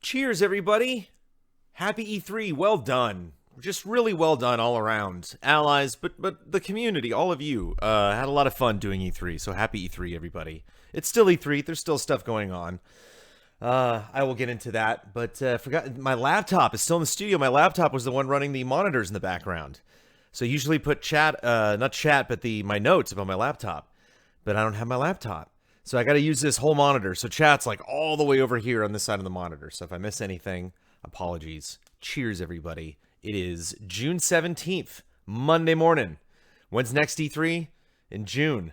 Cheers, everybody. Happy E3. Well done. Just really well done all around. Allies, but the community, all of you, had a lot of fun doing E3. So happy E3, everybody. It's still E3. There's still stuff going on. I will get into that, but forgot my laptop is still in the studio. My laptop was the one running the monitors in the background. So I usually put not chat, but my notes about my laptop. But I don't have my laptop. So I got to use this whole monitor. So chat's like all the way over here on this side of the monitor. So if I miss anything, apologies. Cheers, everybody. It is June 17th, Monday morning. When's next E3? In June.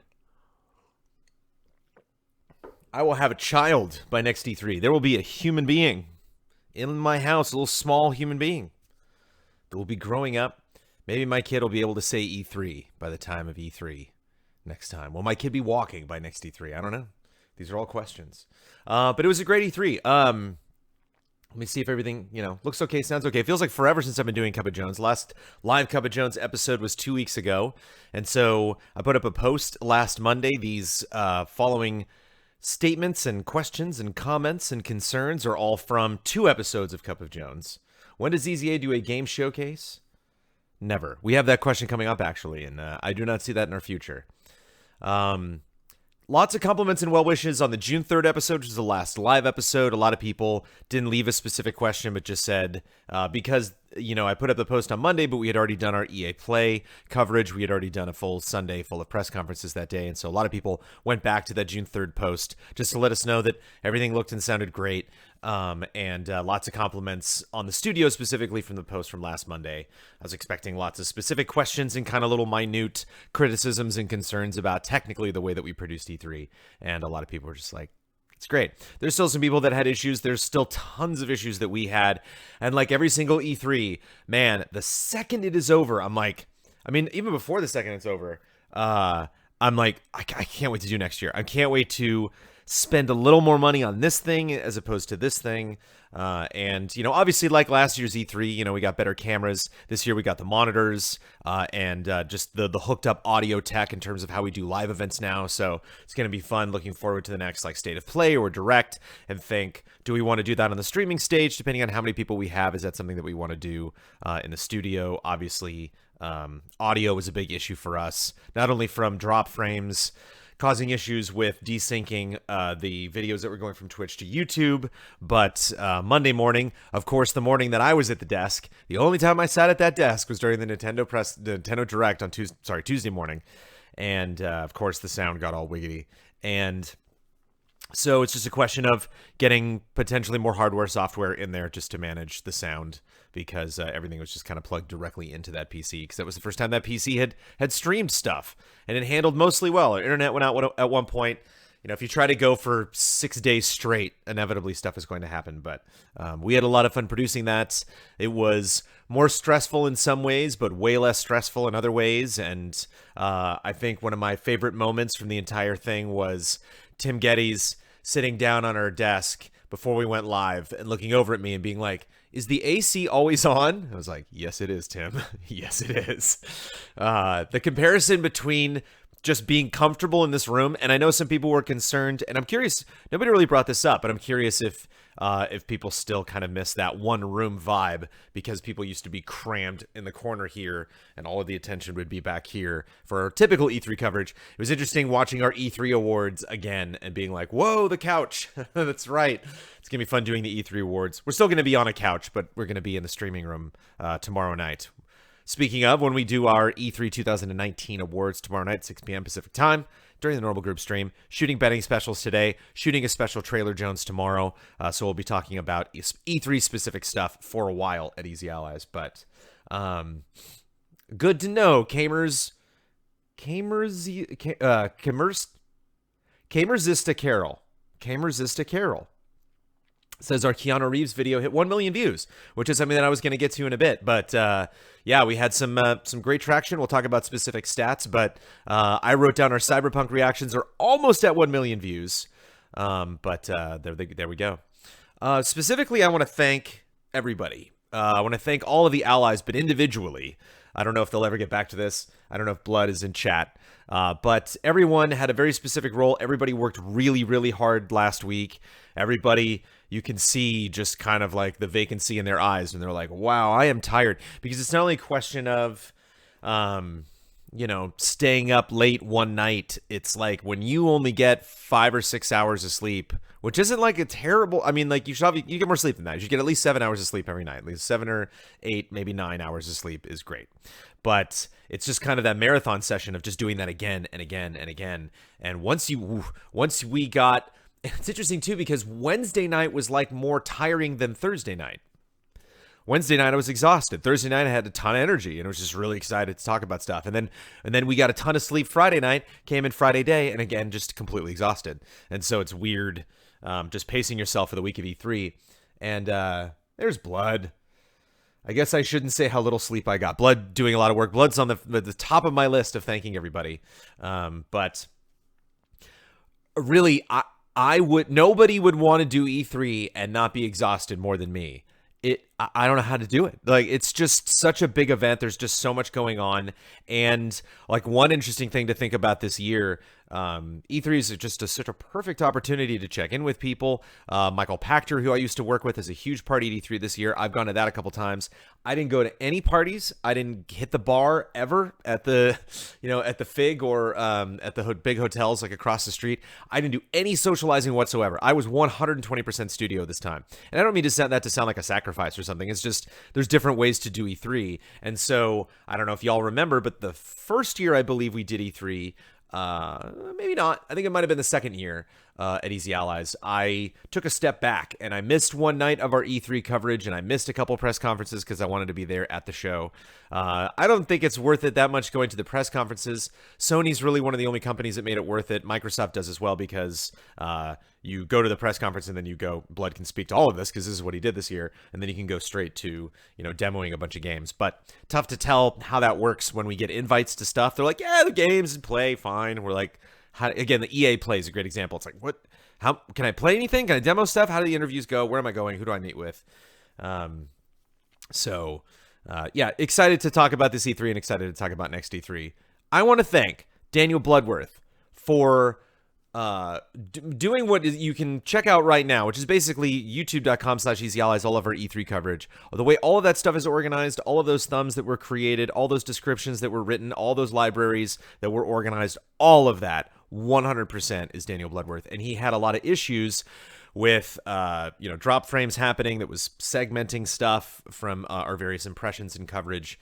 I will have a child by next E3. There will be a human being in my house, a little small human being that will be growing up. Maybe my kid will be able to say E3 by the time of E3. Next time. Will my kid be walking by next E3? I don't know. These are all questions. But it was a great E3. Let me see if everything, looks okay, sounds okay. It feels like forever since I've been doing Cup of Jones. Last live Cup of Jones episode was 2 weeks ago. And so I put up a post last Monday. These following statements and questions and comments and concerns are all from 2 episodes of Cup of Jones. When does EZA do a game showcase? Never. We have that question coming up, actually, and I do not see that in our future. Lots of compliments and well wishes on the June 3rd episode, which is the last live episode. A lot of people didn't leave a specific question, but just said, because, I put up the post on Monday, but we had already done our EA Play coverage. We had already done a full Sunday full of press conferences that day. And so a lot of people went back to that June 3rd post just to let us know that everything looked and sounded great. And lots of compliments on the studio, specifically from the post from last Monday. I was expecting lots of specific questions and kind of little minute criticisms and concerns about technically the way that we produced E3. And a lot of people were just like, it's great. There's still some people that had issues. There's still tons of issues that we had. And like every single E3, man, the second it is over, I'm like, even before the second it's over, I'm like, I can't wait to do next year. I can't wait to spend a little more money on this thing as opposed to this thing. And, obviously like last year's E3, we got better cameras. This year we got the monitors and just the hooked up audio tech in terms of how we do live events now. So it's going to be fun. Looking forward to the next State of Play or Direct and think, do we want to do that on the streaming stage? Depending on how many people we have, is that something that we want to do in the studio? Obviously, audio was a big issue for us, not only from drop frames, causing issues with desyncing the videos that were going from Twitch to YouTube. But Monday morning, of course, the morning that I was at the desk, the only time I sat at that desk was during the Nintendo Direct on Tuesday morning. And of course, the sound got all wiggity. And so it's just a question of getting potentially more hardware, software in there just to manage the sound, because everything was just kind of plugged directly into that PC, because that was the first time that PC had streamed stuff, and it handled mostly well. Our internet went out at one point. If you try to go for 6 days straight, inevitably stuff is going to happen. But we had a lot of fun producing that. It was more stressful in some ways, but way less stressful in other ways. And I think one of my favorite moments from the entire thing was Tim Geddes sitting down on our desk before we went live and looking over at me and being like, is the AC always on? I was like, yes, it is, Tim. Yes, it is. The comparison between just being comfortable in this room. And I know some people were concerned, and I'm curious, nobody really brought this up, but I'm curious if people still kind of miss that one room vibe, because people used to be crammed in the corner here and all of the attention would be back here for our typical E3 coverage. It was interesting watching our E3 awards again and being like, whoa, the couch. That's right. It's going to be fun doing the E3 awards. We're still going to be on a couch, but we're going to be in the streaming room tomorrow night. Speaking of, when we do our E3 2019 awards tomorrow night, 6 p.m. Pacific time, during the normal group stream, shooting betting specials today, shooting a special Trailer Jones tomorrow. So we'll be talking about E3 specific stuff for a while at Easy Allies. But good to know, Kamerzista Carol says our Keanu Reeves video hit 1 million views, which is something that I was going to get to in a bit. But yeah, we had some great traction. We'll talk about specific stats, but I wrote down our Cyberpunk reactions are almost at 1 million views. But there we go. Specifically, I want to thank everybody. I want to thank all of the allies, but individually. I don't know if they'll ever get back to this. I don't know if Blood is in chat. But everyone had a very specific role. Everybody worked really, really hard last week. Everybody, you can see just kind of like the vacancy in their eyes, and they're like, wow, I am tired. Because it's not only a question of, staying up late one night. It's like when you only get 5 or 6 hours of sleep, which isn't like a terrible, I mean, like you get more sleep than that. You should get at least 7 hours of sleep every night. At least 7 or 8, maybe 9 hours of sleep is great. But it's just kind of that marathon session of just doing that again and again and again. And once we got, it's interesting too, because Wednesday night was like more tiring than Thursday night. Wednesday night I was exhausted. Thursday night I had a ton of energy and I was just really excited to talk about stuff. And then we got a ton of sleep Friday night, came in Friday day, and again just completely exhausted. And so it's weird, just pacing yourself for the week of E3. And there's Blood. I guess I shouldn't say how little sleep I got. Blood doing a lot of work. Blood's on the top of my list of thanking everybody. But really, nobody would want to do E3 and not be exhausted more than me. I don't know how to do it. Like, it's just such a big event. There's just so much going on. And like one interesting thing to think about this year, E3 is just such a perfect opportunity to check in with people. Michael Pachter, who I used to work with, is a huge party at E3 this year. I've gone to that a couple times. I didn't go to any parties. I didn't hit the bar ever at the Fig or at the big hotels like across the street. I didn't do any socializing whatsoever. I was 120% studio this time. And I don't mean to sound like a sacrifice or something. It's just there's different ways to do E3. And so I don't know if y'all remember, but the first year I believe we did E3, maybe not. I think it might have been the second year at Easy Allies. I took a step back and I missed one night of our E3 coverage and I missed a couple press conferences because I wanted to be there at the show. I don't think it's worth it that much going to the press conferences. Sony's really one of the only companies that made it worth it. Microsoft does as well because you go to the press conference and then you go, Blood can speak to all of this because this is what he did this year. And then you can go straight to, demoing a bunch of games. But tough to tell how that works when we get invites to stuff. They're like, yeah, the games and play, fine. We're like, again, the EA Play is a great example. It's like, what? How can I play anything? Can I demo stuff? How do the interviews go? Where am I going? Who do I meet with? Yeah, excited to talk about this E3 and excited to talk about next E3. I want to thank Daniel Bloodworth for doing what you can check out right now, which is basically youtube.com/EasyAllies, all of our E3 coverage. The way all of that stuff is organized, all of those thumbs that were created, all those descriptions that were written, all those libraries that were organized, all of that 100% is Daniel Bloodworth. And he had a lot of issues with drop frames happening that was segmenting stuff from our various impressions and coverage,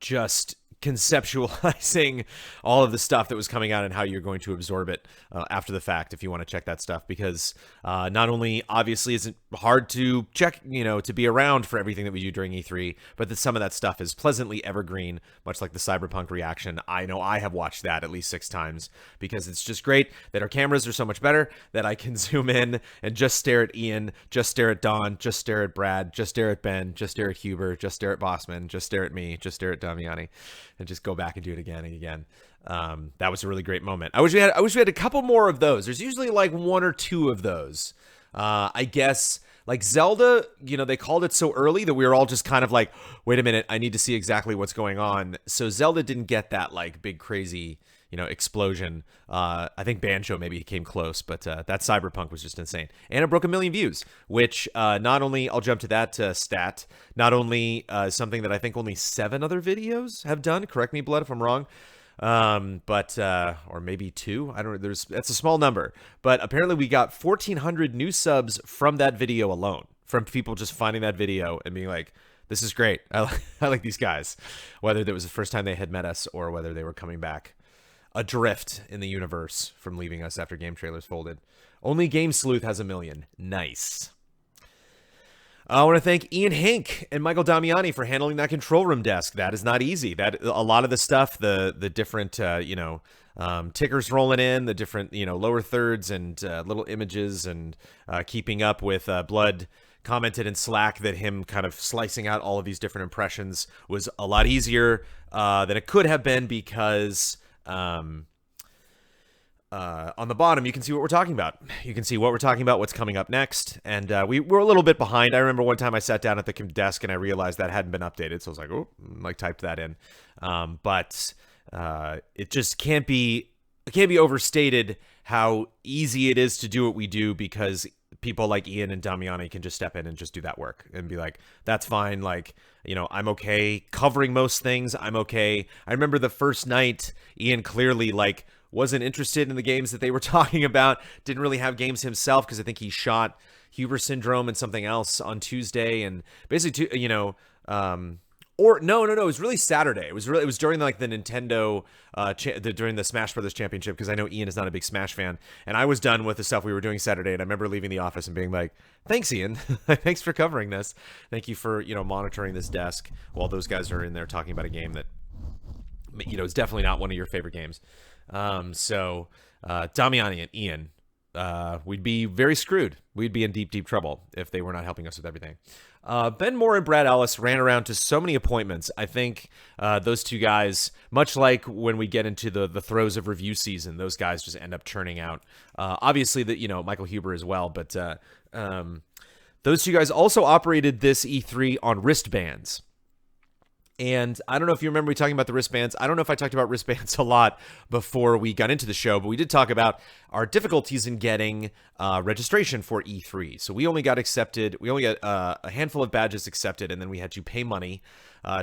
just conceptualizing all of the stuff that was coming out and how you're going to absorb it after the fact if you want to check that stuff, because not only obviously is it hard to check, to be around for everything that we do during E3, but that some of that stuff is pleasantly evergreen, much like the Cyberpunk reaction. I know I have watched that at least 6 times because it's just great that our cameras are so much better that I can zoom in and just stare at Ian, just stare at Don, just stare at Brad, just stare at Ben, just stare at Huber, just stare at Bossman, just stare at me, just stare at Damiani, and just go back and do it again and again. That was a really great moment. I wish we had a couple more of those. There's usually like 1 or 2 of those. I guess Like Zelda, they called it so early that we were all just kind of like, wait a minute, I need to see exactly what's going on. So Zelda didn't get that like big crazy, explosion. I think Banjo maybe came close, but that Cyberpunk was just insane. And it broke 1 million views, which not only, I'll jump to that stat, not only something that I think only 7 other videos have done. Correct me, Blood, if I'm wrong. But or maybe 2, I don't know, that's a small number, but apparently we got 1,400 new subs from that video alone, from people just finding that video and being like, this is great, I like these guys, whether that was the first time they had met us or whether they were coming back adrift in the universe from leaving us after Game Trailers folded. Only Game Sleuth has 1 million. Nice. I want to thank Ian Hink and Michael Damiani for handling that control room desk. That is not easy. That a lot of the stuff, the different tickers rolling in, the different lower thirds and little images, and keeping up with Blood commented in Slack that him kind of slicing out all of these different impressions was a lot easier than it could have been, because on the bottom, you can see what we're talking about. You can see what we're talking about, what's coming up next. And we were a little bit behind. I remember one time I sat down at the desk and I realized that hadn't been updated. So I was like, oh, typed that in. But it just can't be overstated how easy it is to do what we do, because people like Ian and Damiani can just step in and just do that work and be like, that's fine. Like, I'm okay covering most things. I'm okay. I remember the first night, Ian clearly wasn't interested in the games that they were talking about, didn't really have games himself, because I think he shot Huber Syndrome and something else on Tuesday, and basically, or no, it was really Saturday. It was during the Nintendo, during the Smash Brothers Championship, because I know Ian is not a big Smash fan, and I was done with the stuff we were doing Saturday, and I remember leaving the office and being like, thanks, Ian. Thanks for covering this. Thank you for, monitoring this desk while those guys are in there talking about a game that, is definitely not one of your favorite games. So Damiani and Ian, we'd be very screwed. We'd be in deep, deep trouble if they were not helping us with everything. Ben Moore and Brad Ellis ran around to so many appointments. I think those two guys, much like when we get into the throes of review season, those guys just end up churning out. Obviously, Michael Huber as well, but those two guys also operated this E3 on wristbands. And I don't know if you remember me talking about the wristbands. I don't know if I talked about wristbands a lot before we got into the show, but we did talk about our difficulties in getting registration for E3. So we only got accepted. We only got a handful of badges accepted, and then we had to pay money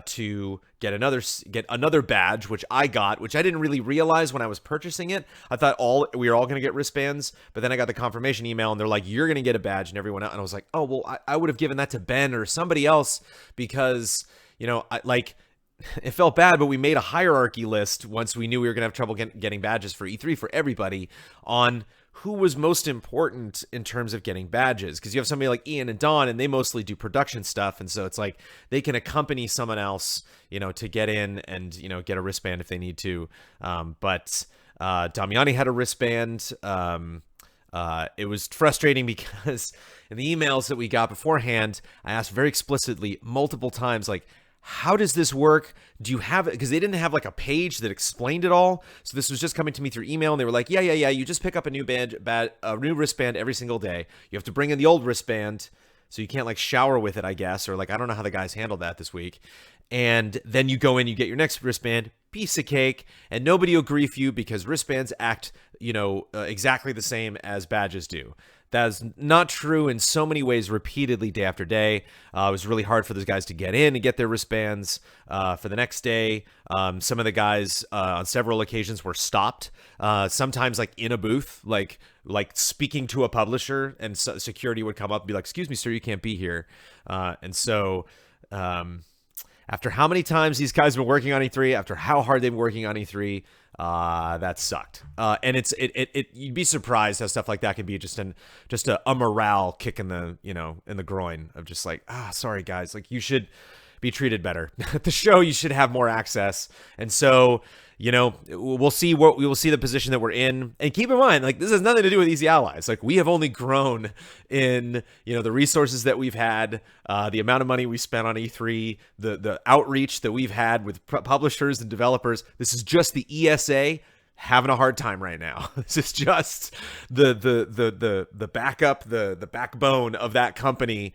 to get another badge, which I got, which I didn't really realize when I was purchasing it. I thought we were all going to get wristbands, but then I got the confirmation email, and they're like, "You're going to get a badge," and everyone else. And I was like, "Oh well, I would have given that to Ben or somebody else, because." It felt bad, but we made a hierarchy list once we knew we were going to have trouble getting badges for E3 for everybody on who was most important in terms of getting badges. Because you have somebody like Ian and Don, and they mostly do production stuff. And so it's like they can accompany someone else, to get in and, get a wristband if they need to. But Damiani had a wristband. It was frustrating because in the emails that we got beforehand, I asked very explicitly multiple times, like, how does this work? Do you have it? Because they didn't have a page that explained it all. So this was just coming to me through email, and they were like, yeah. You just pick up a new new wristband every single day. You have to bring in the old wristband, so you can't shower with it, I guess, or I don't know how the guys handled that this week. And then you go in, you get your next wristband, piece of cake, and nobody will grief you because wristbands act, exactly the same as badges do. That is not true in so many ways, repeatedly, day after day. It was really hard for those guys to get in and get their wristbands for the next day. Some of the guys on several occasions were stopped, sometimes in a booth, like speaking to a publisher, and security would come up and be like, "Excuse me, sir, you can't be here." And so after how many times these guys have been working on E3, after how hard they've been working on E3, that sucked. And you'd be surprised how stuff like that can be just a morale kick in the groin of just sorry guys, you should be treated better. At the show, you should have more access. And so, we'll see the position that we're in. And keep in mind, this has nothing to do with Easy Allies. We have only grown in, the resources that we've had, the amount of money we spent on E3, the outreach that we've had with publishers and developers. This is just the ESA having a hard time right now. This is just the backup, the backbone of that company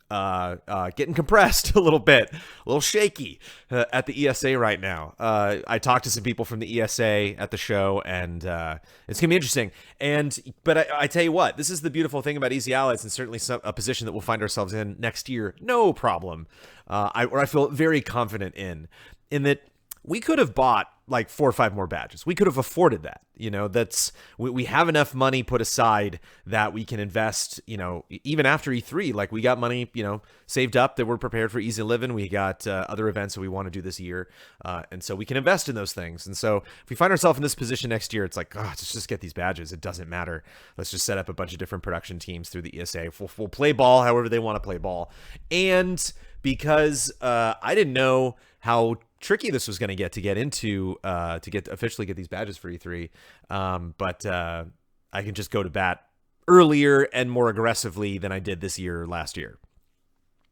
getting compressed a little bit, a little shaky at the ESA right now. I talked to some people from the ESA at the show, and it's gonna be interesting. But I tell you what, this is the beautiful thing about Easy Allies, and certainly a position that we'll find ourselves in next year, no problem. I feel very confident in that we could have bought like 4 or 5 more badges. We could have afforded that. We have enough money put aside that we can invest, even after E3. Like, we got money, saved up that we're prepared for Easy Living. We got other events that we want to do this year. And so we can invest in those things. And so if we find ourselves in this position next year, it's like, let's just get these badges. It doesn't matter. Let's just set up a bunch of different production teams through the ESA. We'll play ball however they want to play ball. And because I didn't know how tricky this was going to get into to officially get these badges for E3, but I can just go to bat earlier and more aggressively than I did this year last year,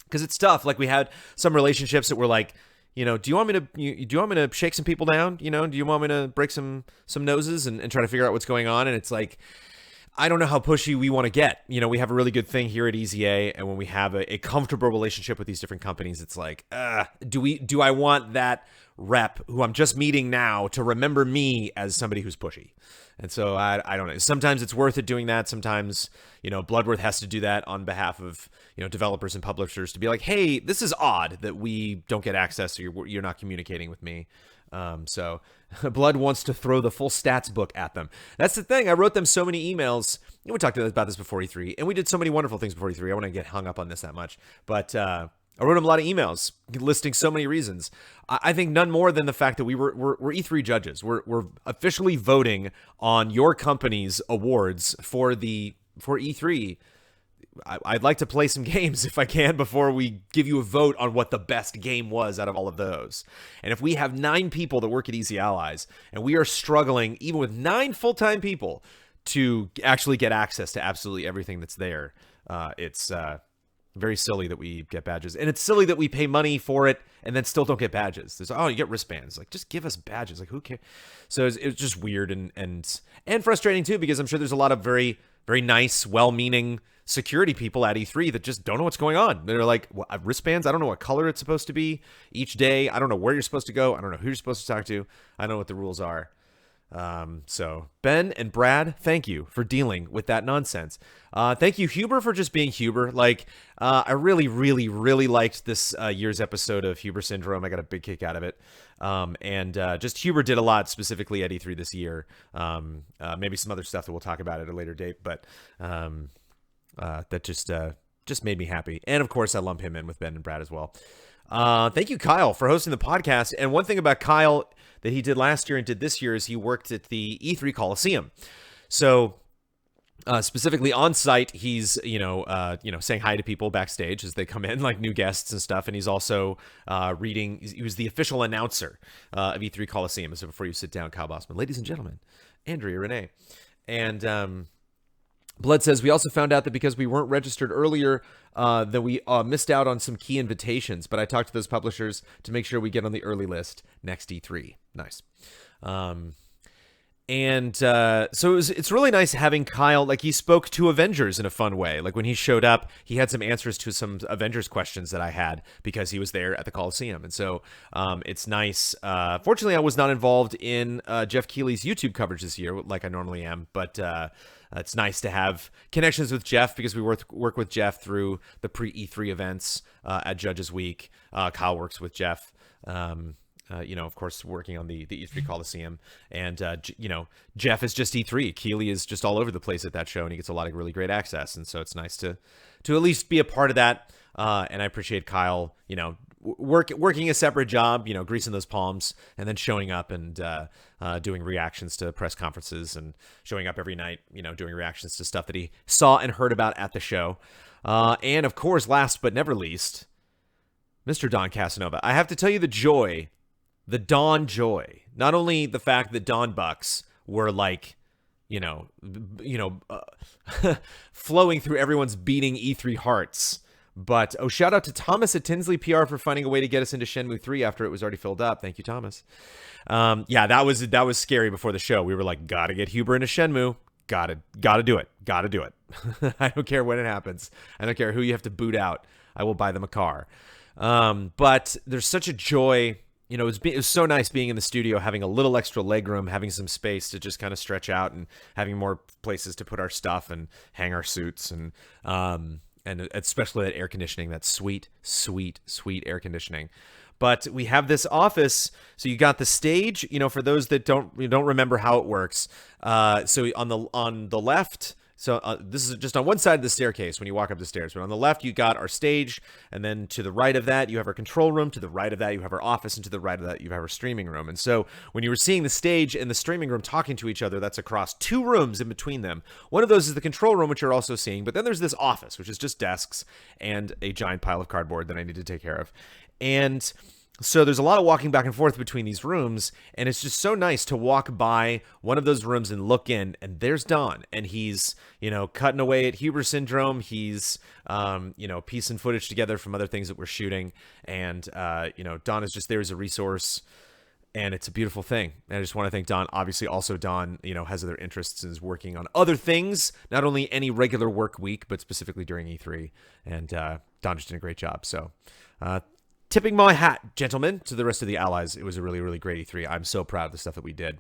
because it's tough. Like, we had some relationships that were like, do you want me to shake some people down? Do you want me to break some noses and try to figure out what's going on? And it's like, I don't know how pushy we want to get. We have a really good thing here at EZA, and when we have a comfortable relationship with these different companies, it's like, do I want that rep who I'm just meeting now to remember me as somebody who's pushy? And so I don't know. Sometimes it's worth it doing that. Sometimes, Bloodworth has to do that on behalf of, developers and publishers, to be like, hey, this is odd that we don't get access, or you're not communicating with me. So Blood wants to throw the full stats book at them. That's the thing. I wrote them so many emails. We talked about this before E3, and we did so many wonderful things before E3. I want to get hung up on this that much, but I wrote them a lot of emails listing so many reasons. I think none more than the fact that we're E3 judges. We're officially voting on your company's awards for E3. I'd like to play some games if I can before we give you a vote on what the best game was out of all of those. And if we have 9 people that work at Easy Allies, and we are struggling, even with 9 full-time people, to actually get access to absolutely everything that's there, it's very silly that we get badges. And it's silly that we pay money for it and then still don't get badges. There's, you get wristbands. Like, just give us badges. Like, who cares? So it's just weird and frustrating too, because I'm sure there's a lot of very, very nice, well-meaning security people at E3 that just don't know what's going on. They're like, wristbands? I don't know what color it's supposed to be each day. I don't know where you're supposed to go. I don't know who you're supposed to talk to. I don't know what the rules are. So Ben and Brad, thank you for dealing with that nonsense. Thank you, Huber, for just being Huber. Like, I really, really, really liked this year's episode of Huber Syndrome. I got a big kick out of it. And just Huber did a lot specifically at E3 this year. Maybe some other stuff that we'll talk about at a later date, but that just made me happy. And of course, I lump him in with Ben and Brad as well. Thank you, Kyle, for hosting the podcast. And one thing about Kyle that he did last year and did this year is he worked at the E3 Coliseum. So specifically on site, he's saying hi to people backstage as they come in, like new guests and stuff. And he's also reading. He was the official announcer of E3 Coliseum. So before you sit down, Kyle Bossman, ladies and gentlemen, Andrea Renee, and Blood says, we also found out that because we weren't registered earlier, that we missed out on some key invitations. But I talked to those publishers to make sure we get on the early list next E3. Nice. So it's really nice having Kyle, like, he spoke to Avengers in a fun way. Like, when he showed up, he had some answers to some Avengers questions that I had because he was there at the Coliseum. And so it's nice. Fortunately, I was not involved in Jeff Keighley's YouTube coverage this year like I normally am, but it's nice to have connections with Jeff because we work with Jeff through the pre-E3 events at Judges Week. Kyle works with Jeff, of course, working on the E3 Coliseum. And, Jeff is just E3. Keighley is just all over the place at that show, and he gets a lot of really great access. And so it's nice to at least be a part of that. And I appreciate Kyle, working a separate job, greasing those palms, and then showing up and doing reactions to press conferences, and showing up every night, doing reactions to stuff that he saw and heard about at the show. And of course, last but never least, Mr. Don Casanova. I have to tell you the Don joy. Not only the fact that Don Bucks were like, flowing through everyone's beating E3 hearts, But shout out to Thomas at Tinsley PR for finding a way to get us into Shenmue 3 after it was already filled up. Thank you, Thomas. Yeah, that was scary before the show. We were like, gotta get Huber into Shenmue. Gotta do it. Gotta do it. I don't care when it happens. I don't care who you have to boot out. I will buy them a car. But there's such a joy. You know, it was so nice being in the studio, having a little extra legroom, having some space to just kind of stretch out, and having more places to put our stuff and hang our suits, and especially that air conditioning, that sweet, sweet, sweet air conditioning. But we have this office, so you got the stage. You know, for those that don't remember how it works, so on the left. So this is just on one side of the staircase when you walk up the stairs. But on the left, you got our stage. And then to the right of that, you have our control room. To the right of that, you have our office. And to the right of that, you have our streaming room. And so when you were seeing the stage and the streaming room talking to each other, that's across 2 rooms in between them. One of those is the control room, which you're also seeing. But then there's this office, which is just desks and a giant pile of cardboard that I need to take care of. And so there's a lot of walking back and forth between these rooms, and it's just so nice to walk by one of those rooms and look in, and there's Don, and he's, you know, cutting away at Huber syndrome. He's, you know, piecing footage together from other things that we're shooting, and, you know, Don is just there as a resource, and it's a beautiful thing. And I just want to thank Don. Obviously, also Don, you know, has other interests and is working on other things, not only any regular work week, but specifically during E3, and Don just did a great job. So, tipping my hat, gentlemen, to the rest of the allies. It was a really, really great E3. I'm so proud of the stuff that we did.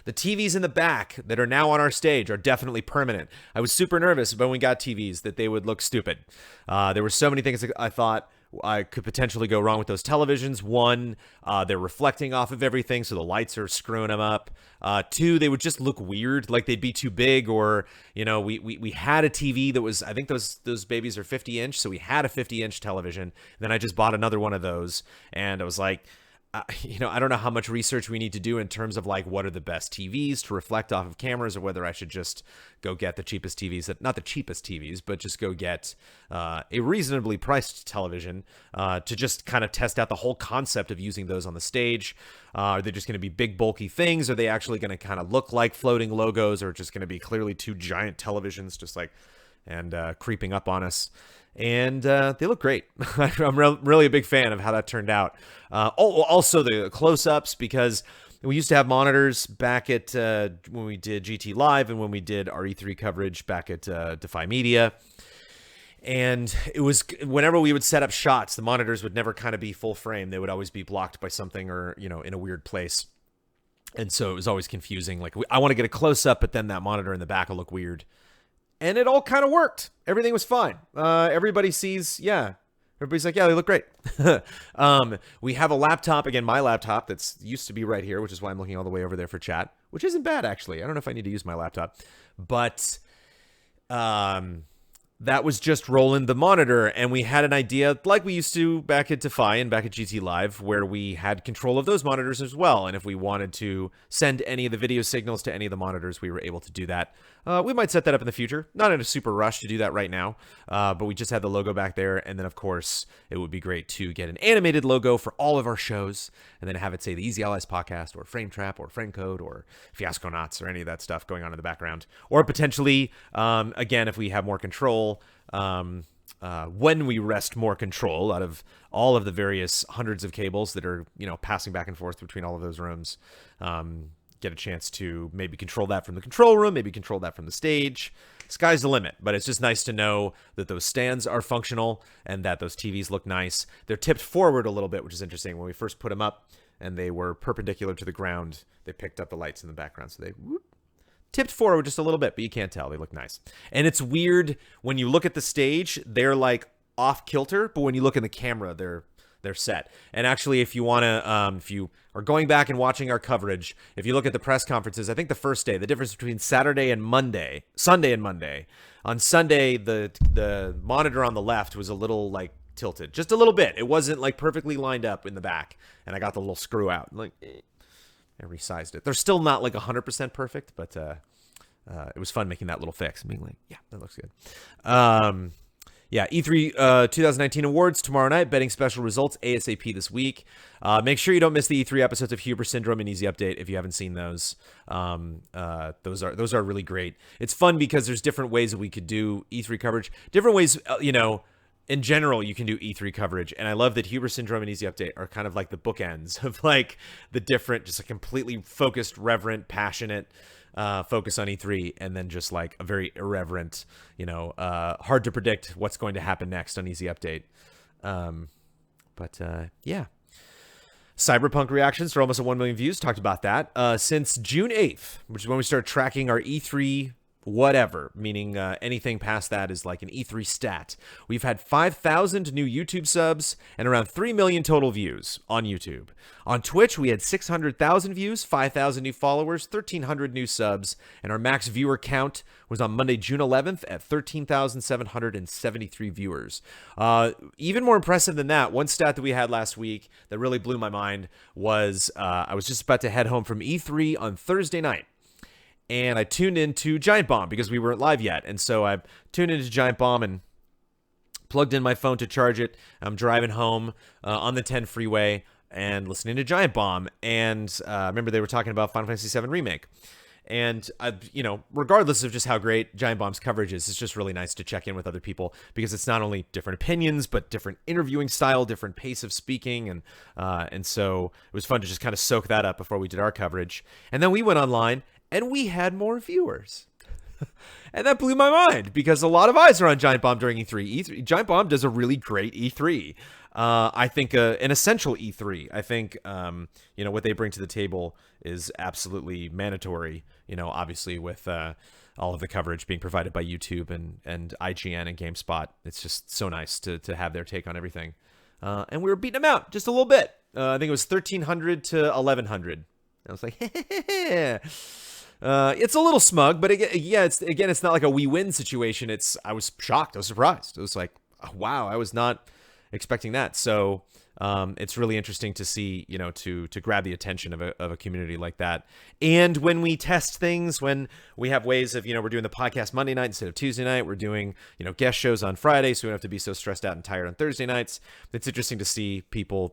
The TVs in the back that are now on our stage are definitely permanent. I was super nervous when we got TVs that they would look stupid. There were so many things that I thought I could potentially go wrong with those televisions. 1, they're reflecting off of everything, so the lights are screwing them up. 2, they would just look weird, like they'd be too big, or, you know, we had a TV that was, I think those babies are 50-inch, so we had a 50-inch television. Then I just bought another one of those, and I was like, you know, I don't know how much research we need to do in terms of like what are the best TVs to reflect off of cameras, or whether I should just go get the cheapest TVs, not the cheapest TVs, but just go get a reasonably priced television to just kind of test out the whole concept of using those on the stage. Are they just going to be big bulky things? Are they actually going to kind of look like floating logos, or just going to be clearly 2 giant televisions just like and creeping up on us? And they look great. I'm really a big fan of how that turned out. Also the close-ups, because we used to have monitors back at when we did GT Live and when we did our E3 coverage back at Defy Media. And it was whenever we would set up shots, the monitors would never kind of be full frame. They would always be blocked by something, or, you know, in a weird place. And so it was always confusing. Like, I want to get a close-up, but then that monitor in the back will look weird. And it all kind of worked. Everything was fine. Everybody sees, yeah. Everybody's like, yeah, they look great. We have a laptop, again, my laptop that's used to be right here, which is why I'm looking all the way over there for chat, which isn't bad, actually. I don't know if I need to use my laptop. But that was just rolling the monitor, and we had an idea, like we used to back at Defy and back at GT Live, where we had control of those monitors as well. And if we wanted to send any of the video signals to any of the monitors, we were able to do that. We might set that up in the future. Not in a super rush to do that right now, but we just had the logo back there. And then, of course, it would be great to get an animated logo for all of our shows, and then have it say the Easy Allies Podcast, or Frame Trap, or Frame Code, or Fiasconauts, or any of that stuff going on in the background. Or potentially, again, if we have more control, when we wrest more control out of all of the various hundreds of cables that are, you know, passing back and forth between all of those rooms, get a chance to maybe control that from the control room, maybe control that from the stage. Sky's the limit, but it's just nice to know that those stands are functional and that those TVs look nice. They're tipped forward a little bit, which is interesting. When we first put them up and they were perpendicular to the ground, they picked up the lights in the background, so they tipped forward just a little bit, but you can't tell. They look nice. And it's weird when you look at the stage, they're like off kilter, but when you look in the camera, they're set. And actually, if you want to, if you are going back and watching our coverage, if you look at the press conferences, I think the first day, the difference between Sunday and Monday, on Sunday, the monitor on the left was a little like tilted, just a little bit. It wasn't like perfectly lined up in the back, and I got the little screw out. Like, I resized it. They're still not like 100% perfect, but it was fun making that little fix. Being like, yeah, that looks good. Yeah, E3 2019 awards tomorrow night. Betting special results ASAP this week. Make sure you don't miss the E3 episodes of Huber Syndrome and Easy Update if you haven't seen those. Those are really great. It's fun because there's different ways that we could do E3 coverage. Different ways, you know. in general, you can do E3 coverage, and I love that Hubris Syndrome and Easy Update are kind of like the bookends of like the different, just a completely focused, reverent, passionate focus on E3, and then just like a very irreverent, hard to predict what's going to happen next on Easy Update. Yeah. Cyberpunk reactions are almost at 1 million views. Talked about that. Since June 8th, which is when we started tracking our E3 whatever, meaning anything past that is like an E3 stat. We've had 5,000 new YouTube subs and around 3 million total views on YouTube. On Twitch, we had 600,000 views, 5,000 new followers, 1,300 new subs, and our max viewer count was on Monday, June 11th at 13,773 viewers. Even more impressive than that, one stat that we had last week that really blew my mind was I was just about to head home from E3 on Thursday night. And I tuned into Giant Bomb because we weren't live yet. And so I tuned into Giant Bomb and plugged in my phone to charge it. I'm driving home on the 10 freeway and listening to Giant Bomb. And remember, they were talking about Final Fantasy VII Remake. And, regardless of just how great Giant Bomb's coverage is, it's just really nice to check in with other people because it's not only different opinions, but different interviewing style, different pace of speaking. And so it was fun to just kind of soak that up before we did our coverage. And then we went online and we had more viewers. And that blew my mind because a lot of eyes are on Giant Bomb during E3. Giant Bomb does a really great E3. I think an essential E3. I think, what they bring to the table is absolutely mandatory, obviously with all of the coverage being provided by YouTube and IGN and GameSpot. It's just so nice to have their take on everything. And we were beating them out just a little bit. I think it was 1,300 to 1,100. I was like, it's a little smug, but it's not like a we win situation. I was shocked. I was surprised. It was like, wow, I was not expecting that. So it's really interesting to see, to grab the attention of a community like that. And when we test things, when we have ways of, we're doing the podcast Monday night instead of Tuesday night, we're doing, guest shows on Friday, so we don't have to be so stressed out and tired on Thursday nights. It's interesting to see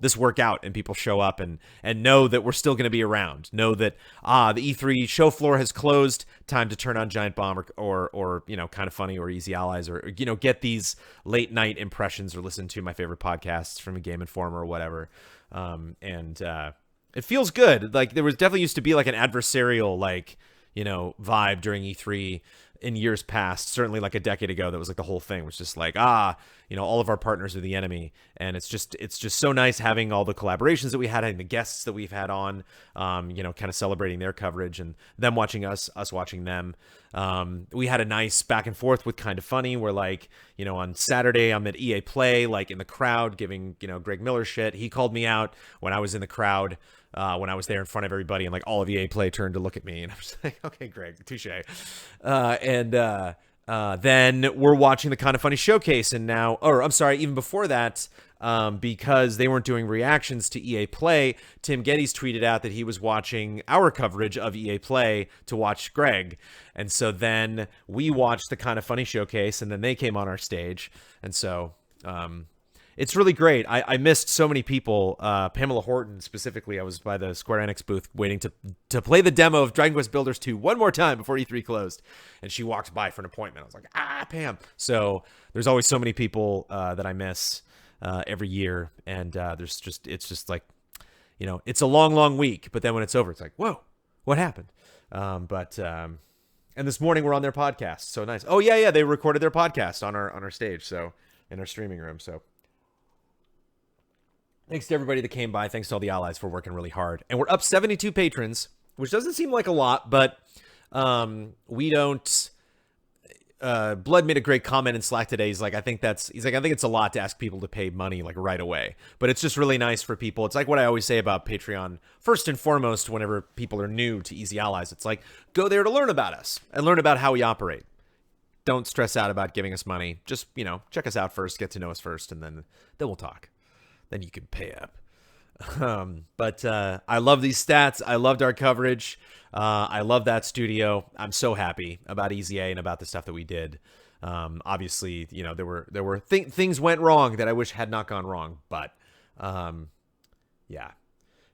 this work out and people show up and know that we're still going to be around. Know that, the E3 show floor has closed, time to turn on Giant Bomb or Kind of Funny or Easy Allies or, get these late night impressions or listen to my favorite podcasts from a Game Informer or whatever. It feels good. Like there was definitely used to be like an adversarial, vibe during E3 in years past, certainly like a decade ago. That was like the whole thing was just like, all of our partners are the enemy. And it's just so nice having all the collaborations that we had, having the guests that we've had on, kind of celebrating their coverage and them watching us watching them. We had a nice back and forth with Kind of Funny where on Saturday I'm at EA Play, in the crowd giving, Greg Miller shit. He called me out when I was in the crowd, when I was there in front of everybody, and all of EA Play turned to look at me and I was like, okay, Greg, touche. Then we're watching the Kind of Funny showcase, and now, even before that, because they weren't doing reactions to EA Play, Tim Geddes tweeted out that he was watching our coverage of EA Play to watch Greg. And so then we watched the Kind of Funny showcase, and then they came on our stage. And so it's really great. I missed so many people. Pamela Horton specifically. I was by the Square Enix booth waiting to play the demo of Dragon Quest Builders 2 one more time before E3 closed. And she walked by for an appointment. I was like, Pam. So there's always so many people that I miss every year. And it's just like, it's a long, long week. But then when it's over, it's like, whoa, what happened? And this morning we're on their podcast. So nice. Oh, yeah. They recorded their podcast on our stage. So in our streaming room. So thanks to everybody that came by. Thanks to all the allies for working really hard. And we're up 72 patrons, which doesn't seem like a lot, but we don't. Blood made a great comment in Slack today. He's like, I think it's a lot to ask people to pay money right away, but it's just really nice for people. It's like what I always say about Patreon. First and foremost, whenever people are new to Easy Allies, it's like, go there to learn about us and learn about how we operate. Don't stress out about giving us money. Just, check us out first, get to know us first, and then we'll talk. Then you can pay up. But I love these stats. I loved our coverage. I love that studio. I'm so happy about Easy A and about the stuff that we did. Obviously, there were things went wrong that I wish had not gone wrong. But yeah.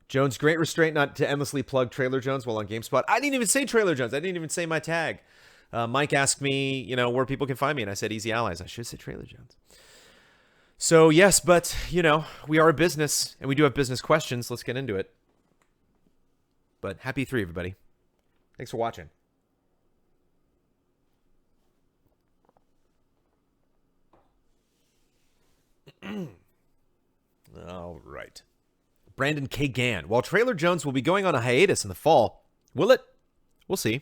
Jones, great restraint not to endlessly plug Trailer Jones while on GameSpot. I didn't even say Trailer Jones. I didn't even say my tag. Mike asked me, where people can find me, and I said Easy Allies. I should say Trailer Jones. So yes, but we are a business and we do have business questions. Let's get into it. But happy 3, everybody. Thanks for watching. All right. Brandon K. Gann. While Traylor Jones will be going on a hiatus in the fall, will it? We'll see.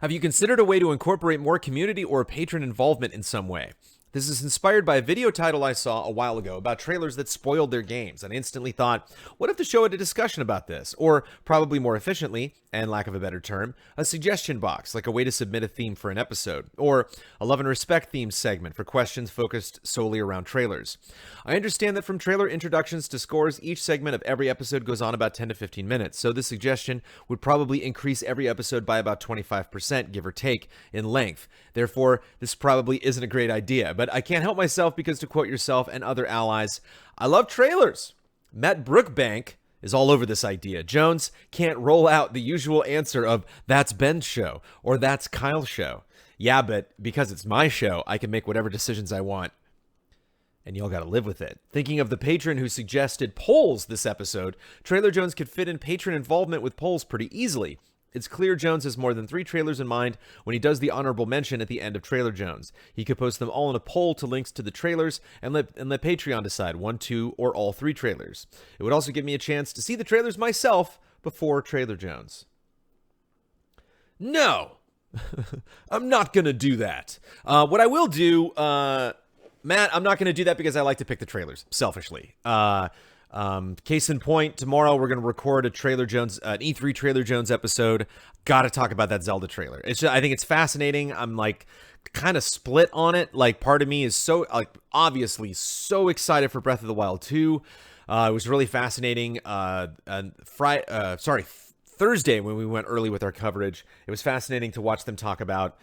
Have you considered a way to incorporate more community or patron involvement in some way? This is inspired by a video title I saw a while ago about trailers that spoiled their games, and I instantly thought, what if the show had a discussion about this? Or, probably more efficiently, and lack of a better term, a suggestion box, like a way to submit a theme for an episode, or a love and respect themed segment for questions focused solely around trailers. I understand that from trailer introductions to scores, each segment of every episode goes on about 10 to 15 minutes, so this suggestion would probably increase every episode by about 25%, give or take, in length. Therefore, this probably isn't a great idea, but I can't help myself because, to quote yourself and other allies, I love trailers. Matt Brookbank is all over this idea. Jones can't roll out the usual answer of, that's Ben's show, or that's Kyle's show. Yeah, but because it's my show, I can make whatever decisions I want. And y'all gotta live with it. Thinking of the patron who suggested polls this episode, Trailer Jones could fit in patron involvement with polls pretty easily. It's clear Jones has more than 3 trailers in mind when he does the honorable mention at the end of Trailer Jones. He could post them all in a poll to links to the trailers and let Patreon decide 1, 2, or all 3 trailers. It would also give me a chance to see the trailers myself before Trailer Jones. No! I'm not gonna do that. What I will do, Matt, I'm not gonna do that because I like to pick the trailers, selfishly. Case in point, tomorrow we're going to record an E3 Trailer Jones episode. Got to talk about that Zelda trailer. I think it's fascinating. I'm like kind of split on it. Like, part of me is obviously so excited for Breath of the Wild 2. It was really fascinating. Thursday when we went early with our coverage, it was fascinating to watch them talk about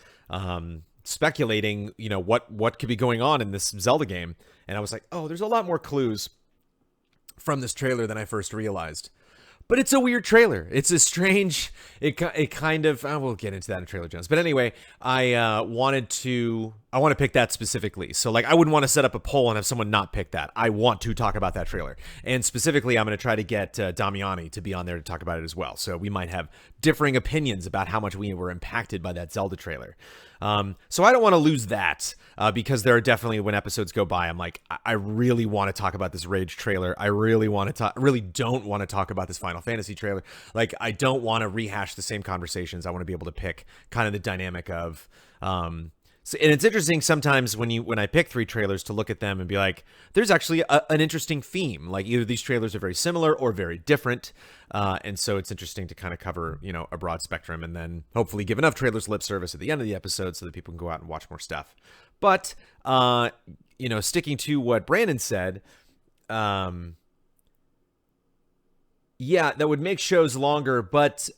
speculating, what could be going on in this Zelda game. And I was like, oh, there's a lot more clues from this trailer than I first realized. But it's a weird trailer. It's a strange, it kind of, we'll get into that in Trailer Jones. But anyway, I want to pick that specifically. So I wouldn't want to set up a poll and have someone not pick that. I want to talk about that trailer. And specifically, I'm going to try to get Damiani to be on there to talk about it as well. So we might have differing opinions about how much we were impacted by that Zelda trailer. So I don't want to lose that because there are definitely, when episodes go by, I'm like, I really want to talk about this Rage trailer. I really don't want to talk about this Final Fantasy trailer. I don't want to rehash the same conversations. I want to be able to pick kind of the dynamic of, and it's interesting sometimes when I pick 3 trailers to look at them and be like, there's actually an interesting theme. Either these trailers are very similar or very different. And so it's interesting to kind of cover, a broad spectrum and then hopefully give enough trailers lip service at the end of the episode so that people can go out and watch more stuff. But, sticking to what Brandon said, yeah, that would make shows longer, but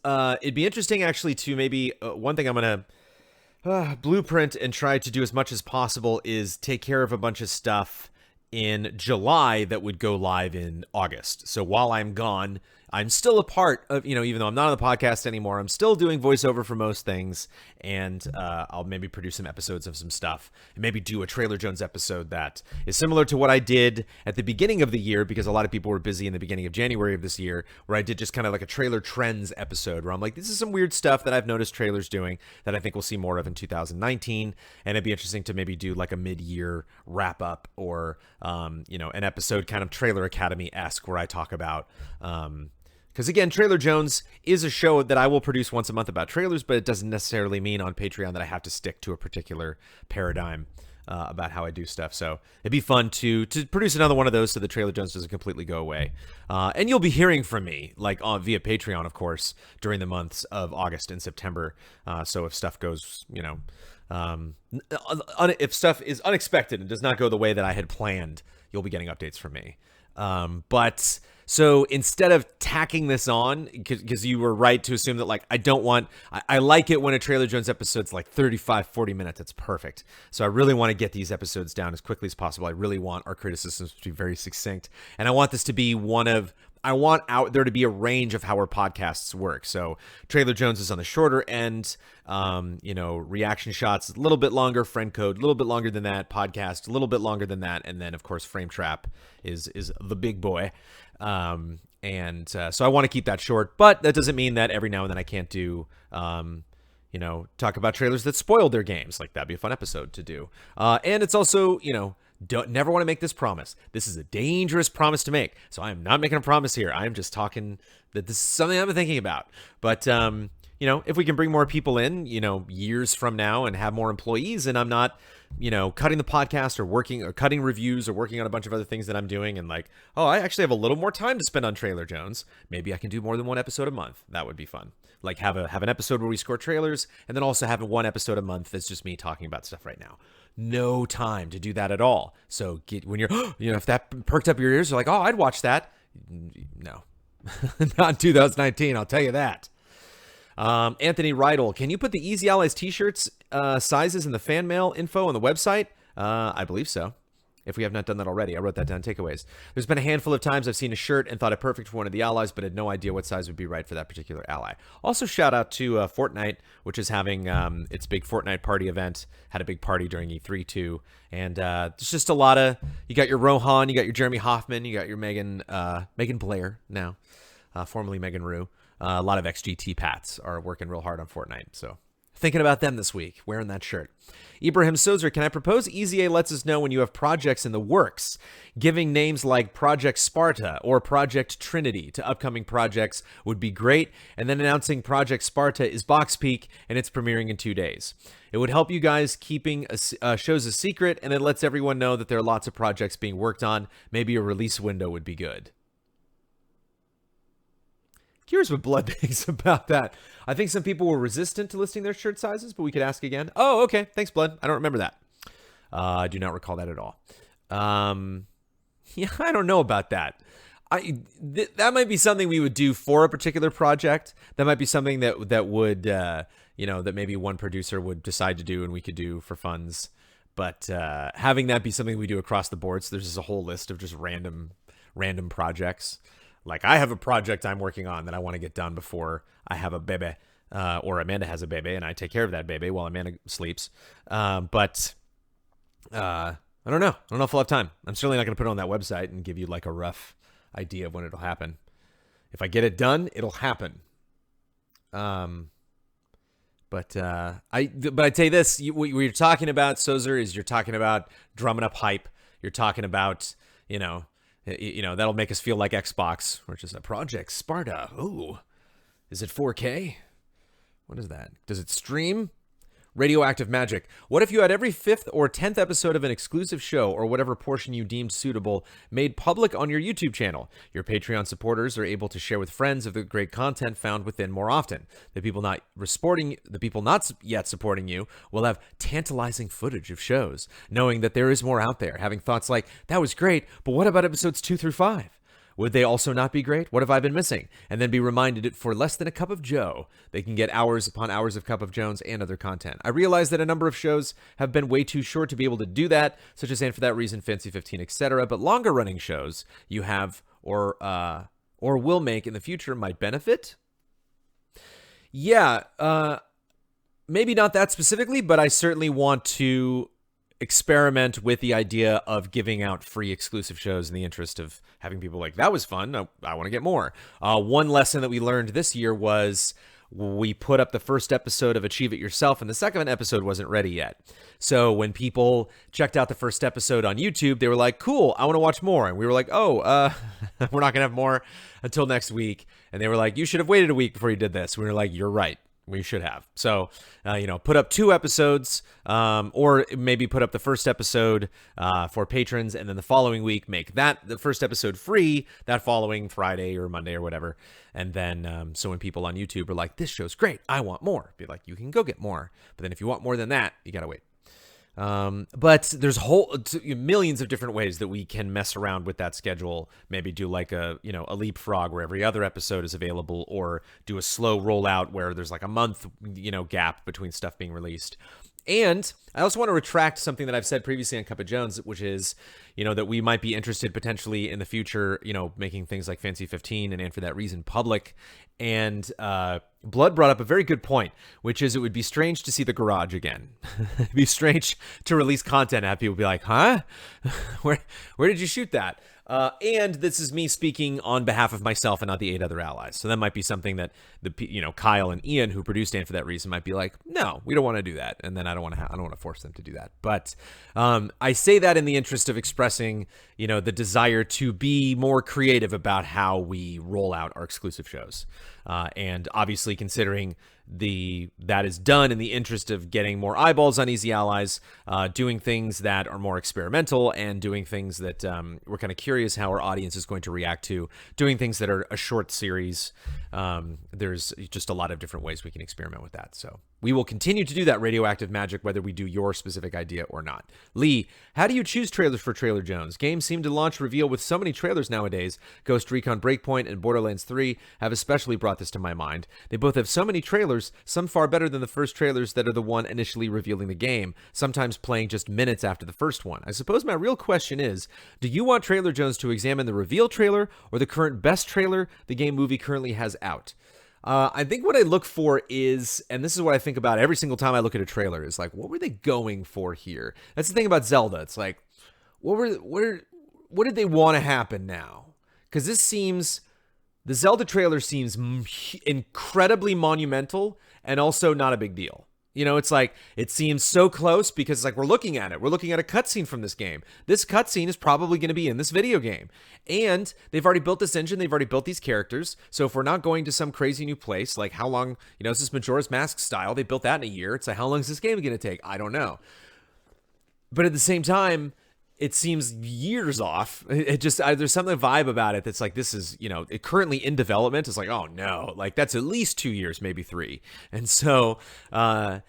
it'd be interesting actually to maybe, one thing I'm going to blueprint and try to do as much as possible is take care of a bunch of stuff in July that would go live in August. So while I'm gone, I'm still a part of, even though I'm not on the podcast anymore, I'm still doing voiceover for most things. And I'll maybe produce some episodes of some stuff and maybe do a Trailer Jones episode that is similar to what I did at the beginning of the year, because a lot of people were busy in the beginning of January of this year, where I did just kind of like a trailer trends episode where I'm like, this is some weird stuff that I've noticed trailers doing that I think we'll see more of in 2019. And it'd be interesting to maybe do like a mid-year wrap up or, an episode kind of Trailer Academy-esque where I talk about, because again, Trailer Jones is a show that I will produce once a month about trailers, but it doesn't necessarily mean on Patreon that I have to stick to a particular paradigm about how I do stuff. So it'd be fun to produce another one of those so the Trailer Jones doesn't completely go away. And you'll be hearing from me via Patreon, of course, during the months of August and September. So if stuff goes, if stuff is unexpected and does not go the way that I had planned, you'll be getting updates from me. But so instead of tacking this on, because you were right to assume that I like it when a Trailer Jones episode's 35, 40 minutes. It's perfect. So I really want to get these episodes down as quickly as possible. I really want our criticisms to be very succinct. And I want this to be one of I want out there to be a range of how our podcasts work. So Trailer Jones is on the shorter end, Reaction Shots a little bit longer, Friend Code a little bit longer than that, Podcast a little bit longer than that, and then of course Frame Trap is the big boy. So I want to keep that short, but that doesn't mean that every now and then I can't do talk about trailers that spoiled their games. Like, that'd be a fun episode to do. And it's also, never want to make this promise. This is a dangerous promise to make. So I am not making a promise here. I am just talking that this is something I'm thinking about. But, if we can bring more people in, years from now and have more employees, and I'm not, cutting the podcast or cutting reviews or working on a bunch of other things that I'm doing, and like, oh, I actually have a little more time to spend on Trailer Jones. Maybe I can do more than one episode a month. That would be fun. Like, have an episode where we score trailers, and then also have one episode a month that's just me talking about stuff right now. No time to do that at all. So when you're, if that perked up your ears, you're like, oh, I'd watch that. No, not in 2019. I'll tell you that. Anthony Rydell, can you put the Easy Allies t-shirts sizes in the fan mail info on the website? I believe so. If we have not done that already, I wrote that down. Takeaways. There's been a handful of times I've seen a shirt and thought it perfect for one of the allies, but had no idea what size would be right for that particular ally. Also, shout out to Fortnite, which is having its big Fortnite party event. Had a big party during E3 too, and there's just a lot of. You got your Rohan, you got your Jeremy Hoffman, you got your Megan Blair now, formerly Megan Rue. A lot of XGT Pats are working real hard on Fortnite, so thinking about them this week, wearing that shirt. Ibrahim Sozer, can I propose Easy A lets us know when you have projects in the works? Giving names like Project Sparta or Project Trinity to upcoming projects would be great, and then announcing Project Sparta is Box Peak and it's premiering in 2 days. It would help you guys keeping shows a secret, and it lets everyone know that there are lots of projects being worked on. Maybe a release window would be good. Curious what Blood thinks about that. I think some people were resistant to listing their shirt sizes, but we could ask again. Oh, okay. Thanks, Blood. I don't remember that. I do not recall that at all. Yeah, I don't know about that. That might be something we would do for a particular project. That might be something that would, that maybe one producer would decide to do and we could do for funds. But having that be something we do across the board, so there's just a whole list of just random projects. Like, I have a project I'm working on that I want to get done before I have a baby, or Amanda has a baby, and I take care of that baby while Amanda sleeps. But I don't know. I don't know if I'll have time. I'm certainly not going to put it on that website and give you like a rough idea of when it'll happen. If I get it done, it'll happen. But I'd say this: what you're talking about, Sozer, is you're talking about drumming up hype. You're talking about, that'll make us feel like Xbox, which is a Project Sparta. Ooh, is it 4K? What is that? Does it stream? Radioactive Magic. What if you had every 5th or 10th episode of an exclusive show or whatever portion you deemed suitable made public on your YouTube channel? Your Patreon supporters are able to share with friends of the great content found within more often. The people not yet supporting you will have tantalizing footage of shows, knowing that there is more out there, having thoughts like, that was great, but what about episodes 2 through 5? Would they also not be great? What have I been missing? And then be reminded that for less than a cup of Joe, they can get hours upon hours of Cup of Jones and other content. I realize that a number of shows have been way too short to be able to do that, such as And For That Reason, Fancy 15, etc. But longer running shows you have or will make in the future might benefit. Yeah, maybe not that specifically, but I certainly want to experiment with the idea of giving out free exclusive shows in the interest of having people like, that was fun, I want to get more. One lesson that we learned this year was we put up the first episode of Achieve It Yourself, and the second episode wasn't ready yet. So when people checked out the first episode on YouTube, they were like, cool, I want to watch more. And we were like, we're not going to have more until next week. And they were like, you should have waited a week before you did this. We were like, you're right. We should have. So, put up 2 episodes, or maybe put up the first episode for patrons, and then the following week make the first episode free that following Friday or Monday or whatever. And then, so when people on YouTube are like, this show's great, I want more, be like, you can go get more. But then if you want more than that, you got to wait. But there's millions of different ways that we can mess around with that schedule. Maybe do like a leapfrog where every other episode is available, or do a slow rollout where there's like a month, gap between stuff being released. And I also want to retract something that I've said previously on Cup of Jones, which is, that we might be interested potentially in the future, making things like Fantasy 15 and For That Reason public. And Blood brought up a very good point, which is it would be strange to see the garage again. It'd be strange to release content and have people be like, huh? Where did you shoot that? And this is me speaking on behalf of myself and not the 8 other allies. So that might be something that Kyle and Ian, who produced For That Reason, might be like, no, we don't want to do that. And then I don't want to force them to do that. But I say that in the interest of expressing, the desire to be more creative about how we roll out our exclusive shows. And obviously considering that is done in the interest of getting more eyeballs on Easy Allies, doing things that are more experimental, and doing things that we're kind of curious how our audience is going to react to, doing things that are a short series. There's just a lot of different ways we can experiment with that. So we will continue to do that radioactive magic, whether we do your specific idea or not. Lee, how do you choose trailers for Trailer Jones? Games seem to launch reveal with so many trailers nowadays. Ghost Recon Breakpoint and Borderlands 3 have especially brought this to my mind. They both have so many trailers, some far better than the first trailers that are the one initially revealing the game, sometimes playing just minutes after the first one. I suppose my real question is, do you want Trailer Jones to examine the reveal trailer or the current best trailer the game movie currently has out? I think what I look for is, and this is what I think about every single time I look at a trailer, is like, what were they going for here? That's the thing about Zelda. It's like, what did they want to happen now? Because the Zelda trailer seems incredibly monumental and also not a big deal. It's like, it seems so close because it's like, we're looking at it. We're looking at a cutscene from this game. This cutscene is probably going to be in this video game. And they've already built this engine. They've already built these characters. So if we're not going to some crazy new place, like how long, this is Majora's Mask style. They built that in a year. It's like, how long is this game going to take? I don't know. But at the same time, it seems years off. There's something vibe about it that's like, this is, it currently in development. It's like, oh no, like that's at least 2 years, maybe 3. And so I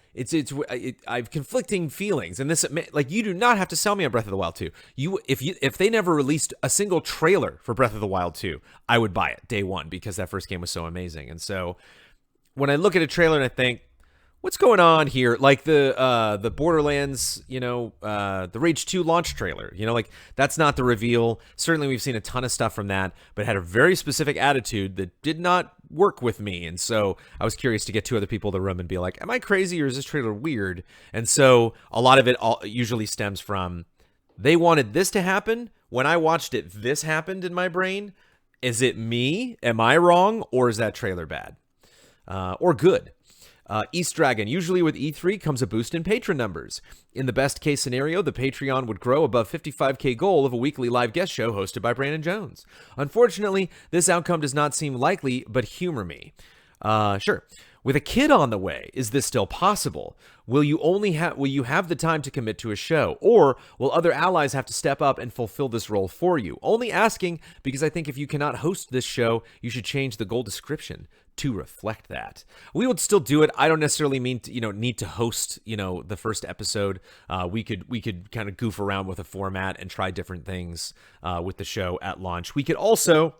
have conflicting feelings. And this, like, you do not have to sell me on Breath of the Wild 2. If they never released a single trailer for Breath of the Wild 2, I would buy it day one because that first game was so amazing. And so when I look at a trailer and I think, what's going on here? Like the Borderlands, the Rage 2 launch trailer, like that's not the reveal. Certainly we've seen a ton of stuff from that, but it had a very specific attitude that did not work with me. And so I was curious to get 2 other people in the room and be like, am I crazy or is this trailer weird? And so a lot of it usually stems from, they wanted this to happen. When I watched it, this happened in my brain. Is it me? Am I wrong? Or is that trailer bad? Or good? East Dragon, usually with E3 comes a boost in patron numbers. In the best case scenario, the Patreon would grow above 55K goal of a weekly live guest show hosted by Brandon Jones. Unfortunately, this outcome does not seem likely, but humor me. Sure. With a kid on the way, is this still possible? Will you have the time to commit to a show, or will other allies have to step up and fulfill this role for you? Only asking because I think if you cannot host this show, you should change the goal description to reflect that. We would still do it. I don't necessarily mean to, need to host, the first episode. We could kind of goof around with a format and try different things with the show at launch. We could also,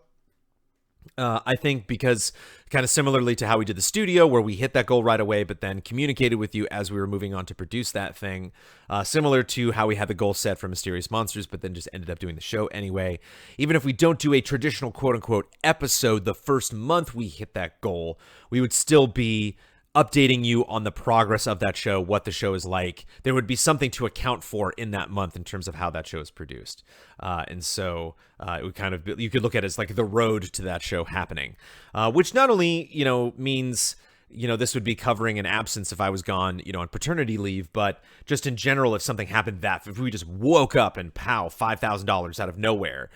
I think, because kind of similarly to how we did the studio, where we hit that goal right away, but then communicated with you as we were moving on to produce that thing, similar to how we had the goal set for Mysterious Monsters, but then just ended up doing the show anyway. Even if we don't do a traditional quote-unquote episode the first month we hit that goal, we would still be updating you on the progress of that show, what the show is like. There would be something to account for in that month in terms of how that show is produced. And so it would kind of be, you could look at it as like the road to that show happening, which not only, means, this would be covering an absence if I was gone, on paternity leave, but just in general, if something happened if we just woke up and pow, $5,000 out of nowhere,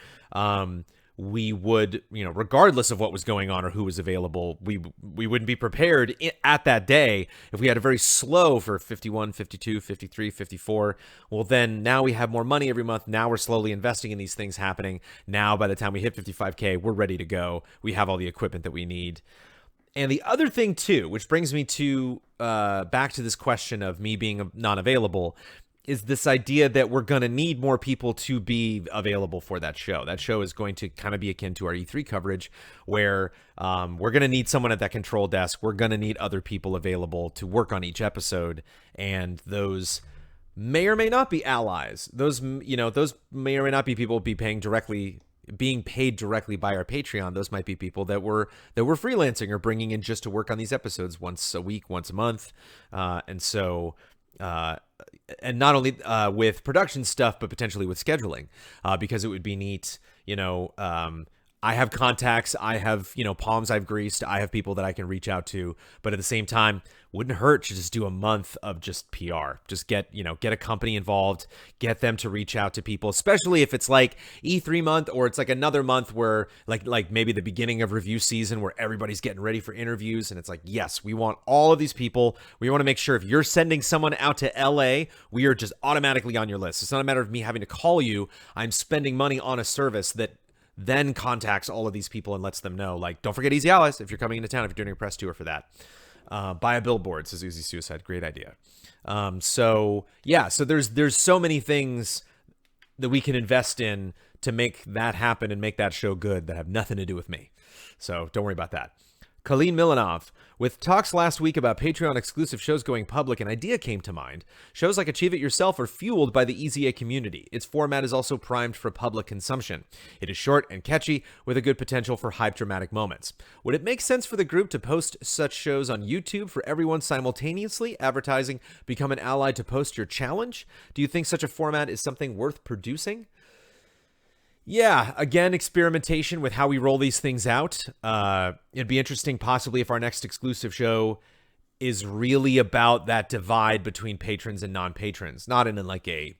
we would, regardless of what was going on or who was available, we wouldn't be prepared at that day. If we had a very slow for 51, 52, 53, 54, well, then now we have more money every month. Now we're slowly investing in these things happening. Now, by the time we hit 55K, we're ready to go. We have all the equipment that we need. And the other thing, too, which brings me to back to this question of me being not available, is this idea that we're going to need more people to be available for that show. That show is going to kind of be akin to our E3 coverage, where we're going to need someone at that control desk. We're going to need other people available to work on each episode, and those may or may not be allies. Those may or may not be people being paid directly by our Patreon. Those might be people that were freelancing or bringing in just to work on these episodes once a week, once a month, and not only with production stuff, but potentially with scheduling, because it would be neat. I have contacts, I have, palms I've greased, I have people that I can reach out to, but at the same time, wouldn't hurt to just do a month of just PR. Just get a company involved, get them to reach out to people, especially if it's like E3 month, or it's like another month where like maybe the beginning of review season where everybody's getting ready for interviews, and it's like, yes, we want all of these people. We want to make sure if you're sending someone out to LA, we are just automatically on your list. It's not a matter of me having to call you. I'm spending money on a service that then contacts all of these people and lets them know, like, don't forget Easy Allies if you're coming into town, if you're doing a press tour for that. Buy a billboard, says Uzi Suicide. Great idea. So there's so many things that we can invest in to make that happen and make that show good that have nothing to do with me. So don't worry about that. Colleen Milanov, with talks last week about Patreon exclusive shows going public, an idea came to mind. Shows like Achieve It Yourself are fueled by the EZA community. Its format is also primed for public consumption. It is short and catchy, with a good potential for hype dramatic moments. Would it make sense for the group to post such shows on YouTube for everyone simultaneously, advertising Become an Ally to post your challenge? Do you think such a format is something worth producing? Yeah, again, experimentation with how we roll these things out. It'd be interesting possibly if our next exclusive show is really about that divide between patrons and non-patrons. Not in like a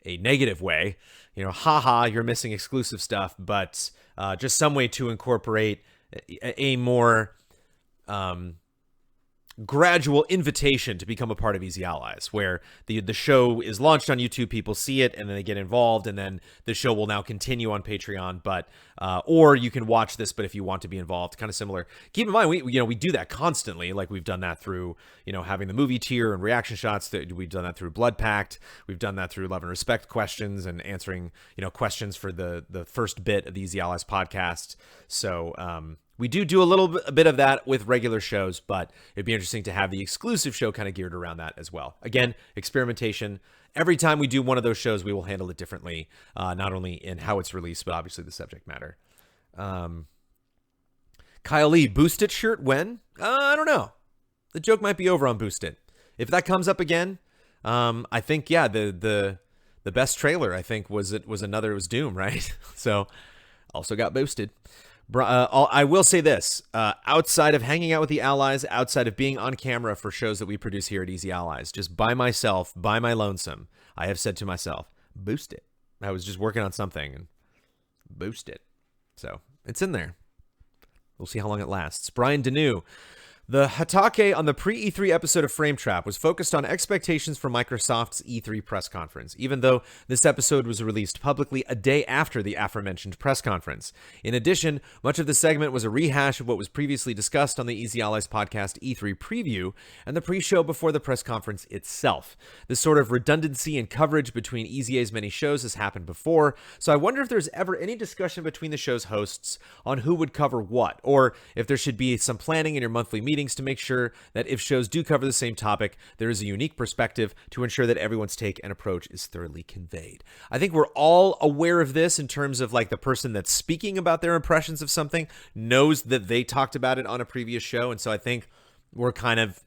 negative way, haha, you're missing exclusive stuff, but just some way to incorporate a more gradual invitation to become a part of Easy Allies, where the show is launched on YouTube, people see it, and then they get involved, and then the show will now continue on Patreon. But or you can watch this, but if you want to be involved, kind of similar. Keep in mind, we do that constantly. Like we've done that through having the movie tier and reaction shots. We've done that through Blood Pact. We've done that through Love and Respect questions and answering questions for the first bit of the Easy Allies podcast. So we do a little bit of that with regular shows, but it'd be interesting to have the exclusive show kind of geared around that as well. Again, experimentation. Every time we do one of those shows, we will handle it differently, not only in how it's released, but obviously the subject matter. Kyle Lee, Boost It shirt when? I don't know. The joke might be over on Boost It. If that comes up again, I think, yeah, the best trailer, I think, was Doom, right? So, also got boosted. I will say this, outside of hanging out with the Allies, outside of being on camera for shows that we produce here at Easy Allies, just by myself, by my lonesome, I have said to myself, boost it. I was just working on something and boost it. So it's in there. We'll see how long it lasts. Brian Deneau. The Hatake on the pre-E3 episode of Frame Trap was focused on expectations for Microsoft's E3 press conference, even though this episode was released publicly a day after the aforementioned press conference. In addition, much of the segment was a rehash of what was previously discussed on the Easy Allies podcast E3 preview and the pre-show before the press conference itself. This sort of redundancy in coverage between EZA's many shows has happened before, so I wonder if there's ever any discussion between the show's hosts on who would cover what, or if there should be some planning in your monthly meetings to make sure that if shows do cover the same topic, there is a unique perspective to ensure that everyone's take and approach is thoroughly conveyed. I think we're all aware of this in terms of like the person that's speaking about their impressions of something knows that they talked about it on a previous show. And so I think we're kind of,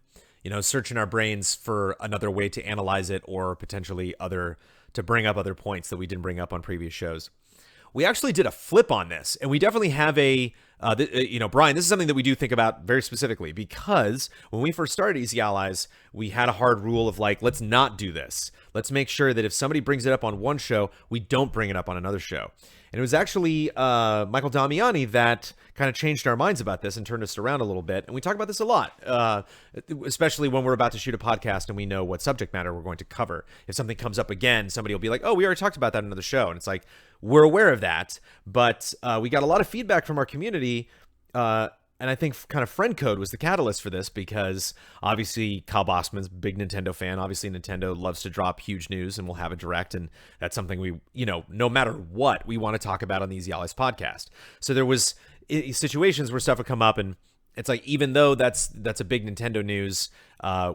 searching our brains for another way to analyze it or potentially to bring up other points that we didn't bring up on previous shows. We actually did a flip on this, and we definitely have Brian, this is something that we do think about very specifically, because when we first started Easy Allies, we had a hard rule of like, let's not do this. Let's make sure that if somebody brings it up on one show, we don't bring it up on another show. And it was actually Michael Damiani that kind of changed our minds about this and turned us around a little bit. And we talk about this a lot, especially when we're about to shoot a podcast and we know what subject matter we're going to cover. If something comes up again, somebody will be like, oh, we already talked about that in another show. And it's like, we're aware of that. But we got a lot of feedback from our community And I think kind of friend code was the catalyst for this, because obviously Kyle Bossman's a big Nintendo fan. Obviously Nintendo loves to drop huge news, and we'll have a direct, and that's something we, no matter what, we want to talk about on the Easy Allies podcast. So there was situations where stuff would come up, and it's like, even though that's a big Nintendo news,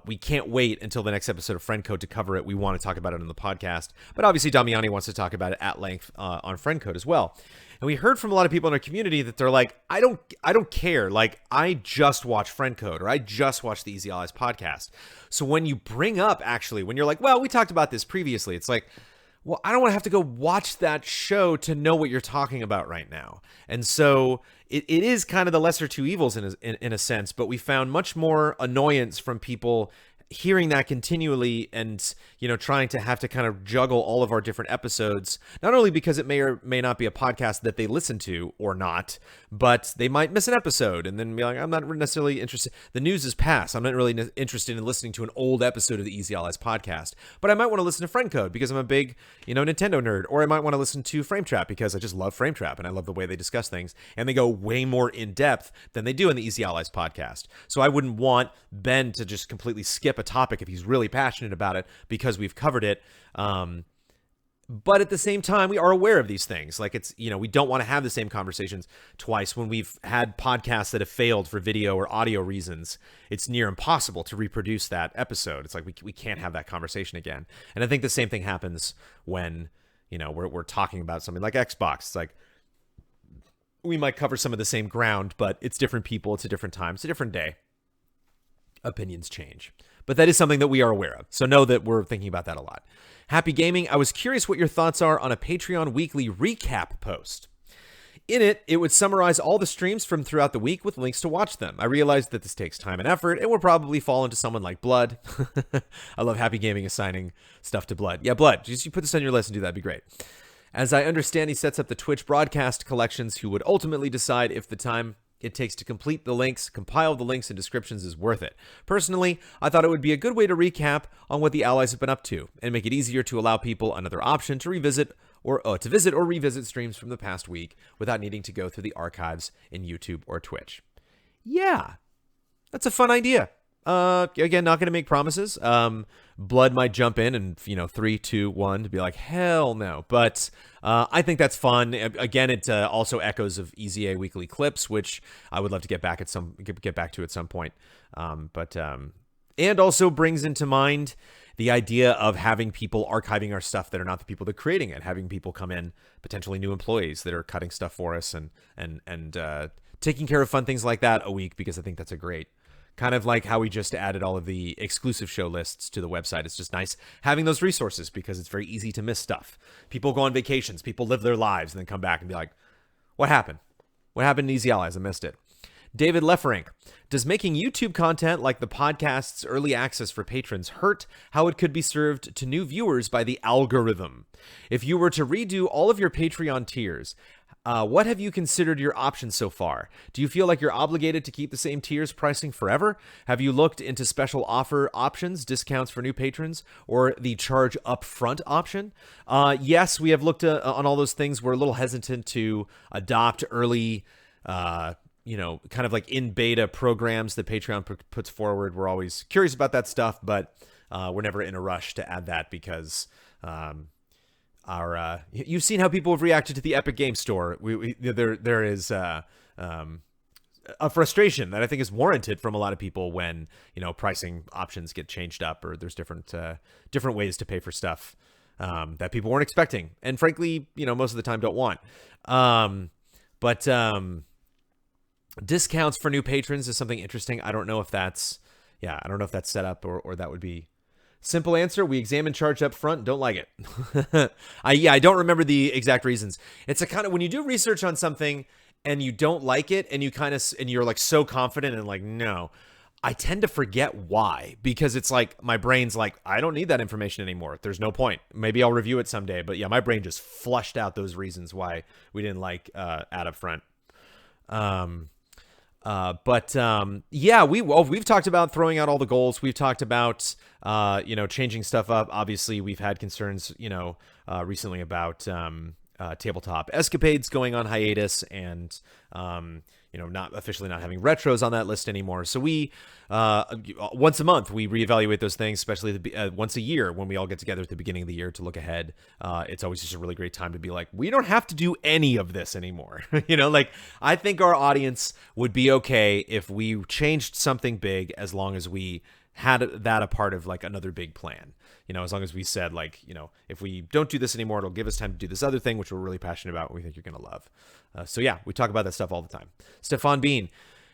we can't wait until the next episode of Friend Code to cover it. We want to talk about it on the podcast. But obviously Damiani wants to talk about it at length on Friend Code as well. And we heard from a lot of people in our community that they're like, I don't care. Like, I just watch Friend Code, or I just watch the Easy Allies podcast. So when you bring up, actually, when you're like, well, we talked about this previously, it's like, well, I don't want to have to go watch that show to know what you're talking about right now. And so it is kind of the lesser two evils in a sense, but we found much more annoyance from people hearing that continually, and trying to have to kind of juggle all of our different episodes, not only because it may or may not be a podcast that they listen to or not, but they might miss an episode and then be like, I'm not necessarily interested. The news is past. I'm not really interested in listening to an old episode of the Easy Allies podcast, but I might want to listen to Friend Code because I'm a big Nintendo nerd, or I might want to listen to Frame Trap because I just love Frame Trap and I love the way they discuss things, and they go way more in depth than they do in the Easy Allies podcast. So I wouldn't want Ben to just completely skip a topic if he's really passionate about it because we've covered it. But at the same time, we are aware of these things. Like, it's, we don't want to have the same conversations twice. When we've had podcasts that have failed for video or audio reasons, it's near impossible to reproduce that episode. It's like we can't have that conversation again. And I think the same thing happens when, we're talking about something like Xbox. It's like, we might cover some of the same ground, but it's different people, it's a different time, it's a different day. Opinions change. But that is something that we are aware of. So know that we're thinking about that a lot. Happy Gaming, I was curious what your thoughts are on a Patreon weekly recap post. In it, it would summarize all the streams from throughout the week with links to watch them. I realized that this takes time and effort and will probably fall into someone like Blood. I love Happy Gaming assigning stuff to Blood. Yeah, Blood, just you put this on your list and do that'd be great. As I understand, he sets up the Twitch broadcast collections, who would ultimately decide if the time it takes to complete the links, compile the links and descriptions is worth it. Personally, I thought it would be a good way to recap on what the Allies have been up to and make it easier to allow people another option to visit or revisit streams from the past week without needing to go through the archives in YouTube or Twitch. Yeah, that's a fun idea. Again, not going to make promises. Blood might jump in and, 3, 2, 1 to be like, hell no. But I think that's fun. Again, it also echoes of EZA weekly clips, which I would love to get back to at some point. And also brings into mind the idea of having people archiving our stuff that are not the people that are creating it, having people come in, potentially new employees that are cutting stuff for us and taking care of fun things like that a week, because I think that's a great, kind of like how we just added all of the exclusive show lists to the website. It's just nice having those resources because it's very easy to miss stuff. People go on vacations, people live their lives, and then come back and be like, what happened? What happened in Easy Allies? I missed it. David Lefferink, does making YouTube content like the podcast's early access for patrons hurt how it could be served to new viewers by the algorithm? If you were to redo all of your Patreon tiers, what have you considered your options so far? Do you feel like you're obligated to keep the same tiers pricing forever? Have you looked into special offer options, discounts for new patrons, or the charge upfront option? Yes, we have looked on all those things. We're a little hesitant to adopt early, kind of like in beta programs that Patreon puts forward. We're always curious about that stuff, but we're never in a rush to add that because you've seen how people have reacted to the Epic Game Store. There is a frustration that I think is warranted from a lot of people when pricing options get changed up, or there's different ways to pay for stuff that people weren't expecting, and frankly, most of the time don't want. But discounts for new patrons is something interesting. I don't know if that's set up or that would be. Simple answer, we examine charge up front, don't like it. I don't remember the exact reasons. It's a kind of, when you do research on something and you don't like it and you're like so confident and like, no, I tend to forget why, because it's like, my brain's like, I don't need that information anymore. There's no point. Maybe I'll review it someday. But yeah, my brain just flushed out those reasons why we didn't like ad up front. We've talked about throwing out all the goals. We've talked about, changing stuff up. Obviously we've had concerns, recently about, Tabletop Escapades going on hiatus, and not officially not having retros on that list anymore. So we once a month we reevaluate those things, especially once a year when we all get together at the beginning of the year to look ahead. It's always just a really great time to be like, we don't have to do any of this anymore. Like, I think our audience would be okay if we changed something big, as long as we had that a part of like another big plan. As long as we said, like, if we don't do this anymore, it'll give us time to do this other thing, which we're really passionate about and we think you're going to love. So yeah, we talk about that stuff all the time. Stefan Bean,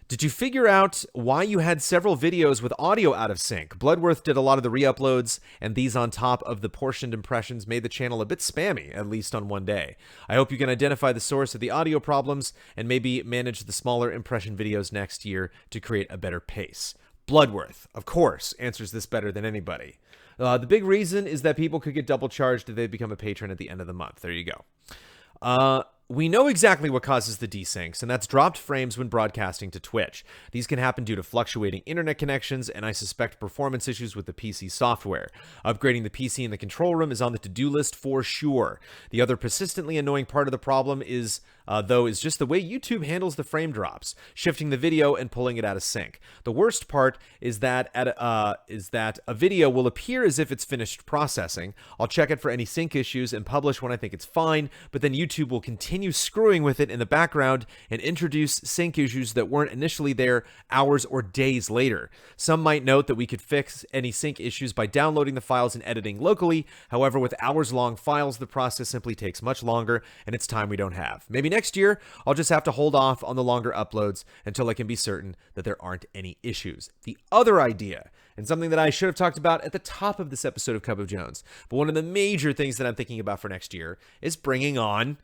did you figure out why you had several videos with audio out of sync? Bloodworth did a lot of the re-uploads, and these on top of the portioned impressions made the channel a bit spammy, at least on one day. I hope you can identify the source of the audio problems and maybe manage the smaller impression videos next year to create a better pace. Bloodworth, of course, answers this better than anybody. The big reason is that people could get double charged if they become a patron at the end of the month. There you go. We know exactly what causes the desyncs, and that's dropped frames when broadcasting to Twitch. These can happen due to fluctuating internet connections, and I suspect performance issues with the PC software. Upgrading the PC in the control room is on the to-do list for sure. The other persistently annoying part of the problem is just the way YouTube handles the frame drops, shifting the video and pulling it out of sync. The worst part is that a video will appear as if it's finished processing. I'll check it for any sync issues and publish when I think it's fine, but then YouTube will continue screwing with it in the background and introduce sync issues that weren't initially there hours or days later. Some might note that we could fix any sync issues by downloading the files and editing locally. However, with hours-long files, the process simply takes much longer, and it's time we don't have. Maybe next year, I'll just have to hold off on the longer uploads until I can be certain that there aren't any issues. The other idea, and something that I should have talked about at the top of this episode of Cup of Jones, but one of the major things that I'm thinking about for next year is bringing on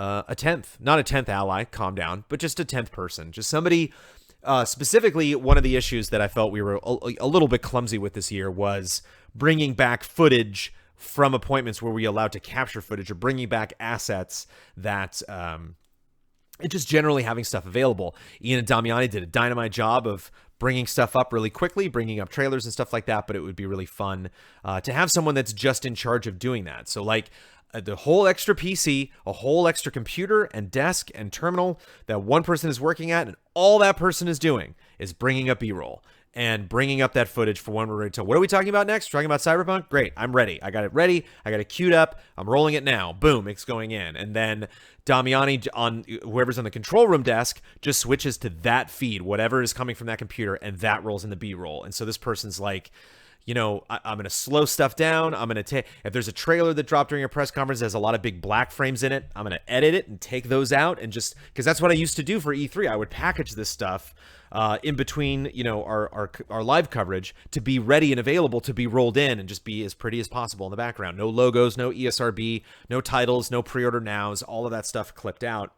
a 10th, not a 10th ally, calm down, but just a 10th person, just somebody. Specifically, one of the issues that I felt we were a little bit clumsy with this year was bringing back footage from appointments where we allowed to capture footage, or bringing back assets that and just generally having stuff available. Ian and Damiani did a dynamite job of bringing stuff up really quickly, bringing up trailers and stuff like that, but it would be really fun to have someone that's just in charge of doing that. So like the whole extra PC, a whole extra computer and desk and terminal that one person is working at, and all that person is doing is bringing up B-roll and bringing up that footage for when we're ready to. What are we talking about next? Talking about Cyberpunk? Great, I'm ready. I got it ready. I got it queued up. I'm rolling it now. Boom, it's going in. And then Damiani, on whoever's on the control room desk, just switches to that feed, whatever is coming from that computer, and that rolls in the B-roll. And so this person's like, I'm going to slow stuff down. I'm going to take, if there's a trailer that dropped during a press conference that has a lot of big black frames in it, I'm going to edit it and take those out, and just, because that's what I used to do for E3. I would package this stuff in between, our live coverage to be ready and available to be rolled in and just be as pretty as possible in the background. No logos, no ESRB, no titles, no pre-order nows, all of that stuff clipped out.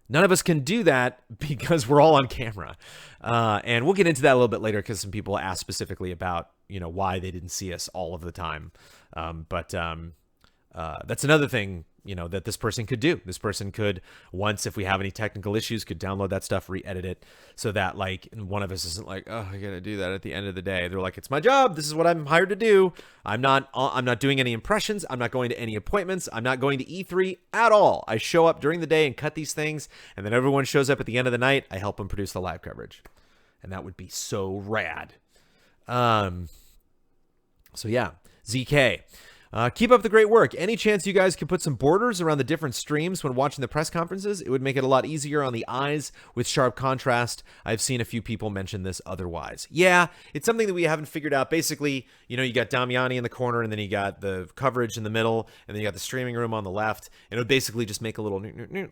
None of us can do that because we're all on camera. And we'll get into that a little bit later, because some people asked specifically about, why they didn't see us all of the time. But that's another thing, that this person could do. This person could, once, if we have any technical issues, could download that stuff, re-edit it, so that like one of us isn't like, oh, I gotta do that at the end of the day. They're like, it's my job. This is what I'm hired to do. I'm not doing any impressions. I'm not going to any appointments. I'm not going to E3 at all. I show up during the day and cut these things, and then everyone shows up at the end of the night. I help them produce the live coverage, and that would be so rad. So yeah, ZK. Keep up the great work. Any chance you guys could put some borders around the different streams when watching the press conferences? It would make it a lot easier on the eyes with sharp contrast. I've seen a few people mention this otherwise. Yeah, it's something that we haven't figured out. Basically, you got Damiani in the corner, and then you got the coverage in the middle, and then you got the streaming room on the left. And it would basically just make a little,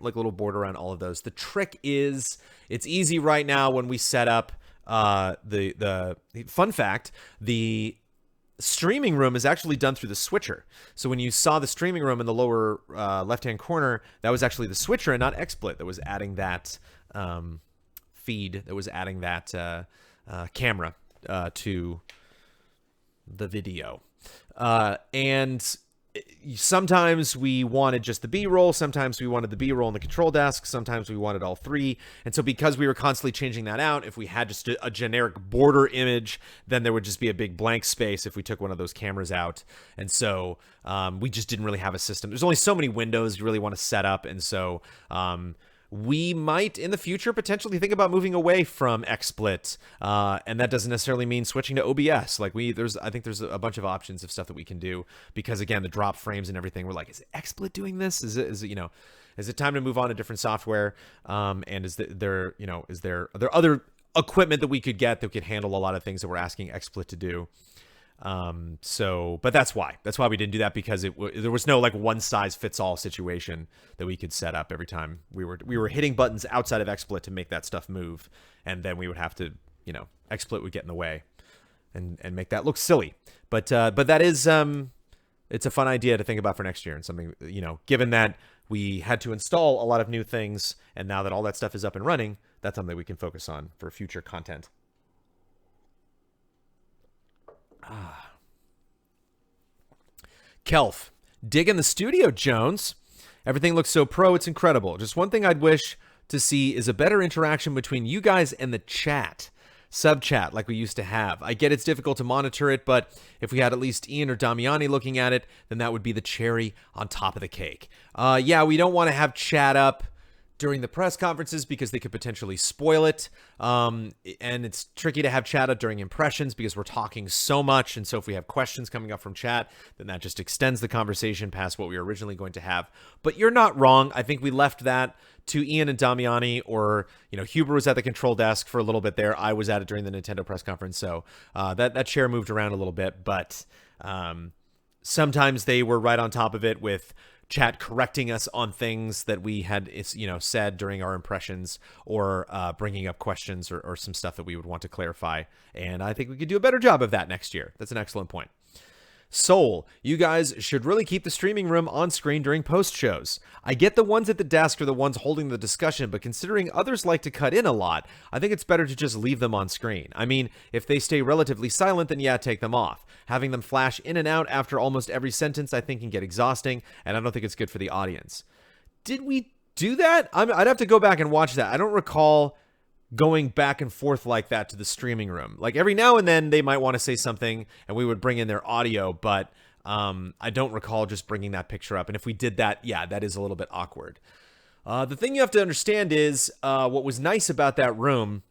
like a little border around all of those. The trick is, it's easy right now when we set up the fun fact, the streaming room is actually done through the switcher. So when you saw the streaming room in the lower left-hand corner, that was actually the switcher and not XSplit that was adding that feed, that was adding that camera to the video. And sometimes we wanted just the B-roll, sometimes we wanted the B-roll and the control desk, sometimes we wanted all three. And so because we were constantly changing that out, if we had just a generic border image, then there would just be a big blank space if we took one of those cameras out. And so we just didn't really have a system. There's only so many windows you really want to set up. And so we might in the future potentially think about moving away from XSplit, and that doesn't necessarily mean switching to OBS. Like I think there's a bunch of options of stuff that we can do, because again, the drop frames and everything, we're like, is XSplit doing this? Is it time to move on to different software? And are there other equipment that we could get that could handle a lot of things that we're asking XSplit to do? But that's why we didn't do that, because there was no like one size fits all situation that we could set up every time we were hitting buttons outside of XSplit to make that stuff move. And then we would have to, XSplit would get in the way and make that look silly. But that is, it's a fun idea to think about for next year, and something, given that we had to install a lot of new things, and now that all that stuff is up and running, that's something we can focus on for future content. Kelf, digging the studio, Jones. Everything looks so pro, it's incredible. Just one thing I'd wish to see is a better interaction between you guys and the chat. Sub chat like we used to have. I get it's difficult to monitor it, but if we had at least Ian or Damiani looking at it, then that would be the cherry on top of the cake. Yeah, we don't want to have chat up during the press conferences because they could potentially spoil it. And it's tricky to have chat up during impressions because we're talking so much. And so if we have questions coming up from chat, then that just extends the conversation past what we were originally going to have. But you're not wrong. I think we left that to Ian and Damiani, or, Huber was at the control desk for a little bit there. I was at it during the Nintendo press conference. So that chair moved around a little bit, but sometimes they were right on top of it with chat correcting us on things that we had, said during our impressions, or bringing up questions or some stuff that we would want to clarify. And I think we could do a better job of that next year. That's an excellent point. Soul, you guys should really keep the streaming room on screen during post shows. I get the ones at the desk are the ones holding the discussion, but considering others like to cut in a lot, I think it's better to just leave them on screen. I mean, if they stay relatively silent, then yeah, take them off. Having them flash in and out after almost every sentence, I think, can get exhausting, and I don't think it's good for the audience. Did we do that? I'd have to go back and watch that. I don't recall going back and forth like that to the streaming room. Like every now and then they might want to say something and we would bring in their audio, but I don't recall just bringing that picture up. And if we did that, yeah, that is a little bit awkward. The thing you have to understand is what was nice about that room,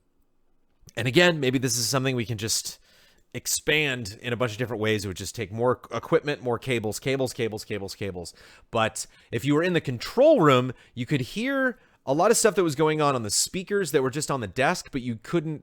and again, maybe this is something we can just expand in a bunch of different ways. It would just take more equipment, more cables. But if you were in the control room, you could hear a lot of stuff that was going on the speakers that were just on the desk, but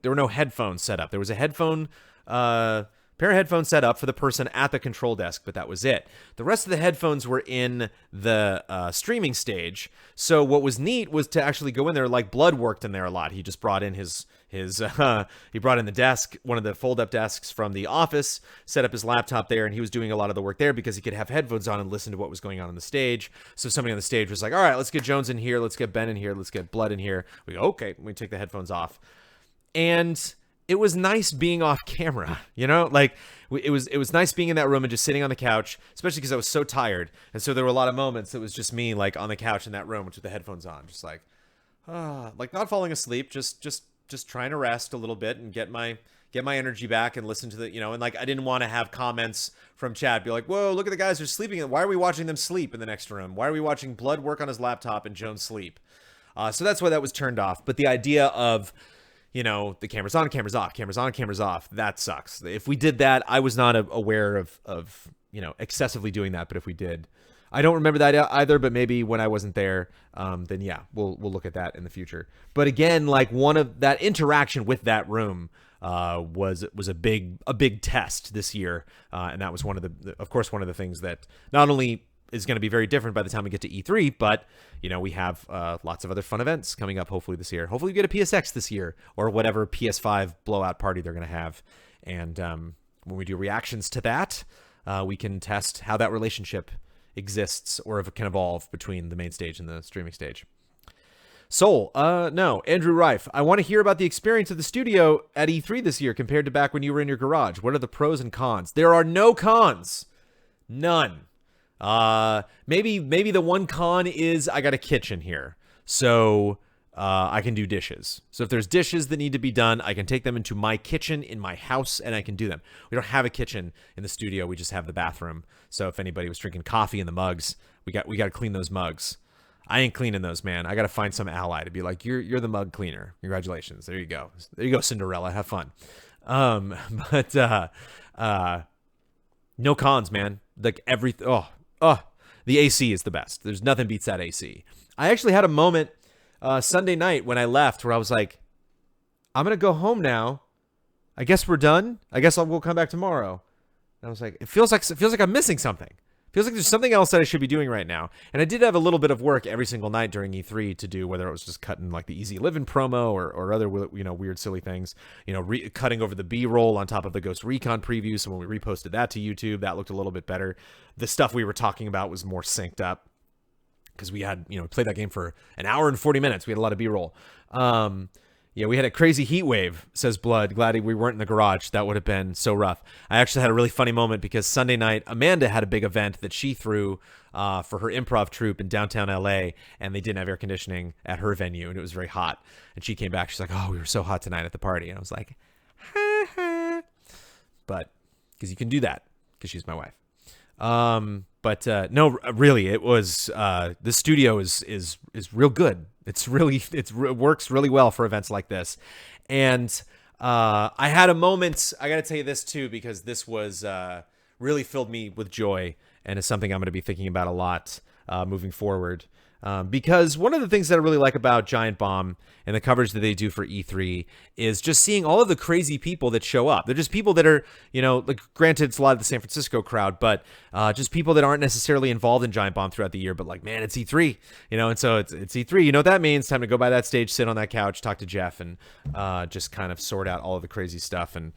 there were no headphones set up. There was a pair of headphones set up for the person at the control desk, but that was it. The rest of the headphones were in the streaming stage. So what was neat was to actually go in there, like Blood worked in there a lot. He just brought in he brought in the desk, one of the fold-up desks from the office, set up his laptop there, and he was doing a lot of the work there because he could have headphones on and listen to what was going on the stage. So somebody on the stage was like, all right, let's get Jones in here, let's get Ben in here, let's get Blood in here. We go, okay, we take the headphones off. And it was nice being off camera, like it was nice being in that room and just sitting on the couch, especially because I was so tired. And so there were a lot of moments that was just me like on the couch in that room with the headphones on, just like not falling asleep, just trying to rest a little bit and get my energy back and listen to the, and like I didn't want to have comments from chat be like, whoa, look at the guys who are sleeping. Why are we watching them sleep in the next room? Why are we watching Blood work on his laptop and Jones sleep? So that's why that was turned off. But the idea of, the camera's on, camera's off, camera's on, camera's off, that sucks. If we did that, I was not aware of excessively doing that. But if we did, I don't remember that either, but maybe when I wasn't there, then yeah, we'll look at that in the future. But again, like one of that interaction with that room was a big test this year, and that was one of the things that not only is going to be very different by the time we get to E3, but we have lots of other fun events coming up hopefully this year. Hopefully we get a PSX this year, or whatever PS5 blowout party they're going to have, and when we do reactions to that, we can test how that relationship exists or if it can evolve between the main stage and the streaming stage. Soul, no. Andrew Reif, I want to hear about the experience of the studio at E3 this year compared to back when you were in your garage. What are the pros and cons? There are no cons. None. Maybe the one con is I got a kitchen here, so I can do dishes. So if there's dishes that need to be done, I can take them into my kitchen in my house and I can do them. We don't have a kitchen in the studio. We just have the bathroom. So if anybody was drinking coffee in the mugs, we got to clean those mugs. I ain't cleaning those, man. I got to find some ally to be like, you're the mug cleaner. Congratulations. There you go. There you go, Cinderella. Have fun. But no cons, man. Like everything. The AC is the best. There's nothing beats that AC. I actually had a moment Sunday night when I left where I was like, I'm going to go home now. I guess we're done. I guess we'll come back tomorrow. And I was like, it feels like I'm missing something. It feels like there's something else that I should be doing right now. And I did have a little bit of work every single night during E3 to do, whether it was just cutting like the Easy Living promo or other, weird, silly things, cutting over the B-roll on top of the Ghost Recon preview. So when we reposted that to YouTube, that looked a little bit better. The stuff we were talking about was more synced up because we had, played that game for an hour and 40 minutes. We had a lot of B-roll. Yeah, we had a crazy heat wave, says Blood. Glad we weren't in the garage. That would have been so rough. I actually had a really funny moment because Sunday night, Amanda had a big event that she threw for her improv troupe in downtown LA, and they didn't have air conditioning at her venue, and it was very hot. And she came back. She's like, oh, we were so hot tonight at the party. And I was like, ha, ha. But because you can do that because she's my wife. But no, really, it was the studio is real good. It works really well for events like this. And I had a moment, I got to tell you this too, because this was really filled me with joy and is something I'm going to be thinking about a lot moving forward. Because one of the things that I really like about Giant Bomb and the coverage that they do for E3 is just seeing all of the crazy people that show up. They're just people that are, like, granted, it's a lot of the San Francisco crowd, but just people that aren't necessarily involved in Giant Bomb throughout the year, but like, man, it's E3, and so it's E3. You know what that means? Time to go by that stage, sit on that couch, talk to Jeff, and just kind of sort out all of the crazy stuff and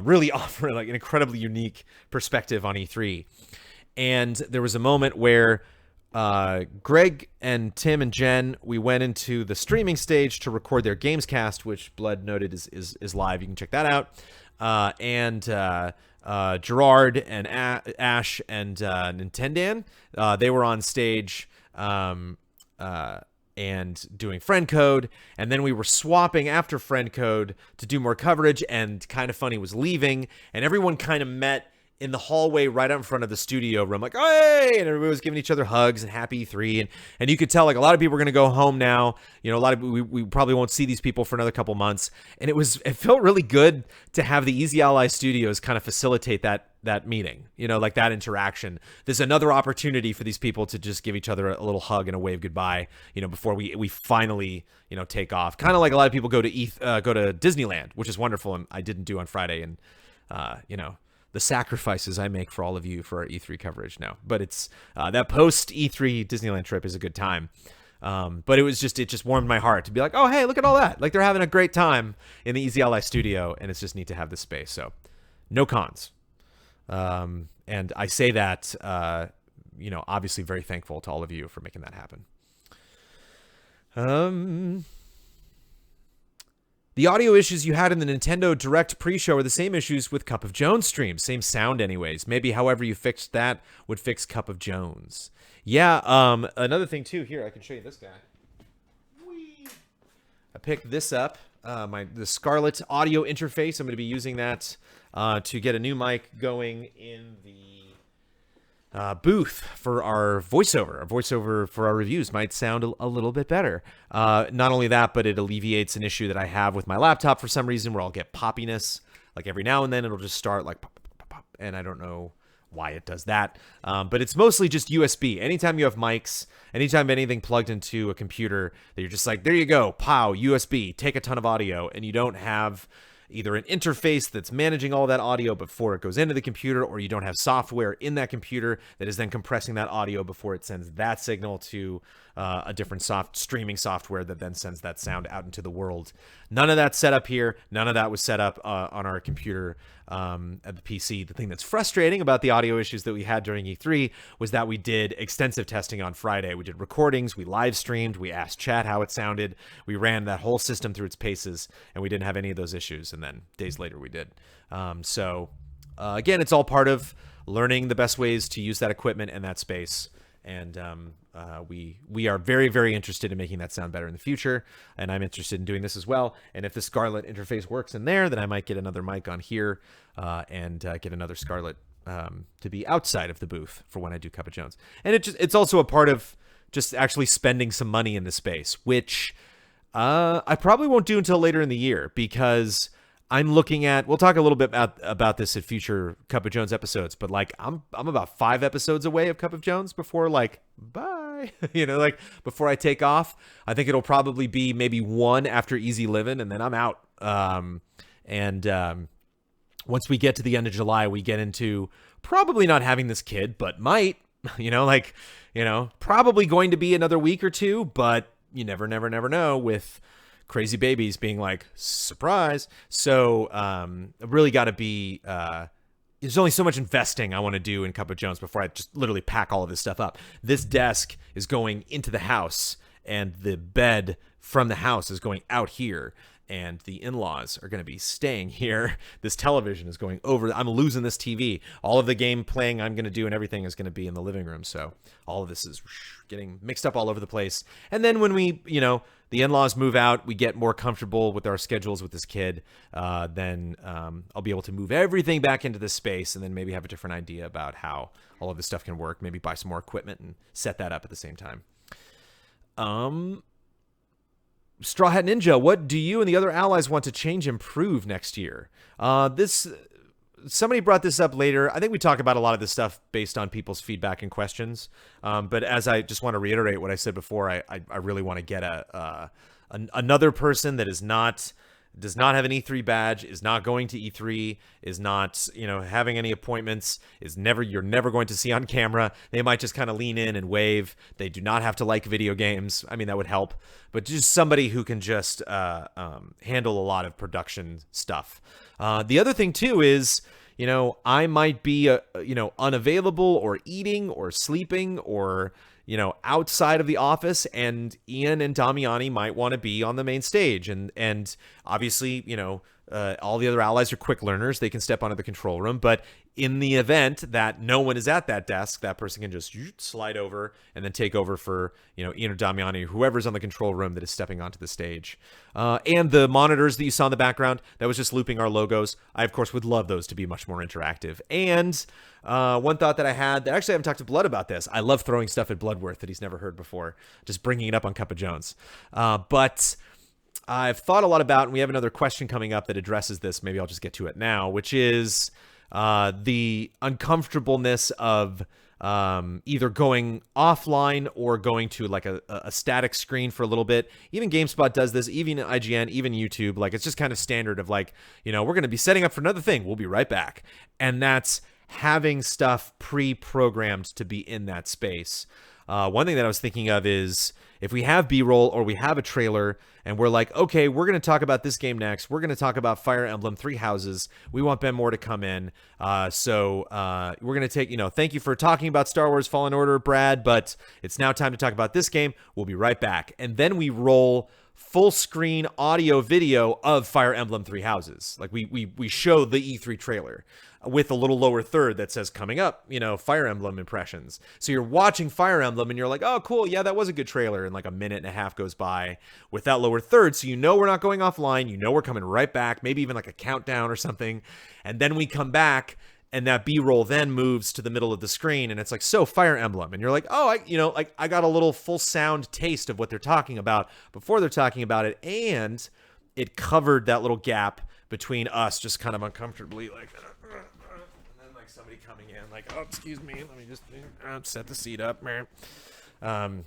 really offer like an incredibly unique perspective on E3. And there was a moment where Greg and Tim and Jen, we went into the streaming stage to record their Gamescast, which Blood noted is live. You can check that out. And Gerard and Ash and Nintendan, they were on stage and doing friend code, and then we were swapping after friend code to do more coverage, and Kind of Funny was leaving, and everyone kind of met in the hallway right out in front of the studio room, like, oh, hey, and everybody was giving each other hugs and happy E3, and you could tell like a lot of people are going to go home now. A lot of we probably won't see these people for another couple months, and it felt really good to have the Easy Ally Studios kind of facilitate that meeting, like that interaction. There's another opportunity for these people to just give each other a little hug and a wave goodbye, before we finally, take off. Kind of like a lot of people go to Disneyland, which is wonderful, and I didn't do on Friday, and the sacrifices I make for all of you for our E3 coverage now. But it's that post E3 Disneyland trip is a good time. But it just warmed my heart to be like, oh, hey, look at all that. Like, they're having a great time in the Easy Ally studio, and it's just neat to have this space. So no cons. And I say that, obviously very thankful to all of you for making that happen. The audio issues you had in the Nintendo Direct pre-show are the same issues with Cup of Jones streams. Same sound anyways. Maybe however you fixed that would fix Cup of Jones. Yeah, another thing too, here, I can show you this guy. Whee! I picked this up, the Scarlett audio interface. I'm going to be using that to get a new mic going in the booth for our voiceover. Our voiceover for our reviews might sound a little bit better. Not only that, but it alleviates an issue that I have with my laptop for some reason where I'll get poppiness. Like every now and then it'll just start like pop, pop, pop, pop, and I don't know why it does that. But it's mostly just USB. Anytime you have mics, anytime anything plugged into a computer that you're just like, there you go, pow, USB, take a ton of audio, and you don't have either an interface that's managing all that audio before it goes into the computer, or you don't have software in that computer that is then compressing that audio before it sends that signal to a different streaming software that then sends that sound out into the world. None of that's set up here. None of that was set up on our computer at the PC. The thing that's frustrating about the audio issues that we had during E3 was that we did extensive testing on Friday. We did recordings, we live streamed, we asked chat how it sounded, we ran that whole system through its paces, and we didn't have any of those issues. And then days later we did. Again, it's all part of learning the best ways to use that equipment and that space. And we are very, very interested in making that sound better in the future. And I'm interested in doing this as well. And if the Scarlett interface works in there, then I might get another mic on here and get another Scarlett to be outside of the booth for when I do Cup of Jones. And it's also a part of just actually spending some money in the space, which I probably won't do until later in the year, because I'm looking at, we'll talk a little bit about this at future Cup of Jones episodes, but like I'm about 5 episodes away of Cup of Jones before like, bye, like before I take off. I think it'll probably be maybe 1 after Easy Living, and then I'm out. Once we get to the end of July, we get into probably not having this kid, but might, probably going to be another week or 2, but you never know with crazy babies being like, surprise. So really got to be, there's only so much investing I want to do in Cup of Jones before I just literally pack all of this stuff up. This desk is going into the house, and the bed from the house is going out here, and the in-laws are going to be staying here. This television is going over. I'm losing this TV. All of the game playing I'm going to do and everything is going to be in the living room. So all of this is getting mixed up all over the place. And then when we, the in-laws move out, we get more comfortable with our schedules with this kid, then I'll be able to move everything back into this space, and then maybe have a different idea about how all of this stuff can work. Maybe buy some more equipment and set that up at the same time. Straw Hat Ninja, what do you and the other allies want to change, improve next year? Somebody brought this up later. I think we talk about a lot of this stuff based on people's feedback and questions. But as I just want to reiterate what I said before, I really want to get another person that does not have an E3 badge, is not going to E3, is not, having any appointments, you're never going to see on camera. They might just kind of lean in and wave. They do not have to like video games. I mean, that would help. But just somebody who can just handle a lot of production stuff. The other thing too is, I might be, unavailable or eating or sleeping or, outside of the office, and Ian and Damiani might want to be on the main stage. And obviously, all the other allies are quick learners. They can step onto the control room. But in the event that no one is at that desk, that person can just slide over and then take over for, Ian or Damiani, or whoever's on the control room that is stepping onto the stage. And the monitors that you saw in the background, that was just looping our logos. I, of course, would love those to be much more interactive. And one thought that I had, that actually I haven't talked to Blood about this. I love throwing stuff at Bloodworth that he's never heard before, just bringing it up on Cup of Jones. But I've thought a lot about, and we have another question coming up that addresses this. Maybe I'll just get to it now, which is the uncomfortableness of either going offline or going to like a static screen for a little bit. Even GameSpot does this, even IGN, even YouTube. Like, it's just kind of standard of like, we're going to be setting up for another thing. We'll be right back. And that's having stuff pre-programmed to be in that space. One thing that I was thinking of is if we have B-roll or we have a trailer and we're like, okay, we're going to talk about this game next. We're going to talk about Fire Emblem Three Houses. We want Ben Moore to come in. So we're going to take, thank you for talking about Star Wars Fallen Order, Brad, but it's now time to talk about this game. We'll be right back. And then we roll full screen audio video of Fire Emblem Three Houses. Like we show the E3 trailer with a little lower third that says coming up, Fire Emblem impressions. So you're watching Fire Emblem and you're like, oh, cool. Yeah, that was a good trailer. And like a minute and a half goes by with that lower third. So we're not going offline. We're coming right back, maybe even like a countdown or something. And then we come back and that B-roll then moves to the middle of the screen and it's like, so Fire Emblem. And you're like, oh, I got a little full sound taste of what they're talking about before they're talking about it. And it covered that little gap between us just kind of uncomfortably like, and then like somebody coming in like, oh, excuse me, let me just set the seat up.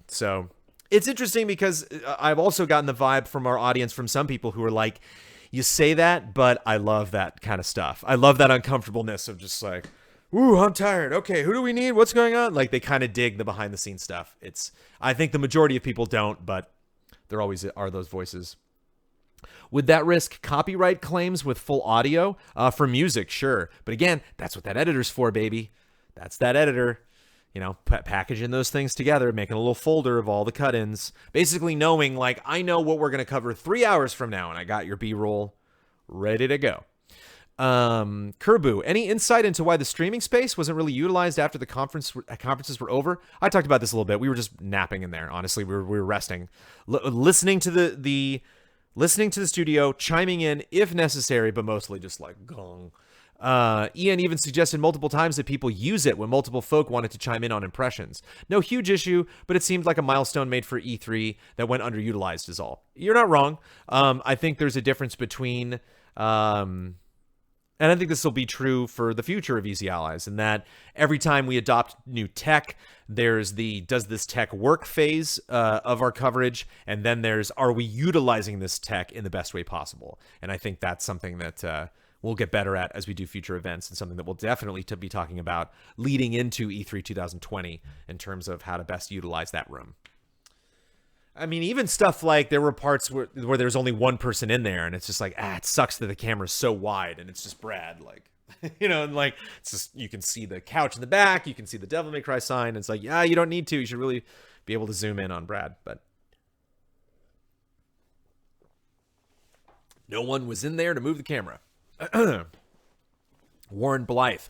So it's interesting because I've also gotten the vibe from our audience from some people who are like, you say that, but I love that kind of stuff. I love that uncomfortableness of just like, ooh, I'm tired. Okay, who do we need? What's going on? Like they kind of dig the behind the scenes stuff. I think the majority of people don't, but there always are those voices. Would that risk copyright claims with full audio? For music, sure. But again, that's what that editor's for, baby. That's that editor. Packaging those things together, making a little folder of all the cut-ins. Basically knowing, like, I know what we're going to cover 3 hours from now, and I got your B-roll ready to go. Kerbu, any insight into why the streaming space wasn't really utilized after the conferences were over? I talked about this a little bit. We were just napping in there. Honestly, we were resting, listening to listening to the studio, chiming in if necessary, but mostly just like gong. Ian even suggested multiple times that people use it when multiple folk wanted to chime in on impressions. No huge issue, but it seemed like a milestone made for E3 that went underutilized is all. You're not wrong. I think there's a difference between... and I think this will be true for the future of Easy Allies, in that every time we adopt new tech, there's the does this tech work phase of our coverage, and then there's are we utilizing this tech in the best way possible? And I think that's something that we'll get better at as we do future events, and something that we'll definitely be talking about leading into E3 2020 in terms of how to best utilize that room. I mean, even stuff like there were parts where there's only one person in there, and it's just like, it sucks that the camera's so wide, and it's just Brad, like, and like, it's just, you can see the couch in the back, you can see the Devil May Cry sign, and it's like, yeah, you don't need to, you should really be able to zoom in on Brad, but no one was in there to move the camera. Warren Blythe,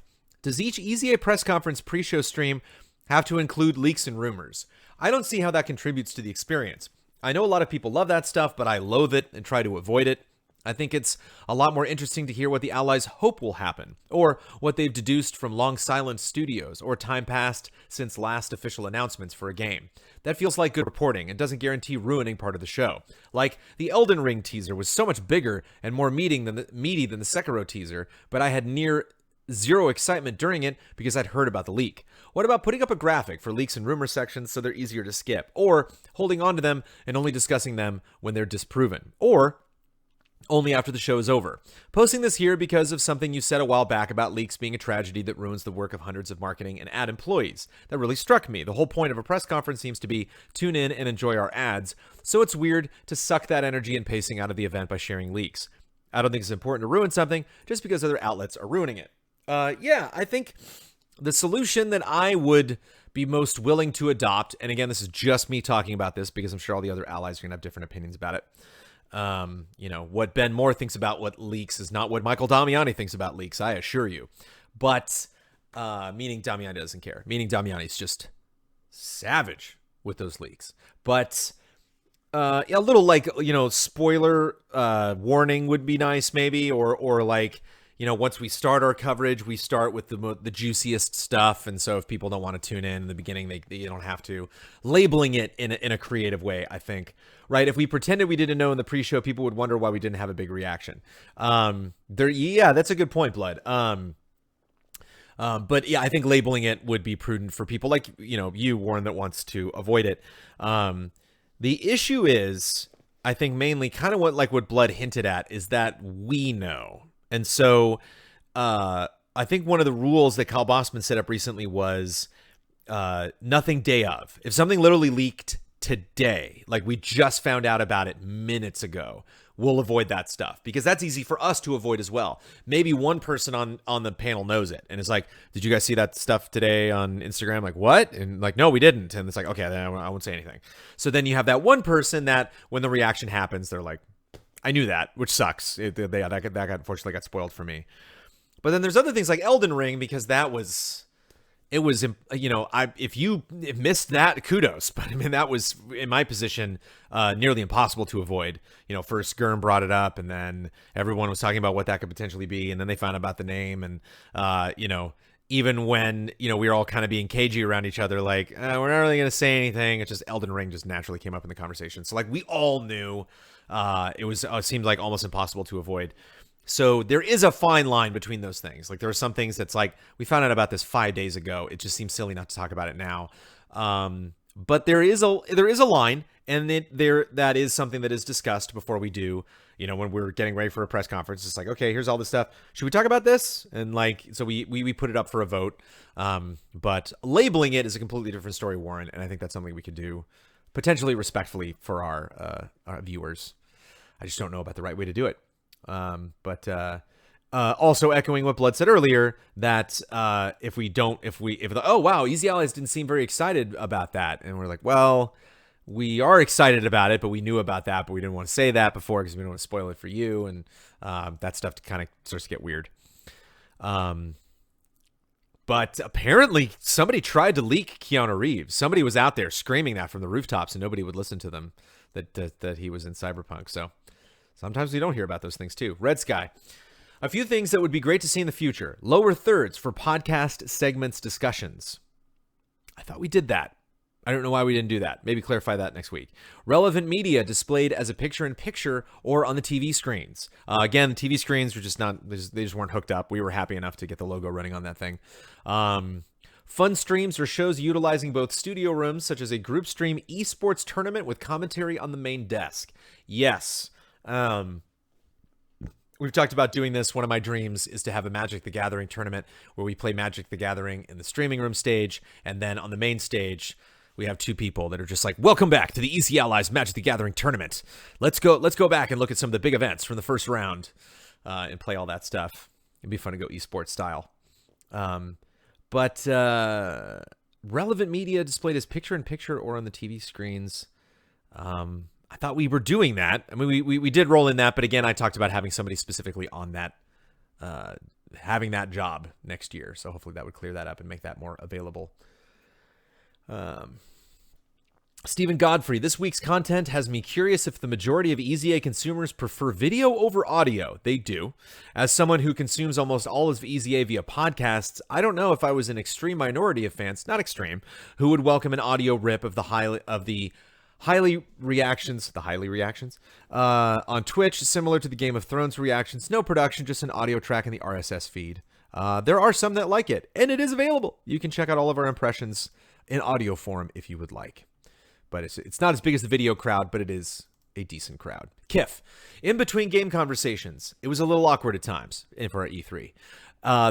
does each EZA press conference pre-show stream have to include leaks and rumors? I don't see how that contributes to the experience. I know a lot of people love that stuff, but I loathe it and try to avoid it. I think it's a lot more interesting to hear what the Allies hope will happen, or what they've deduced from long silent studios, or time passed since last official announcements for a game. That feels like good reporting and doesn't guarantee ruining part of the show. Like, the Elden Ring teaser was so much bigger and more meaty than the Sekiro teaser, but I had near zero excitement during it because I'd heard about the leak. What about putting up a graphic for leaks and rumor sections so they're easier to skip, or holding on to them and only discussing them when they're disproven, or only after the show is over? Posting this here because of something you said a while back about leaks being a tragedy that ruins the work of hundreds of marketing and ad employees. That really struck me. The whole point of a press conference seems to be tune in and enjoy our ads, so it's weird to suck that energy and pacing out of the event by sharing leaks. I don't think it's important to ruin something just because other outlets are ruining it. Yeah, I think the solution that I would be most willing to adopt, and again, this is just me talking about this because I'm sure all the other allies are going to have different opinions about it. What Ben Moore thinks about what leaks is not what Michael Damiani thinks about leaks, I assure you. But, meaning Damiani doesn't care. Meaning Damiani's just savage with those leaks. But, a little like, spoiler warning would be nice maybe, or like, once we start our coverage, we start with the juiciest stuff. And so if people don't want to tune in the beginning, they don't have to. Labeling it in a creative way, I think, right? If we pretended we didn't know in the pre-show, people would wonder why we didn't have a big reaction. Yeah, that's a good point, Blood. But yeah, I think labeling it would be prudent for people like, you, Warren, that wants to avoid it. The issue is, I think mainly kind of what Blood hinted at is that we know. And so I think one of the rules that Kyle Bossman set up recently was nothing day of. If something literally leaked today, like we just found out about it minutes ago, we'll avoid that stuff because that's easy for us to avoid as well. Maybe one person on the panel knows it and is like, did you guys see that stuff today on Instagram? Like, what? And like, no, we didn't. And it's like, okay, then I won't say anything. So then you have that one person that when the reaction happens, they're like, I knew that, which sucks. That unfortunately got spoiled for me. But then there's other things like Elden Ring, because if you missed that, kudos. But I mean, that was, in my position, nearly impossible to avoid. First Gurm brought it up, and then everyone was talking about what that could potentially be, and then they found out about the name, and even when we were all kind of being cagey around each other, like we're not really going to say anything. It's just Elden Ring just naturally came up in the conversation. So like we all knew. It seemed like almost impossible to avoid. So there is a fine line between those things. Like there are some things that's like, we found out about this 5 days ago. It just seems silly not to talk about it now. But there is a line, and that is something that is discussed before we do, when we're getting ready for a press conference. It's like, okay, here's all this stuff. Should we talk about this? And like, so we put it up for a vote. But labeling it is a completely different story, Warren. And I think that's something we could do potentially respectfully for our viewers. I just don't know about the right way to do it. But also echoing what Blood said earlier, that oh wow, Easy Allies didn't seem very excited about that, and we're like, well, we are excited about it, but we knew about that, but we didn't want to say that before because we didn't want to spoil it for you, and that stuff kind of starts to get weird. But apparently somebody tried to leak Keanu Reeves. Somebody was out there screaming that from the rooftops, and nobody would listen to them that he was in Cyberpunk. So sometimes we don't hear about those things too. Red Sky. A few things that would be great to see in the future. Lower thirds for podcast segments discussions. I thought we did that. I don't know why we didn't do that. Maybe clarify that next week. Relevant media displayed as a picture-in-picture or on the TV screens. Again, the TV screens were just not, they just weren't hooked up. We were happy enough to get the logo running on that thing. Fun streams or shows utilizing both studio rooms, such as a group stream esports tournament with commentary on the main desk. Yes. We've talked about doing this. One of my dreams is to have a Magic the Gathering tournament where we play Magic the Gathering in the streaming room stage, and then on the main stage, we have two people that are just like, welcome back to the Easy Allies Magic the Gathering tournament. Let's go back and look at some of the big events from the first round and play all that stuff. It'd be fun to go esports style. But relevant media displayed as picture-in-picture or on the TV screens. I thought we were doing that. I mean, we did roll in that, but again, I talked about having somebody specifically on that, having that job next year. So hopefully that would clear that up and make that more available. Stephen Godfrey, this week's content has me curious if the majority of EZA consumers prefer video over audio. They do. As someone who consumes almost all of EZA via podcasts, I don't know if I was an extreme minority of fans, not extreme, who would welcome an audio rip of the highly reactions on Twitch, similar to the Game of Thrones reactions. No production, just an audio track in the RSS feed. There are some that like it, and it is available. You can check out all of our impressions in audio form if you would like. But it's not as big as the video crowd, but it is a decent crowd. Kiff. In between game conversations, it was a little awkward at times for our E3.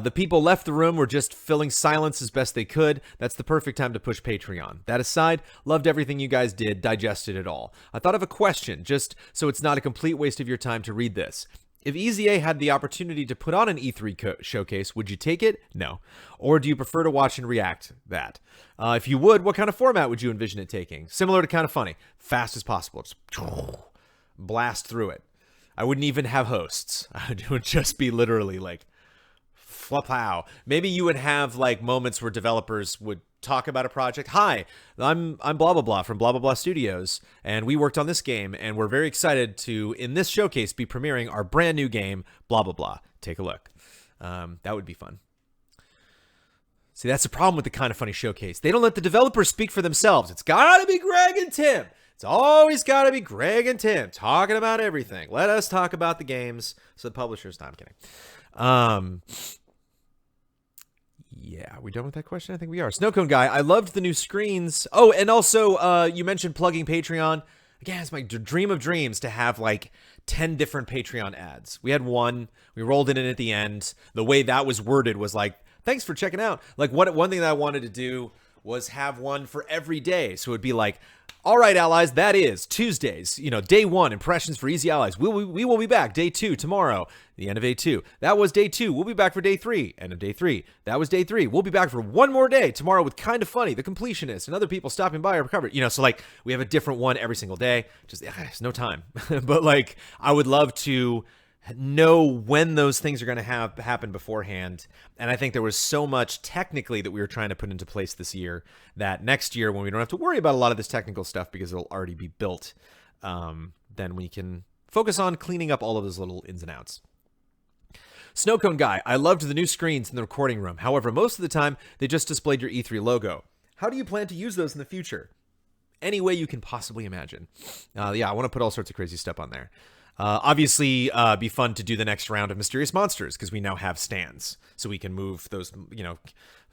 The people left the room were just filling silence as best they could. That's the perfect time to push Patreon. That aside, loved everything you guys did, digested it all. I thought of a question, just so it's not a complete waste of your time to read this. If EZA had the opportunity to put on an E3 showcase, would you take it? No. Or do you prefer to watch and react that? If you would, what kind of format would you envision it taking? Similar to Kind of Funny. Fast as possible. Just blast through it. I wouldn't even have hosts. It would just be literally like flop-pow. Maybe you would have like moments where developers would talk about a project. Hi, I'm blah blah blah from blah blah blah studios, and we worked on this game, and we're very excited to in this showcase be premiering our brand new game, blah blah blah. Take a look. That would be fun. See, that's the problem with the Kind of Funny showcase. They don't let the developers speak for themselves. It's gotta be Greg and Tim. It's always gotta be Greg and Tim talking about everything. Let us talk about the games. So the publishers. No, I'm kidding. Yeah, are we done with that question? I think we are. Snowcone Guy, I loved the new screens. Oh, and also, you mentioned plugging Patreon. Again, it's my dream of dreams to have like 10 different Patreon ads. We had one. We rolled it in at the end. The way that was worded was like, thanks for checking out. Like one thing that I wanted to do was have one for every day. So it'd be like, all right, allies, that is Tuesdays, day 1, impressions for Easy Allies. We will be back day 2 tomorrow, the end of day 2. That was day 2. We'll be back for day 3, end of day 3. That was day 3. We'll be back for one more day tomorrow with Kind of Funny, The Completionist, and other people stopping by or covered. So like we have a different one every single day. Just, there's no time. But like, I would love to know when those things are going to happen beforehand. And I think there was so much technically that we were trying to put into place this year that next year, when we don't have to worry about a lot of this technical stuff because it'll already be built, then we can focus on cleaning up all of those little ins and outs. Snowcone Guy, I loved the new screens in the recording room. However, most of the time, they just displayed your E3 logo. How do you plan to use those in the future? Any way you can possibly imagine. Yeah, I want to put all sorts of crazy stuff on there. Obviously, be fun to do the next round of Mysterious Monsters because we now have stands, so we can move those,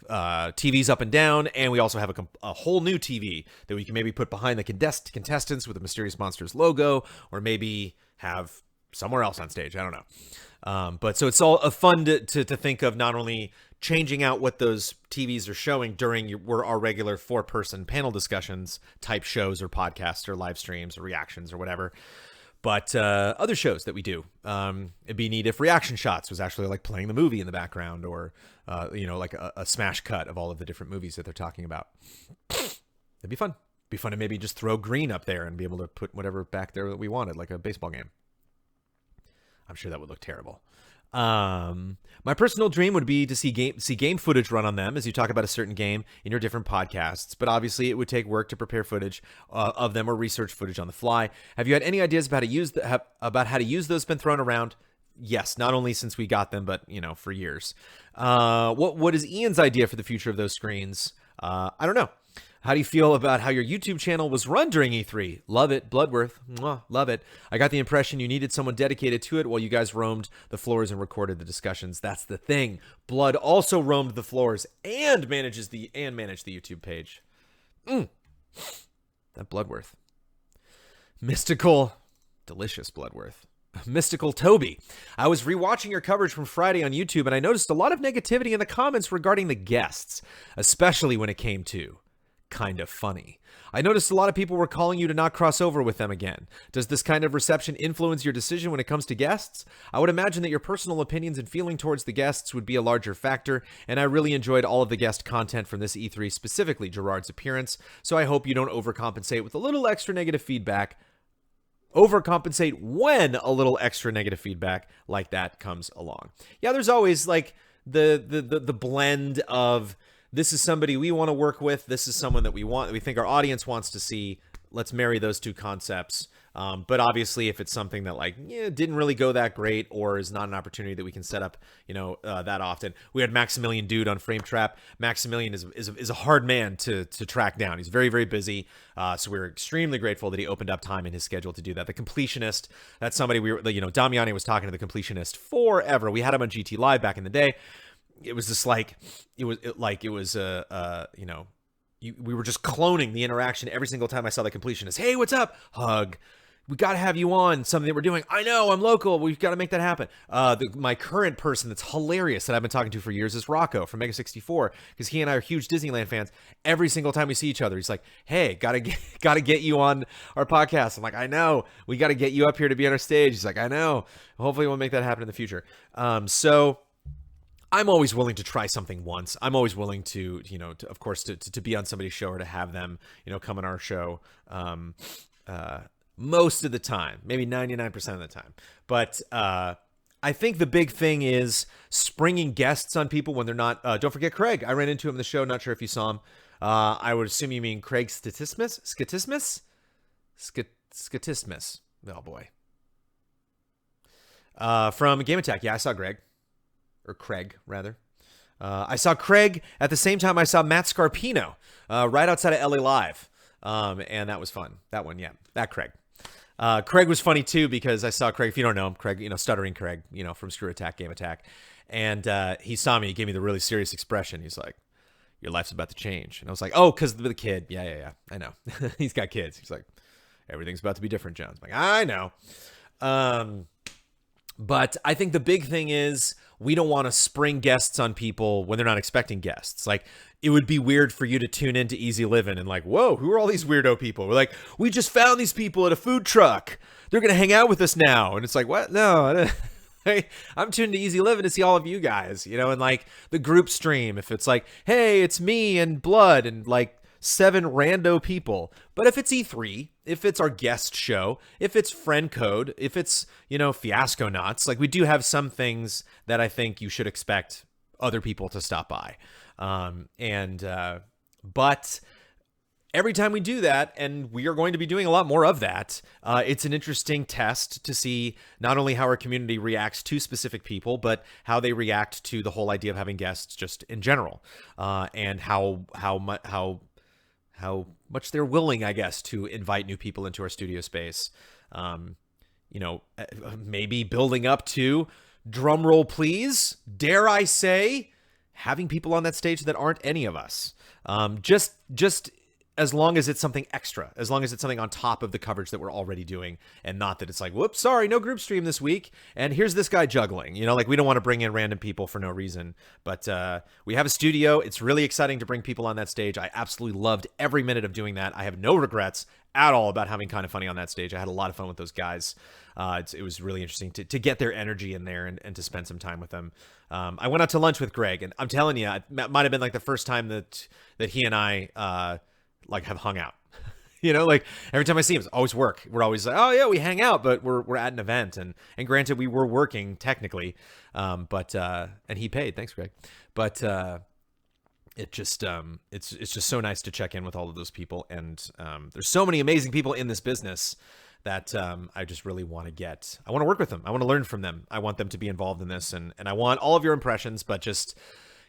TVs up and down, and we also have a whole new TV that we can maybe put behind the contestants with the Mysterious Monsters logo, or maybe have somewhere else on stage. I don't know. But so it's all fun to think of not only changing out what those TVs are showing during our regular 4-person panel discussions type shows or podcasts or live streams or reactions or whatever, but other shows that we do. It'd be neat if Reaction Shots was actually like playing the movie in the background, or like a smash cut of all of the different movies that they're talking about. It'd be fun. Be fun to maybe just throw green up there and be able to put whatever back there that we wanted, like a baseball game. I'm sure that would look terrible. My personal dream would be to see game footage run on them as you talk about a certain game in your different podcasts, but obviously it would take work to prepare footage of them or research footage on the fly. Have you had any ideas about how to use those been thrown around? Yes, not only since we got them, but for years. What is Ian's idea for the future of those screens? I don't know. How do you feel about how your YouTube channel was run during E3? Love it. Bloodworth. Mwah, love it. I got the impression you needed someone dedicated to it while you guys roamed the floors and recorded the discussions. That's the thing. Blood also roamed the floors and managed the YouTube page. That Bloodworth. Mystical. Delicious Bloodworth. Mystical Toby. I was rewatching your coverage from Friday on YouTube and I noticed a lot of negativity in the comments regarding the guests, especially when it came to kind of funny. I noticed a lot of people were calling you to not cross over with them again. Does this kind of reception influence your decision when it comes to guests? I would imagine that your personal opinions and feeling towards the guests would be a larger factor, and I really enjoyed all of the guest content from this E3, specifically Gerard's appearance, so I hope you don't overcompensate with a little extra negative feedback. Overcompensate when a little extra negative feedback like that comes along. Yeah, there's always like the blend of this is somebody we want to work with. This is someone that we think our audience wants to see. Let's marry those two concepts. But obviously, if it's something that didn't really go that great or is not an opportunity that we can set up, that often. We had Maximilian Dude on Frame Trap. Maximilian is a hard man to track down. He's very, very busy. So we're extremely grateful that he opened up time in his schedule to do that. The Completionist, that's somebody Damiani was talking to the Completionist forever. We had him on GT Live back in the day. It was just we were just cloning the interaction every single time I saw the Completionist. Hey, what's up? Hug. We got to have you on something that we're doing. I know, I'm local. We've got to make that happen. My current person that's hilarious that I've been talking to for years is Rocco from Mega 64, because he and I are huge Disneyland fans. Every single time we see each other, he's like, hey, gotta get you on our podcast. I'm like, I know. We got to get you up here to be on our stage. He's like, I know. Hopefully we'll make that happen in the future. So I'm always willing to try something once. I'm always willing to of course, to be on somebody's show or to have them, come on our show. Most of the time, maybe 99% of the time. But I think the big thing is springing guests on people when they're not. Don't forget Craig. I ran into him in the show. Not sure if you saw him. I would assume you mean Craig Skatismus? Skatismus. Oh, boy. From Game Attack. Yeah, I saw Greg. Or Craig, rather. I saw Craig at the same time I saw Matt Scarpino right outside of LA Live. And that was fun. That one, yeah. That Craig. Craig was funny, too, because I saw Craig. If you don't know him, Craig, Stuttering Craig, from Screw Attack, Game Attack. And he saw me. He gave me the really serious expression. He's like, your life's about to change. And I was like, oh, because of the kid. Yeah. I know. He's got kids. He's like, everything's about to be different, Jones. I'm like, I know. But I think the big thing is we don't want to spring guests on people when they're not expecting guests. Like, it would be weird for you to tune into Easy Living and whoa, who are all these weirdo people? We're like, we just found these people at a food truck. They're going to hang out with us now. And it's like, what? No, I'm tuned to Easy Living to see all of you guys, and the group stream. If it's like, hey, it's me and Blood and 7 rando people. But if it's E3, if it's our guest show, if it's Friend Code, if it's, Fiasco Knots, we do have some things that I think you should expect other people to stop by. But every time we do that, and we are going to be doing a lot more of that, it's an interesting test to see not only how our community reacts to specific people, but how they react to the whole idea of having guests just in general, and how much they're willing, I guess, to invite new people into our studio space. Maybe building up to, drum roll please, dare I say, having people on that stage that aren't any of us. Just as long as it's something extra, as long as it's something on top of the coverage that we're already doing, and not that it's like, whoops, sorry, no group stream this week, and here's this guy juggling. We don't want to bring in random people for no reason. But we have a studio. It's really exciting to bring people on that stage. I absolutely loved every minute of doing that. I have no regrets at all about having Kind of Funny on that stage. I had a lot of fun with those guys. It was really interesting to get their energy in there and to spend some time with them. I went out to lunch with Greg, and I'm telling you, it might have been the first time that he and I have hung out. Like every time I see him, it's always work. We're always like, oh yeah, we hang out, but we're at an event, and granted, we were working technically, but and he paid. Thanks, Greg. But it just it's just so nice to check in with all of those people, and there's so many amazing people in this business that I just really want to work with them. I want to learn from them. I want them to be involved in this, and I want all of your impressions, but just,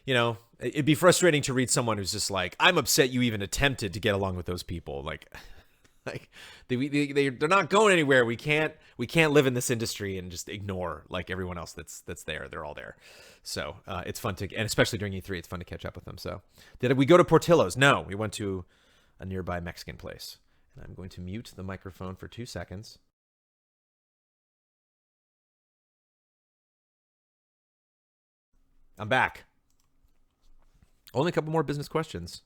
it'd be frustrating to read someone who's just like, I'm upset you even attempted to get along with those people. Like they're not going anywhere. We can't live in this industry and just ignore like everyone else that's there. They're all there. So it's fun and especially during E3, it's fun to catch up with them. So did we go to Portillo's? No, we went to a nearby Mexican place. And I'm going to mute the microphone for 2 seconds. I'm back. Only a couple more business questions.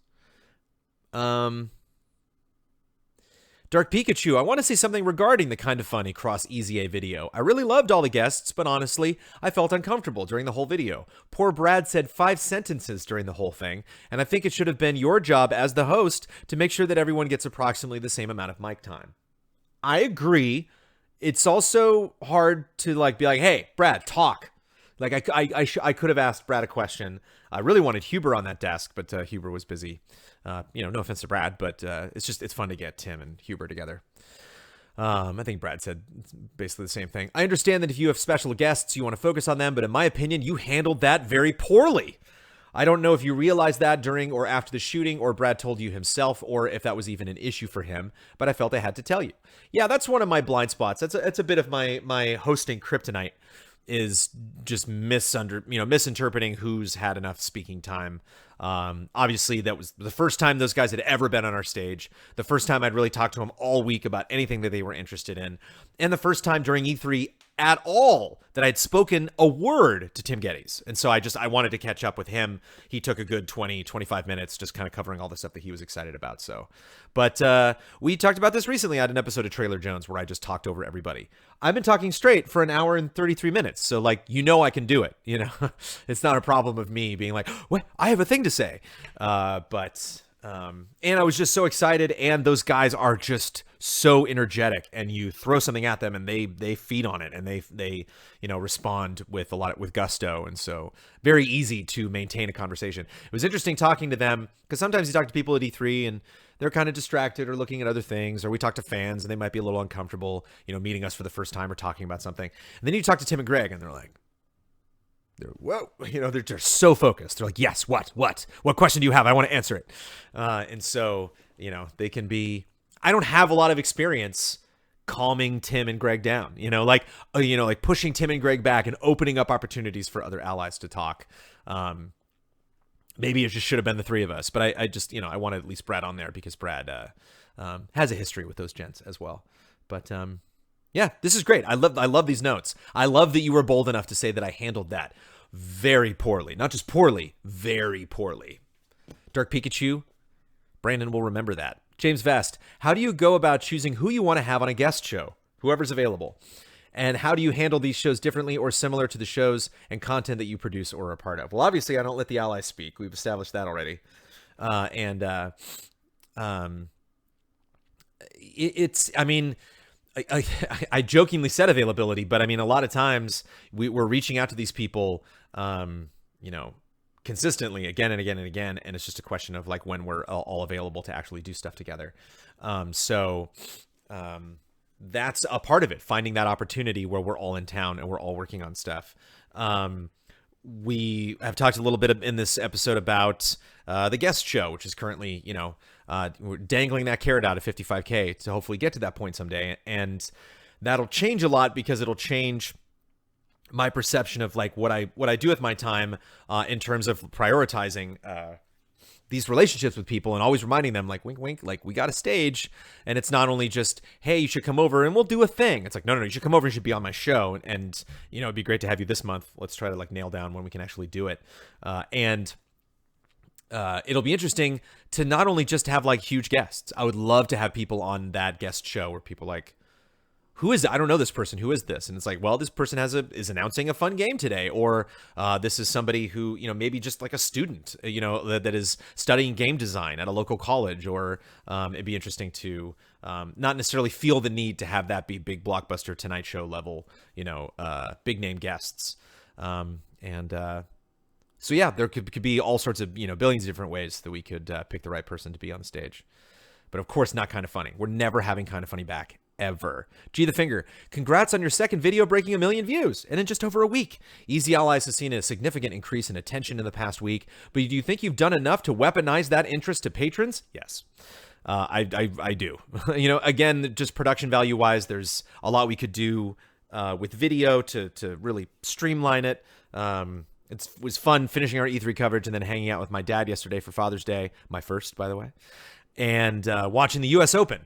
Dark Pikachu, I want to say something regarding the Kind of Funny Cross EZA video. I really loved all the guests, but honestly, I felt uncomfortable during the whole video. Poor Brad said 5 sentences during the whole thing, and I think it should have been your job as the host to make sure that everyone gets approximately the same amount of mic time. I agree. It's also hard to be like, hey, Brad, talk. Like I could have asked Brad a question. I really wanted Huber on that desk, but Huber was busy. No offense to Brad, but it's fun to get Tim and Huber together. I think Brad said basically the same thing. I understand that if you have special guests, you want to focus on them, but in my opinion, you handled that very poorly. I don't know if you realized that during or after the shooting, or Brad told you himself, or if that was even an issue for him, but I felt I had to tell you. Yeah, that's one of my blind spots. That's a bit of my hosting kryptonite, is just misinterpreting who's had enough speaking time. Obviously, that was the first time those guys had ever been on our stage, the first time I'd really talked to them all week about anything that they were interested in, and the first time during E3 at all that I'd spoken a word to Tim Gettys. And so I wanted to catch up with him. He took a good 20-25 minutes just kind of covering all the stuff that he was excited about. So, but we talked about this recently at an episode of Trailer Jones where I just talked over everybody. I've been talking straight for an hour and 33 minutes. So I can do it. It's not a problem of me being like, what? I have a thing to say. And I was just so excited, and those guys are just so energetic, and you throw something at them and they feed on it, and they respond with gusto, and so very easy to maintain a conversation. It was interesting talking to them, because sometimes you talk to people at E3 and they're kind of distracted or looking at other things, or we talk to fans and they might be a little uncomfortable, meeting us for the first time or talking about something. And then you talk to Tim and Greg and they're like, whoa, they're so focused. They're like, yes, what question do you have? I want to answer it. And so, they can be, I don't have a lot of experience calming Tim and Greg down, like pushing Tim and Greg back and opening up opportunities for other allies to talk. Maybe it just should have been the three of us, but I just, I wanted at least Brad on there because Brad has a history with those gents as well. But yeah, this is great. I love these notes. I love that you were bold enough to say that I handled that very poorly. Not just poorly, very poorly. Dark Pikachu, Brandon will remember that. James Vest, how do you go about choosing who you want to have on a guest show? Whoever's available. And how do you handle these shows differently or similar to the shows and content that you produce or are a part of? Well, obviously, I don't let the allies speak. We've established that already. I jokingly said availability, but I mean, a lot of times we're reaching out to these people, consistently again and again and again. And it's just a question of when we're all available to actually do stuff together. That's a part of it, finding that opportunity where we're all in town and we're all working on stuff. We have talked a little bit in this episode about the guest show, which is currently, we're dangling that carrot out of 55K to hopefully get to that point someday. And that'll change a lot because it'll change my perception of what I do with my time in terms of prioritizing these relationships with people and always reminding them, wink, wink, we got a stage. And it's not only just, hey, you should come over and we'll do a thing. It's no, you should come over. You should be on my show. And it'd be great to have you this month. Let's try to nail down when we can actually do it. It'll be interesting to not only just have huge guests. I would love to have people on that guest show where people who is it? I don't know this person. Who is this? And it's like, well, this person is announcing a fun game today, or this is somebody who, maybe just like a student, that is studying game design at a local college, or it'd be interesting to not necessarily feel the need to have that be big blockbuster Tonight Show level, big name guests. So yeah, there could be all sorts of, billions of different ways that we could pick the right person to be on the stage. But of course, not Kind of Funny. We're never having Kind of Funny back, ever. G the Finger, congrats on your second video breaking 1 million views, and in just over a week. Easy Allies has seen a significant increase in attention in the past week, but do you think you've done enough to weaponize that interest to patrons? Yes. I do. Again, just production value wise, there's a lot we could do with video to really streamline it. It was fun finishing our E3 coverage and then hanging out with my dad yesterday for Father's Day, my first, by the way, and watching the U.S. Open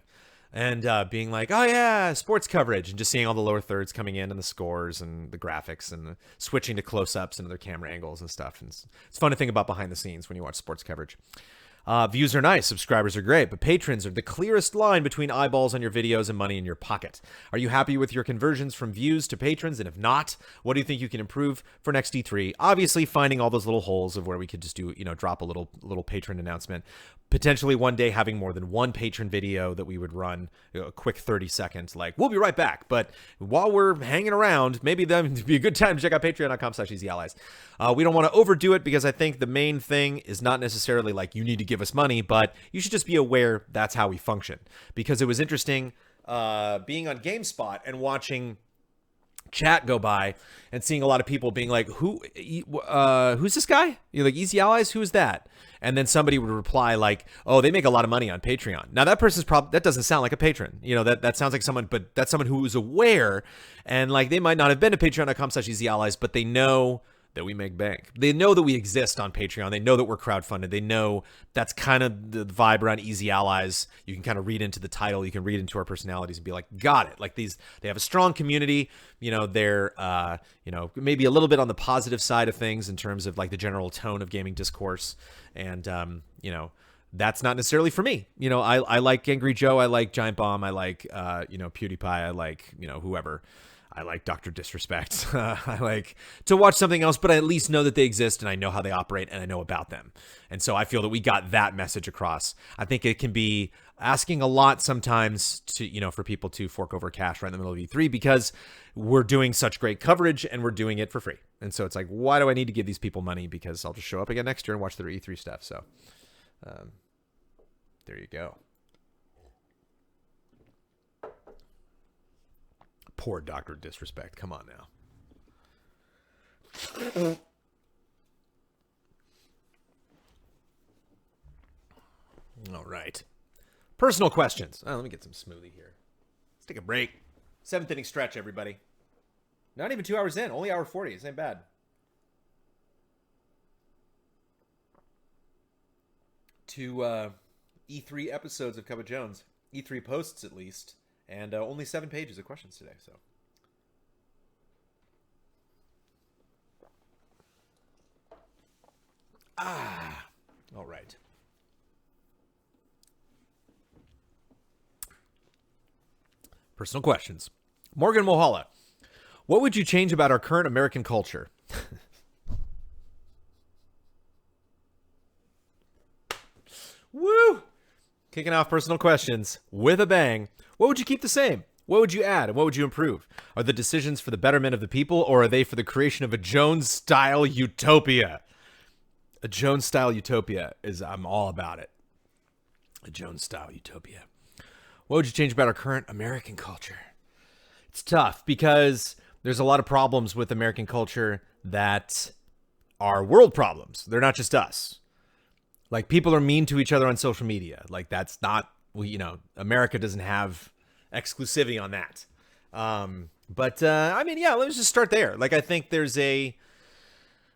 and being like, oh, yeah, sports coverage, and just seeing all the lower thirds coming in and the scores and the graphics and switching to close-ups and other camera angles and stuff. And it's fun to think about behind the scenes when you watch sports coverage. Views are nice, subscribers are great, but patrons are the clearest line between eyeballs on your videos and money in your pocket. Are you happy with your conversions from views to patrons? And if not, what do you think you can improve for next E3? Obviously, finding all those little holes of where we could just do, drop a little patron announcement. Potentially one day having more than one patron video that we would run, a quick 30 seconds, like, we'll be right back. But while we're hanging around, maybe that would be a good time to check out patreon.com/easyallies. We don't want to overdo it, because I think the main thing is not necessarily like you need to give us money, but you should just be aware that's how we function. Because it was interesting being on GameSpot and watching chat go by and seeing a lot of people being like, who's this guy? You're like, Easy Allies, who's that? And then somebody would reply like, oh, they make a lot of money on Patreon. Now that person's that doesn't sound like a patron. That sounds like someone, but that's someone who is aware, and like they might not have been to patreon.com/Easy Allies, but they know that we make bank. They know that we exist on Patreon. They know that we're crowdfunded. They know that's kind of the vibe around Easy Allies. You can kind of read into the title. You can read into our personalities and be like, got it. Like they have a strong community. They're, maybe a little bit on the positive side of things in terms of like the general tone of gaming discourse. And, that's not necessarily for me. I like Angry Joe. I like Giant Bomb. I like, PewDiePie. I like, whoever. I like Dr. Disrespect. I like to watch something else, but I at least know that they exist and I know how they operate and I know about them. And so I feel that we got that message across. I think it can be asking a lot sometimes to, for people to fork over cash right in the middle of E3, because we're doing such great coverage and we're doing it for free. And so it's like, why do I need to give these people money? Because I'll just show up again next year and watch their E3 stuff. So there you go. Poor Dr. Disrespect. Come on now. All right. Personal questions. Oh, let me get some smoothie here. Let's take a break. 7th inning stretch, everybody. Not even 2 hours in. Only hour 40. This ain't bad. Two E3 episodes of Cup of Jones. E3 posts, at least. And only 7 pages of questions today, so. All right. Personal questions. Morgan Mohala, what would you change about our current American culture? Woo! Kicking off personal questions with a bang. What would you keep the same? What would you add? And what would you improve? Are the decisions for the betterment of the people, or are they for the creation of a Jones-style utopia? A Jones-style utopia I'm all about it. A Jones-style utopia. What would you change about our current American culture? It's tough because there's a lot of problems with American culture that are world problems. They're not just us. Like, people are mean to each other on social media. Like, that's not, America doesn't have exclusivity on that. Let's just start there. Like, I think I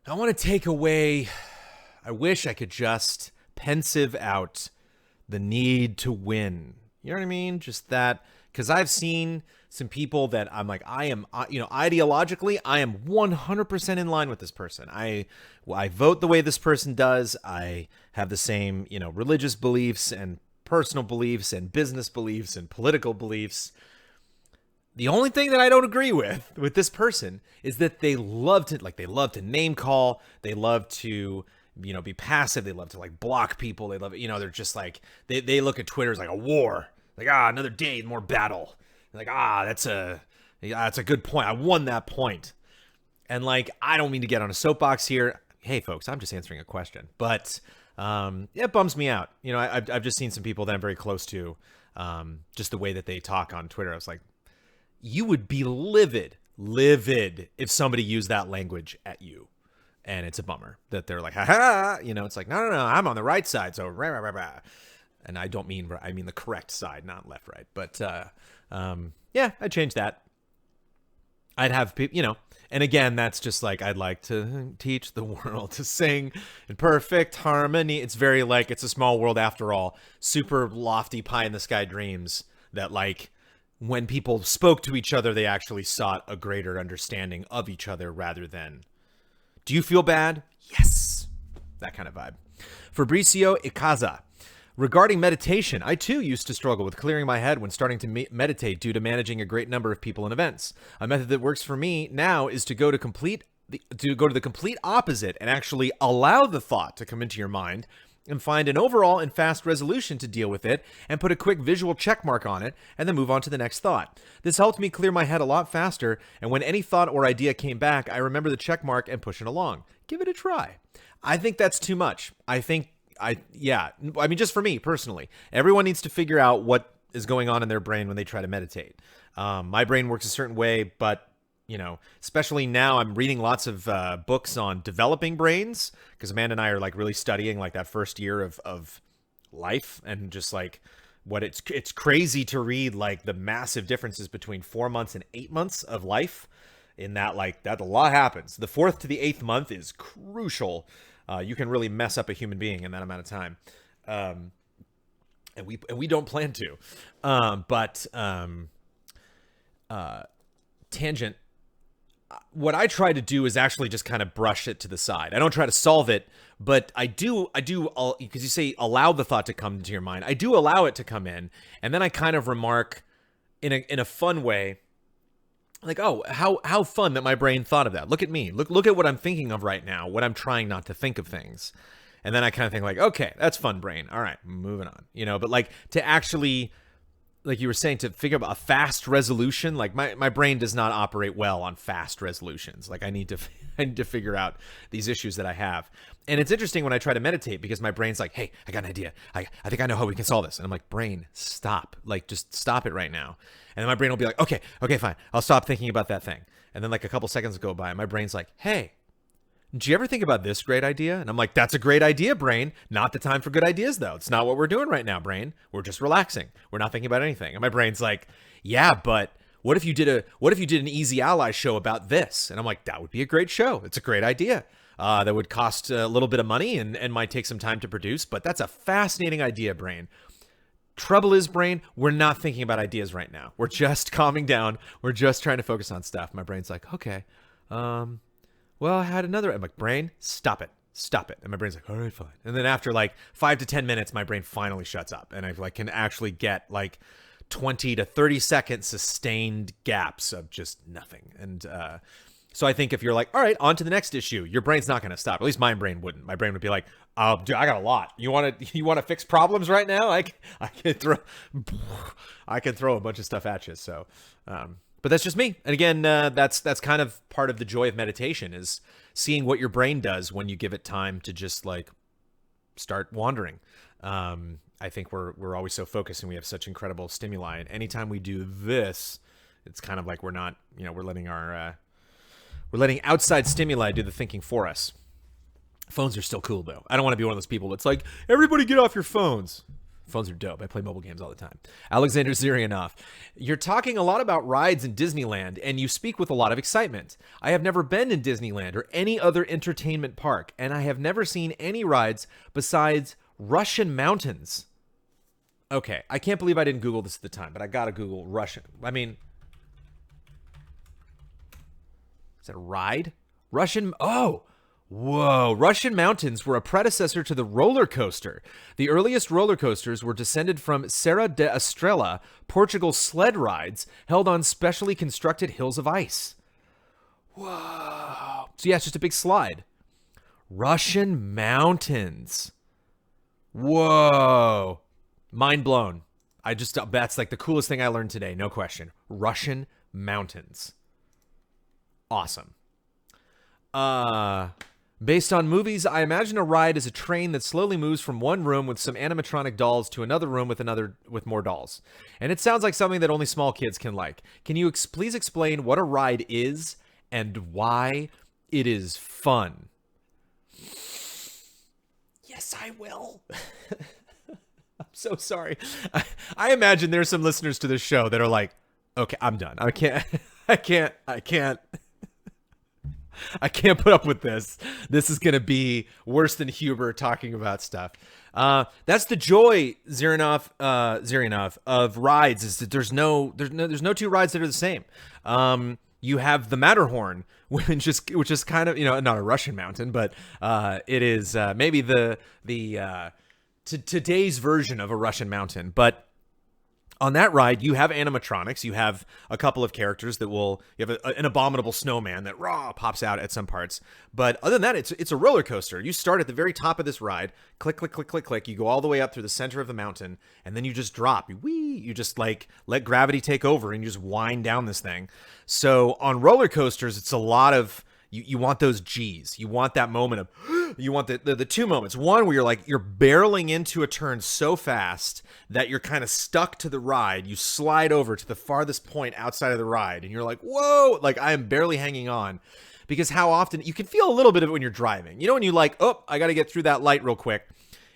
want to take away, I wish I could just pensive out the need to win. You know what I mean? Just that, because I've seen some people that I'm like, ideologically, I am 100% in line with this person. I vote the way this person does. I have the same, religious beliefs and personal beliefs and business beliefs and political beliefs. The only thing that I don't agree with this person is that they love to name call. They love to, be passive. They love to like block people. They love it. They're just like, they look at Twitter as like a war. Like, another day, more battle. Like, that's a good point. I won that point. And like, I don't mean to get on a soapbox here. Hey folks, I'm just answering a question, but it bums me out. I've just seen some people that I'm very close to, just the way that they talk on Twitter. I was like, you would be livid if somebody used that language at you. And it's a bummer that they're like, ha, it's like, no, I'm on the right side. So, rah, rah, rah, rah. And I mean the correct side, not left, right. But, I'd change that. I'd have people, and again, that's just like, I'd like to teach the world to sing in perfect harmony. It's very like, it's a small world after all, super lofty pie in the sky dreams that like, when people spoke to each other, they actually sought a greater understanding of each other rather than, do you feel bad? Yes. That kind of vibe. Fabricio Ikaza. Regarding meditation, I too used to struggle with clearing my head when starting to meditate due to managing a great number of people and events. A method that works for me now is to go to the complete opposite and actually allow the thought to come into your mind and find an overall and fast resolution to deal with it and put a quick visual check mark on it and then move on to the next thought. This helped me clear my head a lot faster, and when any thought or idea came back, I remember the check mark and push it along. Give it a try. I think that's too much. Just for me personally, everyone needs to figure out what is going on in their brain when they try to meditate. My brain works a certain way, but especially now I'm reading lots of books on developing brains because Amanda and I are like really studying like that first year of life and just like what it's crazy to read like the massive differences between 4 months and 8 months of life in that like that a lot happens. The 4th to the 8th month is crucial. You can really mess up a human being in that amount of time. And we don't plan to. Tangent. What I try to do is actually just kind of brush it to the side. I don't try to solve it, but I do, because you say allow the thought to come into your mind. I do allow it to come in, and then I kind of remark in a fun way, like, oh, how fun that my brain thought of that. Look at me. Look at what I'm thinking of right now, what I'm trying not to think of things. And then I kind of think like, okay, that's fun, brain. All right, moving on. But like to actually, like you were saying, to figure out a fast resolution, like my brain does not operate well on fast resolutions. Like I need to figure out these issues that I have. And it's interesting when I try to meditate because my brain's like, hey, I got an idea. I think I know how we can solve this. And I'm like, brain, stop. Like, just stop it right now. And then my brain will be like, okay, fine. I'll stop thinking about that thing. And then like a couple seconds go by and my brain's like, hey, did you ever think about this great idea? And I'm like, that's a great idea, brain. Not the time for good ideas, though. It's not what we're doing right now, brain. We're just relaxing. We're not thinking about anything. And my brain's like, yeah, but what if you did an Easy Ally show about this? And I'm like, that would be a great show. It's a great idea. That would cost a little bit of money and might take some time to produce, but that's a fascinating idea, brain. Trouble is, brain, we're not thinking about ideas right now. We're just calming down. We're just trying to focus on stuff. My brain's like, okay, well, I had another. I'm like, brain, stop it. And my brain's like, all right, fine. And then after like 5 to 10 minutes, my brain finally shuts up and I like can actually get like 20 to 30 second sustained gaps of just nothing. And, so I think if you're like, all right, on to the next issue, your brain's not going to stop. At least my brain wouldn't. My brain would be like, oh, dude, I got a lot. You want to fix problems right now? I can throw a bunch of stuff at you. So, but that's just me. And again, that's kind of part of the joy of meditation is seeing what your brain does when you give it time to just like start wandering. I think we're always so focused and we have such incredible stimuli. And anytime we do this, it's kind of like we're not, we're letting outside stimuli do the thinking for us. Phones are still cool, though. I don't want to be one of those people that's like, everybody get off your phones. Phones are dope. I play mobile games all the time. Alexander Zirianov, you're talking a lot about rides in Disneyland, and you speak with a lot of excitement. I have never been in Disneyland or any other entertainment park, and I have never seen any rides besides Russian mountains. Okay, I can't believe I didn't Google this at the time, but I gotta Google Russian. I mean... Is that a ride? Russian? Oh, Whoa, Russian mountains were a predecessor to the roller coaster. The earliest roller coasters were descended from Serra da Estrela, Portugal's sled rides held on specially constructed hills of ice. Whoa. So yeah, it's just a big slide. Russian mountains. Whoa. Mind blown. That's like the coolest thing I learned today, no question. Russian mountains. Awesome. Based on movies, I imagine a ride is a train that slowly moves from one room with some animatronic dolls to another room with more dolls. And it sounds like something that only small kids can like. Can you please explain what a ride is and why it is fun? Yes, I will. I'm so sorry. I imagine there's some listeners to this show that are like, okay, I'm done. I can't put up with this. This is going to be worse than Huber talking about stuff. That's the joy, Zirianov, of rides, is that there's no two rides that are the same. You have the Matterhorn, which is kind of, not a Russian mountain, but it is maybe today's version of a Russian mountain. But on that ride, you have animatronics. You have a couple of characters you have an abominable snowman that pops out at some parts. But other than that, it's a roller coaster. You start at the very top of this ride, click, click, click, click, click. You go all the way up through the center of the mountain, and then you just drop. You just like let gravity take over, and you just wind down this thing. So on roller coasters, it's a lot of you want those G's. You want that moment of you want the two moments. One where you're barreling into a turn so fast that you're kind of stuck to the ride. You slide over to the farthest point outside of the ride, and you're like, whoa, like I am barely hanging on. Because how often you can feel a little bit of it when you're driving. When you like, oh, I got to get through that light real quick.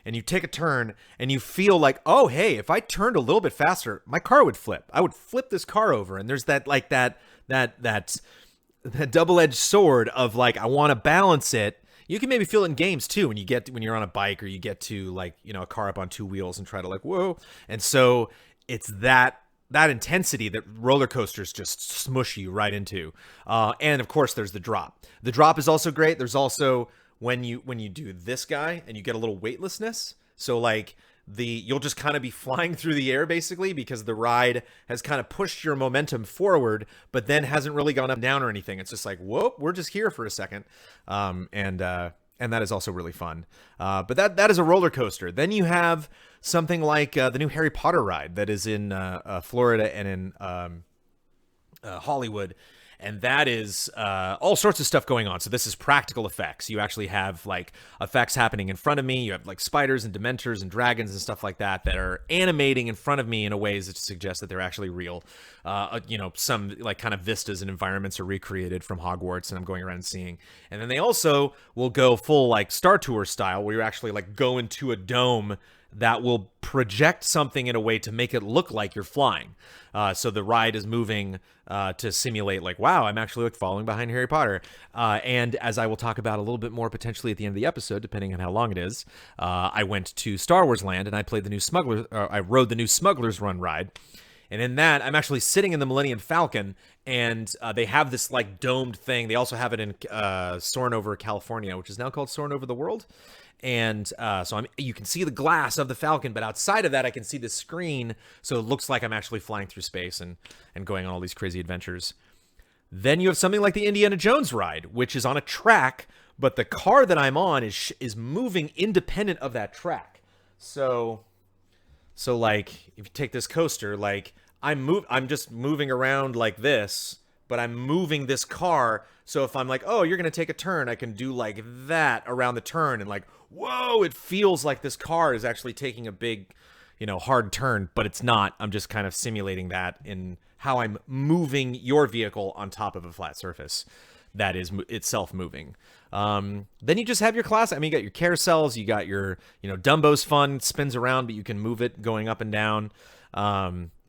And you take a turn and you feel like, oh, hey, if I turned a little bit faster, my car would flip. I would flip this car over. And there's that double-edged sword of like, I want to balance it. You can maybe feel it in games too when you're on a bike or you get to a car up on two wheels and try to whoa. And so it's that intensity that roller coasters just smush you right into. And of course there's the drop. The drop is also great. There's also when you do this guy and you get a little weightlessness. So you'll just kind of be flying through the air basically because the ride has kind of pushed your momentum forward, but then hasn't really gone up down or anything. It's just like, whoop, we're just here for a second. And that is also really fun. But that is a roller coaster. Then you have something like the new Harry Potter ride that is in Florida and in Hollywood. And that is all sorts of stuff going on. So this is practical effects. You actually have effects happening in front of me. You have spiders and dementors and dragons and stuff like that are animating in front of me in ways that suggest that they're actually real. Some kind of vistas and environments are recreated from Hogwarts, and I'm going around and seeing. And then they also will go full Star Tour style, where you actually go into a dome that will project something in a way to make it look like you're flying. So the ride is moving to simulate wow, I'm actually following behind Harry Potter. And as I will talk about a little bit more potentially at the end of the episode, depending on how long it is, I went to Star Wars Land and I played I rode the new Smuggler's Run ride. And in that, I'm actually sitting in the Millennium Falcon, and they have this domed thing. They also have it in Soarin' Over California, which is now called Soarin' Over the World. And so you can see the glass of the Falcon, but outside of that, I can see the screen. So it looks like I'm actually flying through space and going on all these crazy adventures. Then you have something like the Indiana Jones ride, which is on a track, but the car that I'm on is moving independent of that track. So if you take this coaster, I'm just moving around like this, but I'm moving this car. So if I'm oh, you're going to take a turn, I can do that around the turn. And whoa, it feels like this car is actually taking a big, hard turn, but it's not. I'm just kind of simulating that in how I'm moving your vehicle on top of a flat surface that is itself moving. Then you just have your class. You got your carousels, you got your, Dumbo's fun, spins around, but you can move it going up and down.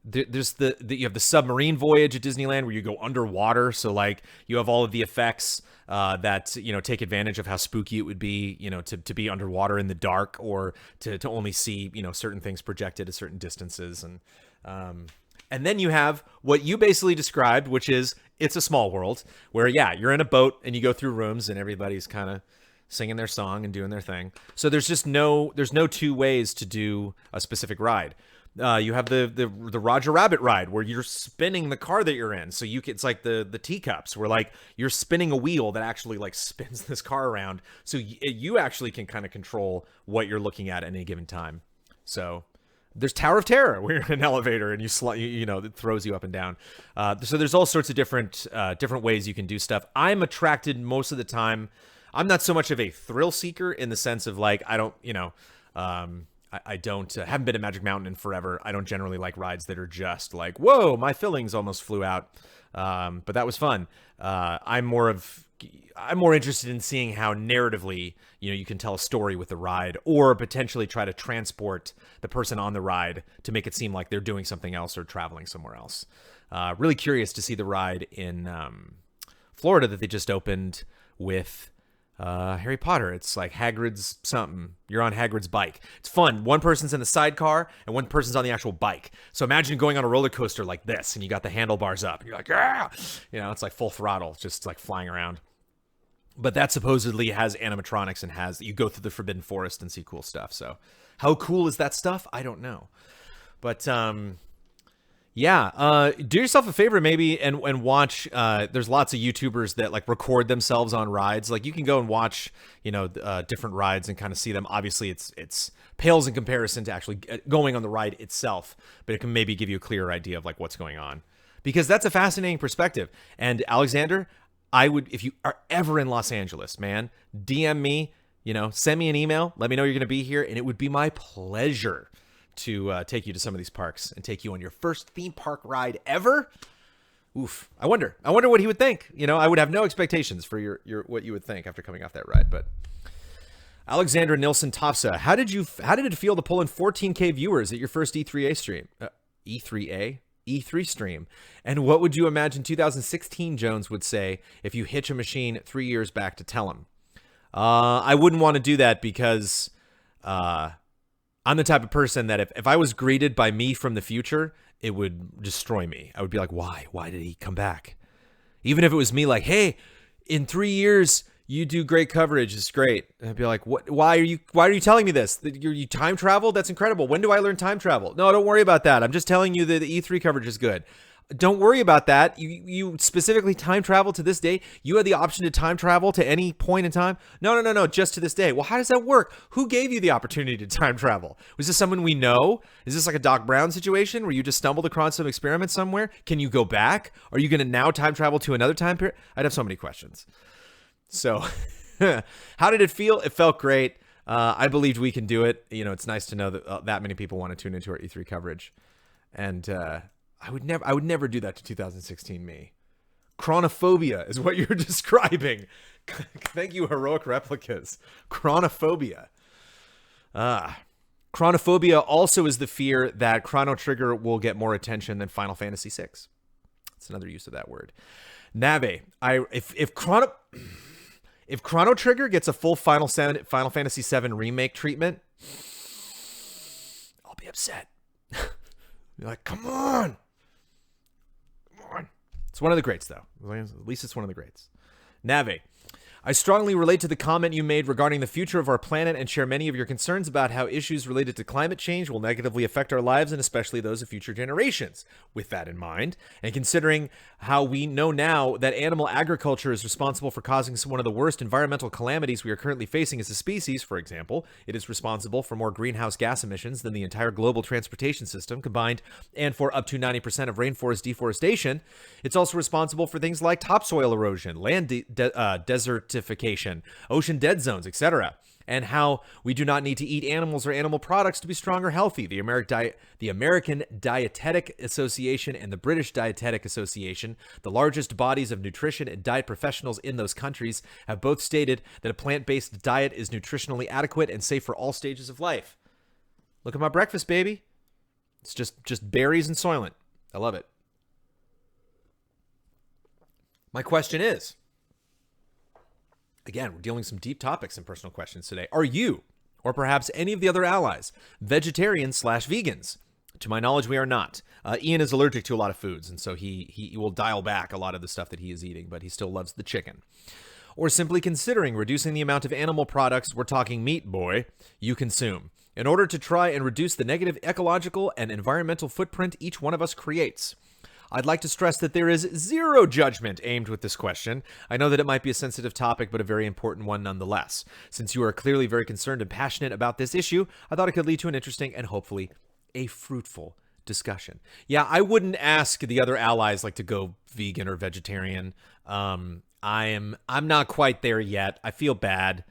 There's you have the submarine voyage at Disneyland where you go underwater. So you have all of the effects that take advantage of how spooky it would be, to be underwater in the dark, or to only see certain things projected at certain distances. And then you have what you basically described, which is It's a Small World, where you're in a boat and you go through rooms and everybody's kind of singing their song and doing their thing. So there's no two ways to do a specific ride. You have the Roger Rabbit ride where you're spinning the car that you're in. So it's like the teacups where like you're spinning a wheel that actually like spins this car around. So you actually can kind of control what you're looking at any given time. So there's Tower of Terror where you're in an elevator and it throws you up and down. So there's all sorts of different ways you can do stuff. I'm attracted most of the time. I'm not so much of a thrill seeker in the sense of like, I don't, I don't haven't been to Magic Mountain in forever. I don't generally like rides that are just like, whoa, my fillings almost flew out. But that was fun. I'm more interested in seeing how narratively, you can tell a story with the ride or potentially try to transport the person on the ride to make it seem like they're doing something else or traveling somewhere else. Really curious to see the ride in Florida that they just opened with Harry Potter. It's like Hagrid's something. You're on Hagrid's bike. It's fun. One person's in the sidecar and one person's on the actual bike. So imagine going on a roller coaster like this and you got the handlebars up and you're like, yeah, it's like full throttle, just like flying around. But that supposedly has animatronics and you go through the Forbidden Forest and see cool stuff. So how cool is that stuff? I don't know. But yeah, do yourself a favor maybe and watch. There's lots of YouTubers that like record themselves on rides. Like you can go and watch, different rides and kind of see them. Obviously, it's pales in comparison to actually going on the ride itself, but it can maybe give you a clearer idea of like what's going on, because that's a fascinating perspective. And Alexander, I would, if you are ever in Los Angeles, man, DM me, send me an email, let me know you're going to be here, and it would be my pleasure to take you to some of these parks and take you on your first theme park ride ever. Oof. I wonder what he would think. I would have no expectations for your what you would think after coming off that ride. But Alexandra Nilsson Topsa, how did it feel to pull in 14K viewers at your first E3A stream? E3 stream. And what would you imagine 2016 Jones would say if you hitch a machine 3 years back to tell him? I wouldn't want to do that because I'm the type of person that if I was greeted by me from the future, it would destroy me. I would be like, why? Why did he come back? Even if it was me like, hey, in 3 years, you do great coverage. It's great. And I'd be like, what? Why are you telling me this? That you time travel? That's incredible. When do I learn time travel? No, don't worry about that. I'm just telling you that the E3 coverage is good. Don't worry about that. You specifically time travel to this day. You had the option to time travel to any point in time. No, just to this day. Well, how does that work? Who gave you the opportunity to time travel? Was this someone we know? Is this like a Doc Brown situation where you just stumbled across some experiment somewhere? Can you go back? Are you going to now time travel to another time period? I'd have so many questions. So how did it feel? It felt great. I believed we can do it. It's nice to know that that many people want to tune into our E3 coverage. And, I would never do that to 2016 me. Chronophobia is what you're describing. Thank you, Heroic Replicas. Chronophobia. Chronophobia also is the fear that Chrono Trigger will get more attention than Final Fantasy VI. That's another use of that word. Nave, if Chrono Trigger gets a full Final Fantasy VII remake treatment, I'll be upset. You're like, come on. It's one of the greats, though. At least it's one of the greats. Nave, I strongly relate to the comment you made regarding the future of our planet and share many of your concerns about how issues related to climate change will negatively affect our lives and especially those of future generations. With that in mind, and considering how we know now that animal agriculture is responsible for causing one of the worst environmental calamities we are currently facing as a species, for example, it is responsible for more greenhouse gas emissions than the entire global transportation system combined and for up to 90% of rainforest deforestation. It's also responsible for things like topsoil erosion, land desertification, ocean dead zones, etc., and how we do not need to eat animals or animal products to be strong or healthy. The American Dietetic Association and the British Dietetic Association, the largest bodies of nutrition and diet professionals in those countries, have both stated that a plant-based diet is nutritionally adequate and safe for all stages of life. Look at my breakfast, baby. It's just berries and Soylent. I love it. My question is, again, we're dealing with some deep topics and personal questions today. Are you, or perhaps any of the other allies, vegetarians/vegans? To my knowledge, we are not. Ian is allergic to a lot of foods, and so he will dial back a lot of the stuff that he is eating, but he still loves the chicken. or simply considering reducing the amount of animal products, we're talking meat, boy, you consume, in order to try and reduce the negative ecological and environmental footprint each one of us creates? I'd like to stress that there is zero judgment aimed with this question. I know that it might be a sensitive topic, but a very important one nonetheless. Since you are clearly very concerned and passionate about this issue, I thought it could lead to an interesting and hopefully a fruitful discussion. Yeah, I wouldn't ask the other allies like to go vegan or vegetarian. I'm not quite there yet. I feel bad.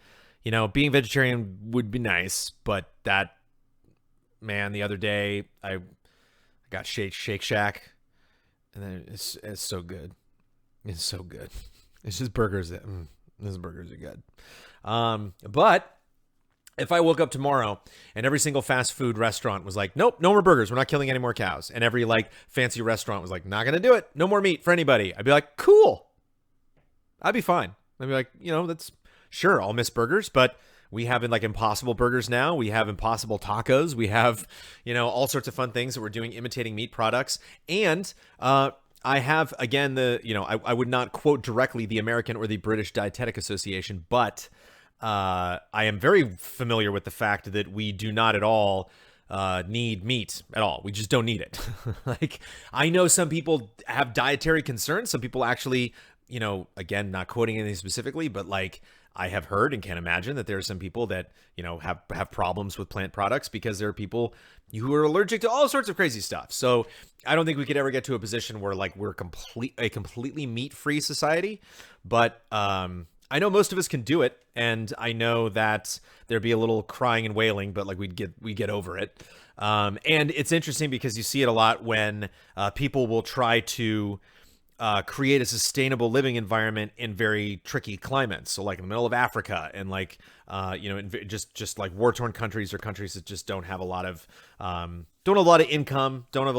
You know, being vegetarian would be nice, but that, man, the other day I got Shake Shack. And then it's so good. It's so good. It's just burgers that those burgers are good. But if I woke up tomorrow and every single fast food restaurant was like, nope, no more burgers. We're not killing any more cows. And every like fancy restaurant was like, not going to do it. No more meat for anybody. I'd be like, cool. I'd be fine. I'd be like, you know, that's sure. I'll miss burgers, but we have like Impossible Burgers now. We have Impossible Tacos. We have, you know, all sorts of fun things that we're doing imitating meat products. And I have, again, I would not quote directly the American or the British Dietetic Association, but I am very familiar with the fact that we do not at all need meat at all. We just don't need it. Like, I know some people have dietary concerns. Some people actually, you know, again, not quoting anything specifically, but like, I have heard and can imagine that there are some people that, you know, have problems with plant products because there are people who are allergic to all sorts of crazy stuff. So I don't think we could ever get to a position where like we're a completely meat-free society. But I know most of us can do it, and I know that there'd be a little crying and wailing, but like we get over it. And it's interesting because you see it a lot when people will try to create a sustainable living environment in very tricky climates. So like in the middle of Africa and like, you know, just like war-torn countries or countries that just don't have a lot of, income, don't have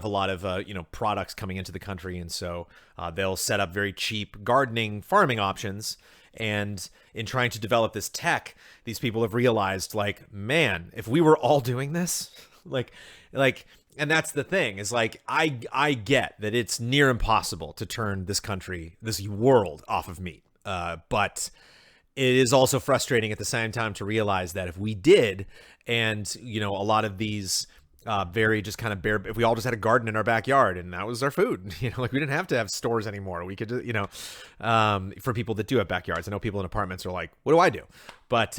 a lot of, you know, products coming into the country. And so they'll set up very cheap gardening, farming options. And in trying to develop this tech, these people have realized like, man, if we were all doing this, like, and that's the thing is like, I get that it's near impossible to turn this country, this world off of meat. But it is also frustrating at the same time to realize that if we did, and, you know, a lot of these very just kind of bare, if we all just had a garden in our backyard and that was our food, you know, like we didn't have to have stores anymore. We could, you know, for people that do have backyards, I know people in apartments are like, what do I do? But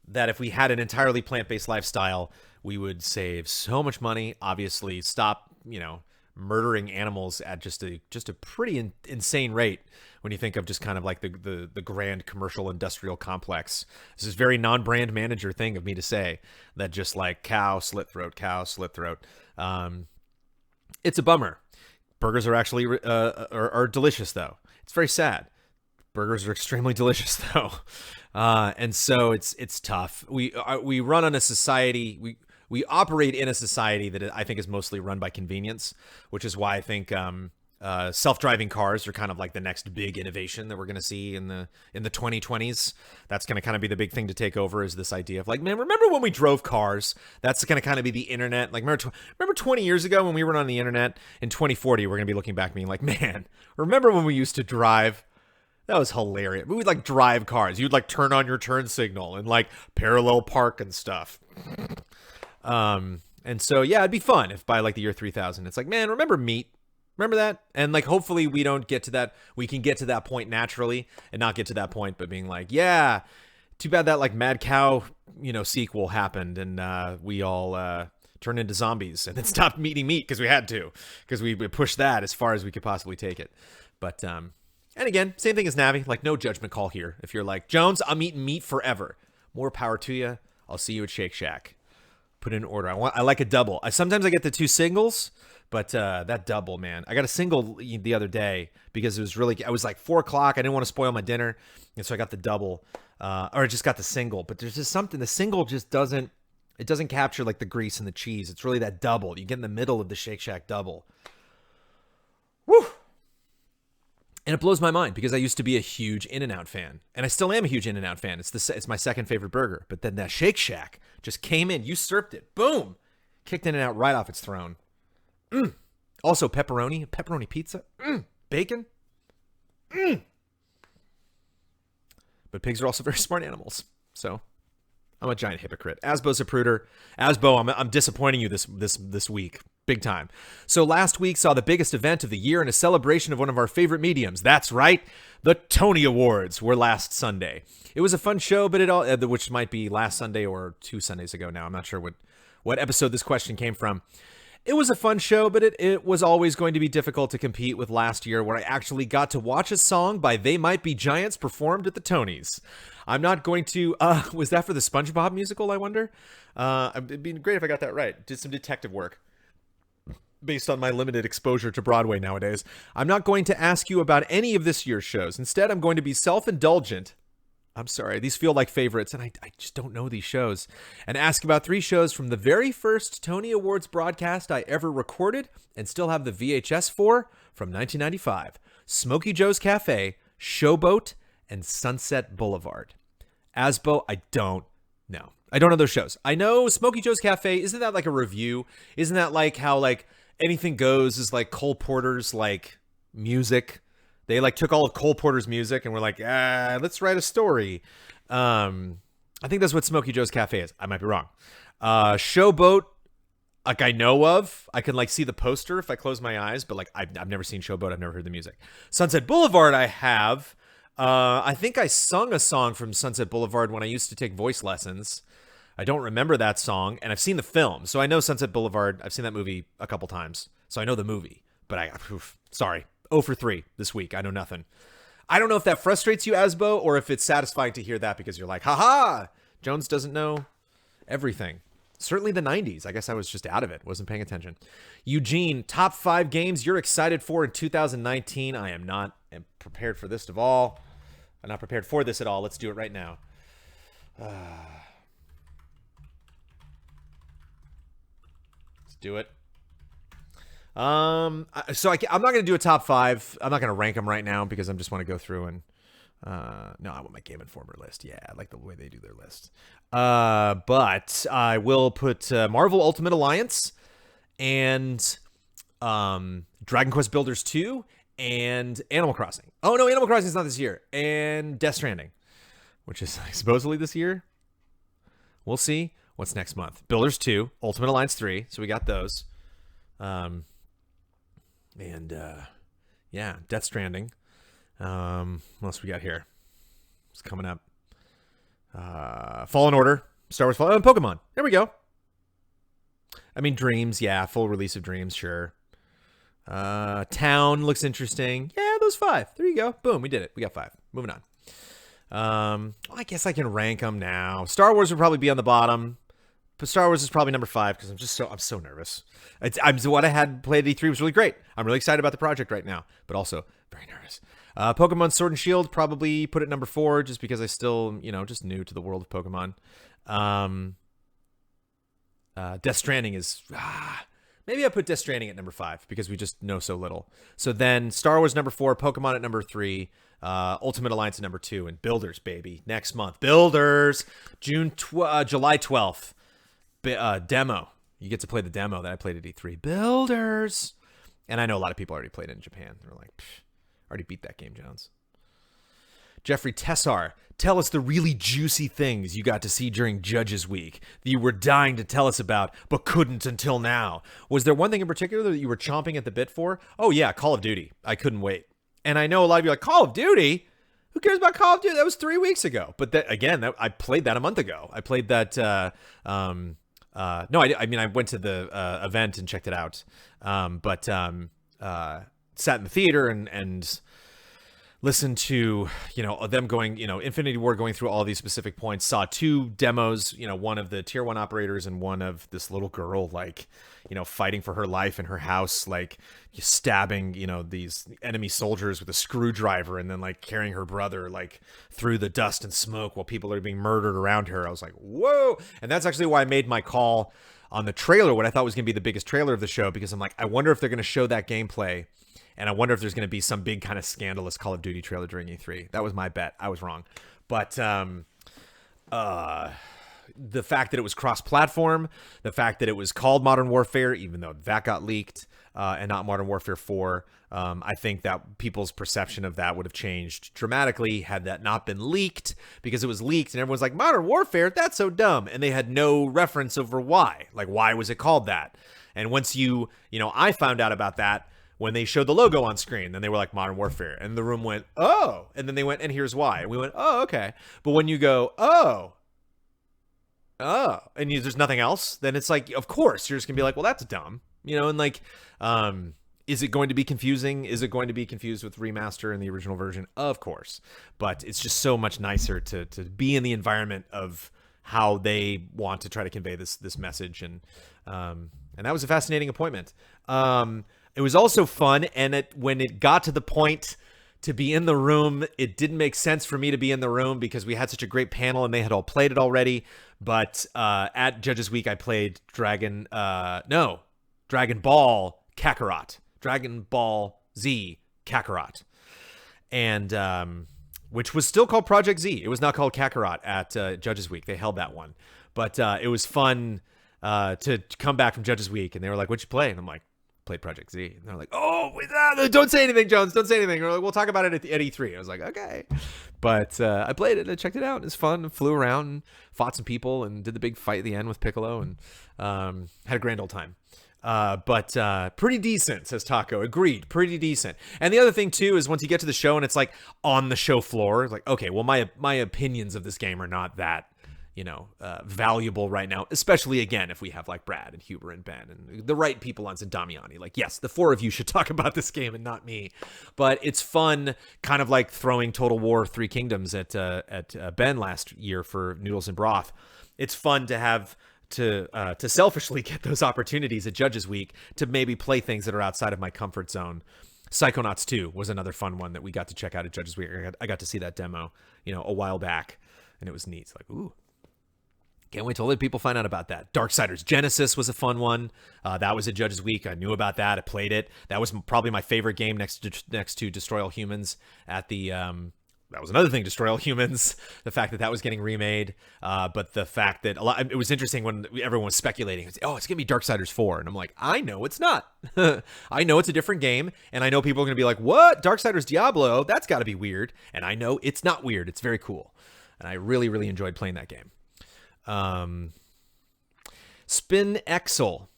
that if we had an entirely plant-based lifestyle, we would save so much money, obviously stop, you know, murdering animals at just a pretty insane rate when you think of just kind of like the grand commercial industrial complex. This is very non-brand manager thing of me to say that just like cow, slit throat. It's a bummer. Burgers are actually are delicious though. It's very sad. Burgers are extremely delicious though. And so it's tough. We run on a society, we operate in a society that I think is mostly run by convenience, which is why I think self-driving cars are kind of like the next big innovation that we're going to see in the 2020s. That's going to kind of be the big thing to take over, is this idea of like, man, remember when we drove cars? That's going to kind of be the internet. Like, remember 20 years ago when we were on the internet? In 2040, we're going to be looking back being like, man, remember when we used to drive? That was hilarious. We would like drive cars. You'd like turn on your turn signal and like parallel park and stuff. And so, yeah, it'd be fun if by like the year 3000, it's like, man, remember meat? Remember that? And like, hopefully we don't get to that. We can get to that point naturally and not get to that point, but being like, yeah, too bad that like Mad Cow, you know, sequel happened and we all turned into zombies and then stopped eating meat because we had to, because we pushed that as far as we could possibly take it. But, and again, same thing as Navi, like no judgment call here. If you're like, Jones, I'm eating meat forever. More power to you. I'll see you at Shake Shack. Put in an order. I like a double. Sometimes I get the two singles, but that double, man. I got a single the other day because I was like 4 o'clock. I didn't want to spoil my dinner. And so I got the double, or I just got the single, but there's just something, the single just doesn't capture like the grease and the cheese. It's really that double. You get in the middle of the Shake Shack double. Woo! And it blows my mind because I used to be a huge In-N-Out fan, and I still am a huge In-N-Out fan. It's my second favorite burger. But then that Shake Shack just came in, usurped it, boom, kicked In-N-Out right off its throne. Also pepperoni pizza, bacon. But pigs are also very smart animals. So I'm a giant hypocrite. Asbo Zapruder. Asbo, I'm disappointing you this week. Big time. So last week saw the biggest event of the year and a celebration of one of our favorite mediums. That's right. The Tony Awards were last Sunday. It was a fun show, but which might be last Sunday or 2 Sundays ago now. I'm not sure what episode this question came from. It was a fun show, but it was always going to be difficult to compete with last year, where I actually got to watch a song by They Might Be Giants performed at the Tonys. I'm not going to... was that for the SpongeBob musical, I wonder? It'd be great if I got that right. Did some detective work based on my limited exposure to Broadway nowadays. I'm not going to ask you about any of this year's shows. Instead, I'm going to be self-indulgent. I'm sorry, these feel like favorites, and I just don't know these shows. And ask about 3 shows from the very first Tony Awards broadcast I ever recorded and still have the VHS for from 1995. Smokey Joe's Cafe, Showboat, and Sunset Boulevard. Asbo, I don't know. I don't know those shows. I know Smokey Joe's Cafe, isn't that like a review? Isn't that like how like Anything Goes is like Cole Porter's like music? They like took all of Cole Porter's music and were like, let's write a story. I think that's what Smokey Joe's Cafe is. I might be wrong. Showboat, like I know of. I can like see the poster if I close my eyes, but like I've never seen Showboat. I've never heard the music. Sunset Boulevard, I have. I think I sung a song from Sunset Boulevard when I used to take voice lessons. I don't remember that song, and I've seen the film, so I know Sunset Boulevard. I've seen that movie a couple times, so I know the movie. But sorry. 0 for 3 this week. I know nothing. I don't know if that frustrates you, Asbo, or if it's satisfying to hear that because you're like, haha, Jones doesn't know everything. Certainly the 90s. I guess I was just out of it. Wasn't paying attention. Eugene, top 5 games you're excited for in 2019. I am not prepared for this at all. I'm not prepared for this at all. Let's do it right now. Let's do it. So I'm not going to do a top 5. I'm not going to rank them right now because I just want to go through and, no, I want my Game Informer list. Yeah, I like the way they do their list. But I will put, Marvel Ultimate Alliance and, Dragon Quest Builders 2 and Animal Crossing. Oh no, Animal Crossing is not this year. And Death Stranding, which is supposedly this year. We'll see what's next month. Builders 2, Ultimate Alliance 3. So we got those. Yeah, Death Stranding. What else we got here? It's coming up. Fallen Order, Star Wars Fallen, Pokemon. There we go. I mean, Dreams, yeah, full release of Dreams, sure. Town looks interesting. Yeah, those 5. There you go. Boom, we did it. We got 5. Moving on. I guess I can rank them now. Star Wars would probably be on the bottom. But Star Wars is probably number 5 because I'm so nervous. What I had played at E3 was really great. I'm really excited about the project right now, but also very nervous. Pokemon Sword and Shield probably put it number 4 just because I still, just new to the world of Pokemon. Death Stranding is maybe I put Death Stranding at number 5 because we just know so little. So then Star Wars number 4, Pokemon at number 3. Ultimate Alliance at number 2, and Builders, baby, next month. Builders, July 12th. Demo. You get to play the demo that I played at E3. Builders. And I know a lot of people already played it in Japan. They're like, already beat that game, Jones. Jeffrey Tessar, tell us the really juicy things you got to see during Judges Week that you were dying to tell us about, but couldn't until now. Was there one thing in particular that you were chomping at the bit for? Oh, yeah, Call of Duty. I couldn't wait. And I know a lot of you are like, Call of Duty? Who cares about Call of Duty? That was 3 weeks ago. But I played that a month ago. I played that... I went to the event and checked it out. Sat in the theater and listened to, them going, Infinity Ward going through all these specific points, saw 2 demos, one of the tier 1 operators and one of this little girl, fighting for her life in her house, stabbing, these enemy soldiers with a screwdriver and then carrying her brother, through the dust and smoke while people are being murdered around her. I was like, whoa. And that's actually why I made my call on the trailer, what I thought was going to be the biggest trailer of the show, because I'm like, I wonder if they're going to show that gameplay. And I wonder if there's going to be some big kind of scandalous Call of Duty trailer during E3. That was my bet. I was wrong. But the fact that it was cross-platform, the fact that it was called Modern Warfare, even though that got leaked, and not Modern Warfare 4, I think that people's perception of that would have changed dramatically had that not been leaked, because it was leaked and everyone's like, Modern Warfare, that's so dumb. And they had no reference over why. Like, why was it called that? And once I found out about that when they showed the logo on screen, then they were like, Modern Warfare. And the room went, oh. And then they went, and here's why. And we went, oh, okay. But when you go, oh, and there's nothing else, then it's like, of course, you're just gonna be like, well, that's dumb. And like, is it going to be confusing? Is it going to be confused with remaster and the original version? Of course. But it's just so much nicer to be in the environment of how they want to try to convey this message. And that was a fascinating appointment. It was also fun. And when it got to the point to be in the room, it didn't make sense for me to be in the room because we had such a great panel and they had all played it already. But at Judges Week, I played Dragon Ball Kakarot. Dragon Ball Z Kakarot. And which was still called Project Z. It was not called Kakarot at Judges Week. They held that one. But it was fun to come back from Judges Week, and they were like, what'd you play? And I'm like, played Project Z. And they're like, oh, don't say anything, Jones. Don't say anything. Like, we'll talk about it at E3. I was like, okay. But I played it and checked it out. It was fun. And flew around and fought some people and did the big fight at the end with Piccolo and had a grand old time. But pretty decent, says Taco. Agreed. Pretty decent. And the other thing, too, is once you get to the show and it's like on the show floor, it's like, okay, well, my opinions of this game are not that, valuable right now, especially, again, if we have like Brad and Huber and Ben and the right people on Damiani. Like, yes, the four of you should talk about this game and not me. But it's fun, kind of like throwing Total War Three Kingdoms at Ben last year for Noodles and Broth. It's fun to have to selfishly get those opportunities at Judges Week to maybe play things that are outside of my comfort zone. Psychonauts 2 was another fun one that we got to check out at Judges Week. I got to see that demo, a while back, and it was neat. It's like, ooh. Can't wait to let people find out about that. Darksiders Genesis was a fun one. That was at Judges Week. I knew about that. I played it. That was probably my favorite game next to Destroy All Humans at the... that was another thing, Destroy All Humans, the fact that was getting remade. But the fact that it was interesting when everyone was speculating. It's going to be Darksiders 4. And I'm like, I know it's not. I know it's a different game. And I know people are going to be like, what? Darksiders Diablo? That's got to be weird. And I know it's not weird. It's very cool. And I really, really enjoyed playing that game. Spine Skull.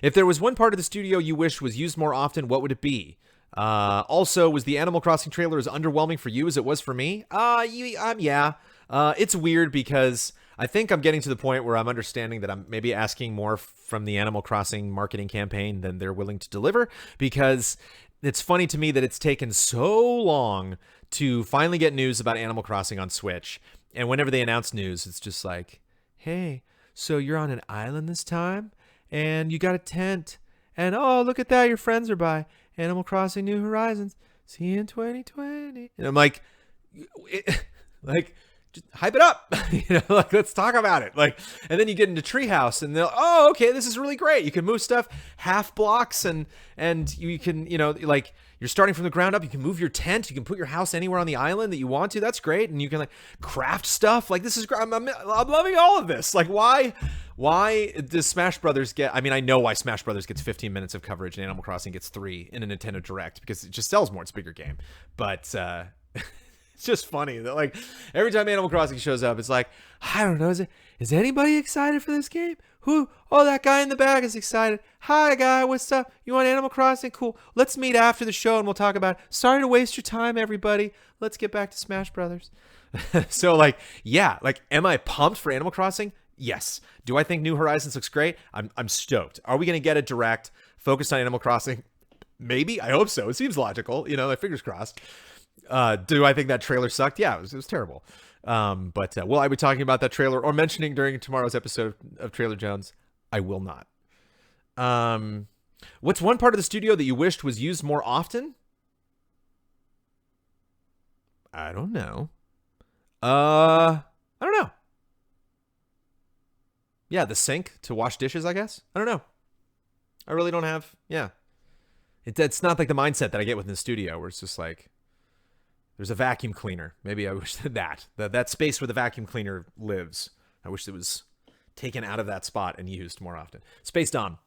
If there was one part of the studio you wish was used more often, what would it be? Also, was the Animal Crossing trailer as underwhelming for you as it was for me? Yeah. It's weird because I think I'm getting to the point where I'm understanding that I'm maybe asking more from the Animal Crossing marketing campaign than they're willing to deliver, because it's funny to me that it's taken so long to finally get news about Animal Crossing on Switch. And whenever they announce news, it's just like, hey, so you're on an island this time and you got a tent and oh, look at that, your friends are by. Animal Crossing New Horizons, see you in 2020. And I'm like, just hype it up, let's talk about it. And then you get into Treehouse and they'll, oh, okay, this is really great. You can move stuff half blocks and you can, you're starting from the ground up. You can move your tent. You can put your house anywhere on the island that you want to. That's great. And you can craft stuff. This is great. I'm loving all of this. Why does Smash Brothers get... I mean, I know why Smash Brothers gets 15 minutes of coverage and Animal Crossing gets 3 in a Nintendo Direct, because it just sells more. It's a bigger game. But it's just funny that every time Animal Crossing shows up, it's like, I don't know, is anybody excited for this game? Who? Oh, that guy in the back is excited. Hi, guy, what's up? You want Animal Crossing? Cool. Let's meet after the show and we'll talk about it. Sorry to waste your time, everybody. Let's get back to Smash Brothers. So, am I pumped for Animal Crossing? Yes. Do I think New Horizons looks great? I'm stoked. Are we going to get a Direct focused on Animal Crossing? Maybe. I hope so. It seems logical. Fingers crossed. Do I think that trailer sucked? Yeah, it was terrible. But will I be talking about that trailer or mentioning during tomorrow's episode of Trailer Jones? I will not. What's one part of the studio that you wished was used more often? I don't know. I don't know. Yeah, the sink to wash dishes, I guess. I don't know. I really don't have. Yeah. It's not like the mindset that I get within the studio where it's just like, There's a vacuum cleaner. Maybe I wish that space where the vacuum cleaner lives, I wish it was taken out of that spot and used more often. Space Dom.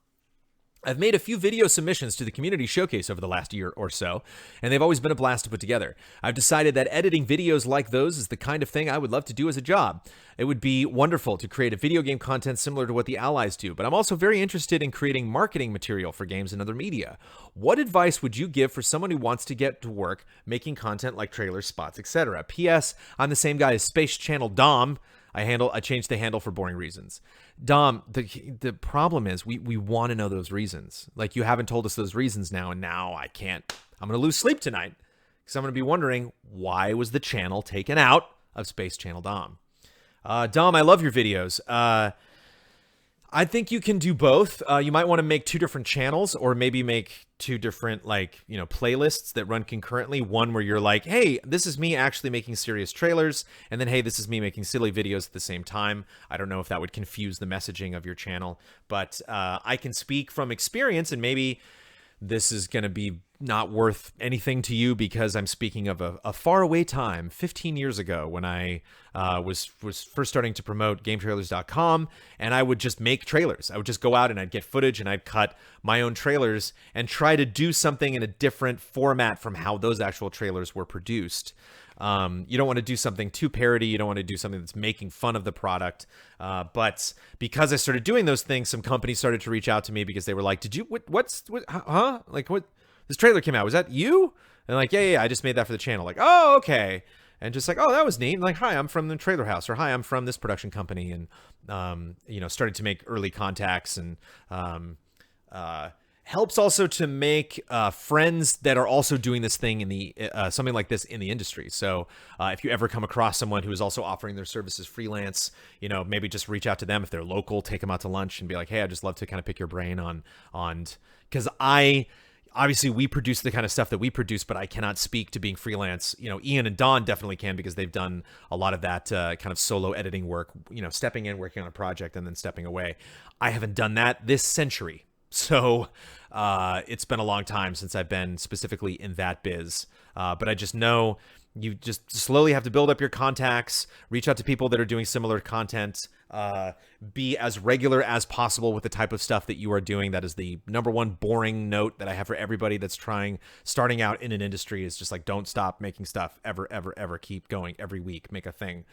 I've made a few video submissions to the community showcase over the last year or so, and they've always been a blast to put together. I've decided that editing videos like those is the kind of thing I would love to do as a job. It would be wonderful to create a video game content similar to what the Allies do, but I'm also very interested in creating marketing material for games and other media. What advice would you give for someone who wants to get to work making content like trailers, spots, etc.? P.S. I'm the same guy as Space Channel Dom. I changed the handle for boring reasons. Dom, the problem is we want to know those reasons. Like, you haven't told us those reasons now, and now I can't. I'm going to lose sleep tonight because I'm going to be wondering, why was the channel taken out of Space Channel Dom? Dom, I love your videos. I think you can do both. You might want to make two different channels, or maybe make two different, playlists that run concurrently. One where you're like, hey, this is me actually making serious trailers, and then, hey, this is me making silly videos at the same time. I don't know if that would confuse the messaging of your channel, but I can speak from experience, and maybe this is going to be not worth anything to you because I'm speaking of a faraway time, 15 years ago, when I was first starting to promote GameTrailers.com, and I would just make trailers. I would just go out and I'd get footage and I'd cut my own trailers and try to do something in a different format from how those actual trailers were produced. You don't want to do something too parody. You don't want to do something that's making fun of the product. But because I started doing those things, some companies started to reach out to me because they were like, did you, huh? Like, what? This trailer came out. Was that you? And like, yeah, I just made that for the channel. Like, oh, okay. And just like, oh, that was neat. And like, hi, I'm from the Trailer House, or hi, I'm from this production company. And, started to make early contacts, and helps also to make friends that are also doing this thing in the something like this in the industry. So if you ever come across someone who is also offering their services freelance, maybe just reach out to them if they're local, take them out to lunch and be like, hey, I'd just love to kind of pick your brain on, because obviously we produce the kind of stuff that we produce, but I cannot speak to being freelance. Ian and Don definitely can, because they've done a lot of that kind of solo editing work, stepping in, working on a project, and then stepping away. I haven't done that this century. So it's been a long time since I've been specifically in that biz. But I just know you just slowly have to build up your contacts, reach out to people that are doing similar content, be as regular as possible with the type of stuff that you are doing. That is the number one boring note that I have for everybody that's starting out in an industry, is just like, don't stop making stuff ever, ever, ever. Keep going every week, make a thing.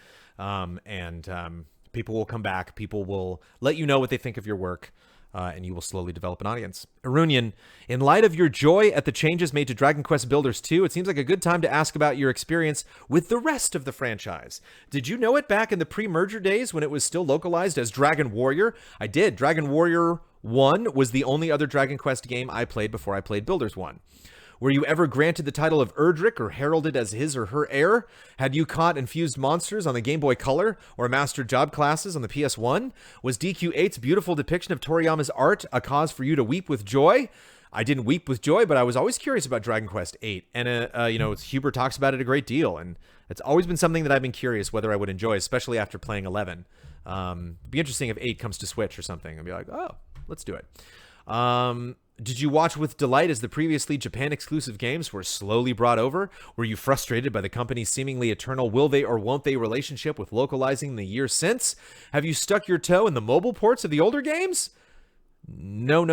People will come back. People will let you know what they think of your work. And you will slowly develop an audience. Irunian, in light of your joy at the changes made to Dragon Quest Builders 2, it seems like a good time to ask about your experience with the rest of the franchise. Did you know it back in the pre-merger days when it was still localized as Dragon Warrior? I did. Dragon Warrior 1 was the only other Dragon Quest game I played before I played Builders 1. Were you ever granted the title of Erdrick or heralded as his or her heir? Had you caught and fused monsters on the Game Boy Color or mastered job classes on the PS1? Was DQ8's beautiful depiction of Toriyama's art a cause for you to weep with joy? I didn't weep with joy, but I was always curious about Dragon Quest VIII. And, Huber talks about it a great deal. And it's always been something that I've been curious whether I would enjoy, especially after playing 11. It'd be interesting if 8 comes to Switch or something. I'd be like, oh, let's do it. Did you watch with delight as the previously Japan-exclusive games were slowly brought over? Were you frustrated by the company's seemingly eternal will they or won't they relationship with localizing the year since? Have you stuck your toe in the mobile ports of the older games? No.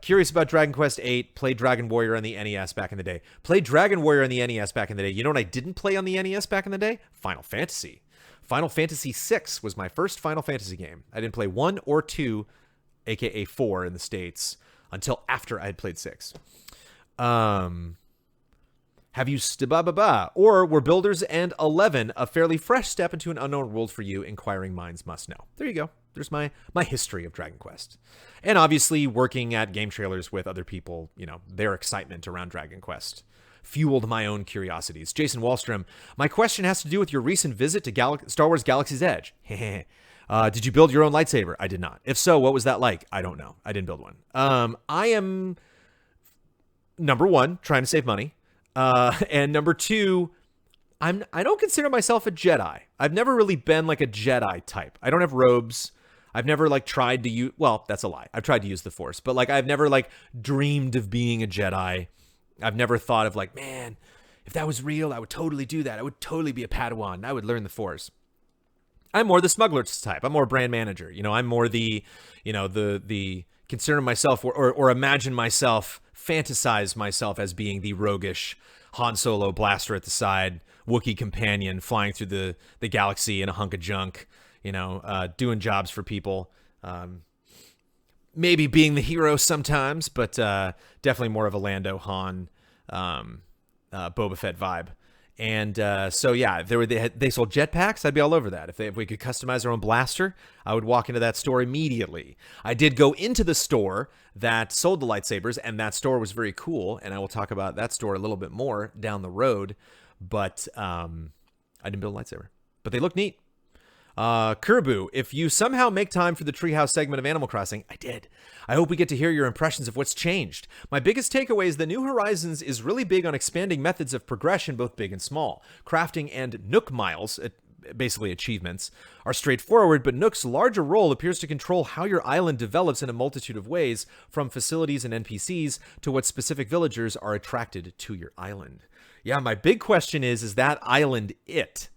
Curious about Dragon Quest VIII. Played Dragon Warrior on the NES back in the day. Played Dragon Warrior on the NES back in the day. You know what I didn't play on the NES back in the day? Final Fantasy. Final Fantasy VI was my first Final Fantasy game. I didn't play 1 or 2, aka 4 in the States, until after I had played 6. Have you or were Builders and 11 a fairly fresh step into an unknown world for you? Inquiring minds must know. There you go. There's my history of Dragon Quest. And obviously working at Game Trailers with other people, their excitement around Dragon Quest fueled my own curiosities. Jason Wallstrom, my question has to do with your recent visit to Star Wars Galaxy's Edge. Did you build your own lightsaber? I did not. If so, what was that like? I don't know. I didn't build one. I am, number one, trying to save money. And number two, I don't consider myself a Jedi. I've never really been like a Jedi type. I don't have robes. I've never tried to use, well, that's a lie. I've tried to use the Force, but I've never dreamed of being a Jedi. I've never thought of like, man, if that was real, I would totally do that. I would totally be a Padawan. I would learn the Force. I'm more the smuggler's type. I'm more brand manager. I'm more the, the consider myself or imagine myself, fantasize myself as being the roguish Han Solo blaster at the side, Wookiee companion flying through the galaxy in a hunk of junk, doing jobs for people. Maybe being the hero sometimes, but definitely more of a Lando, Han, Boba Fett vibe. And so yeah, if they sold jetpacks, I'd be all over that. If we could customize our own blaster, I would walk into that store immediately. I did go into the store that sold the lightsabers, and that store was very cool. And I will talk about that store a little bit more down the road. But I didn't build a lightsaber, but they look neat. Kerbu, if you somehow make time for the Treehouse segment of Animal Crossing, I did. I hope we get to hear your impressions of what's changed. My biggest takeaway is that New Horizons is really big on expanding methods of progression, both big and small. Crafting and Nook miles, basically achievements, are straightforward, but Nook's larger role appears to control how your island develops in a multitude of ways, from facilities and NPCs to what specific villagers are attracted to your island. Yeah, my big question is that island it?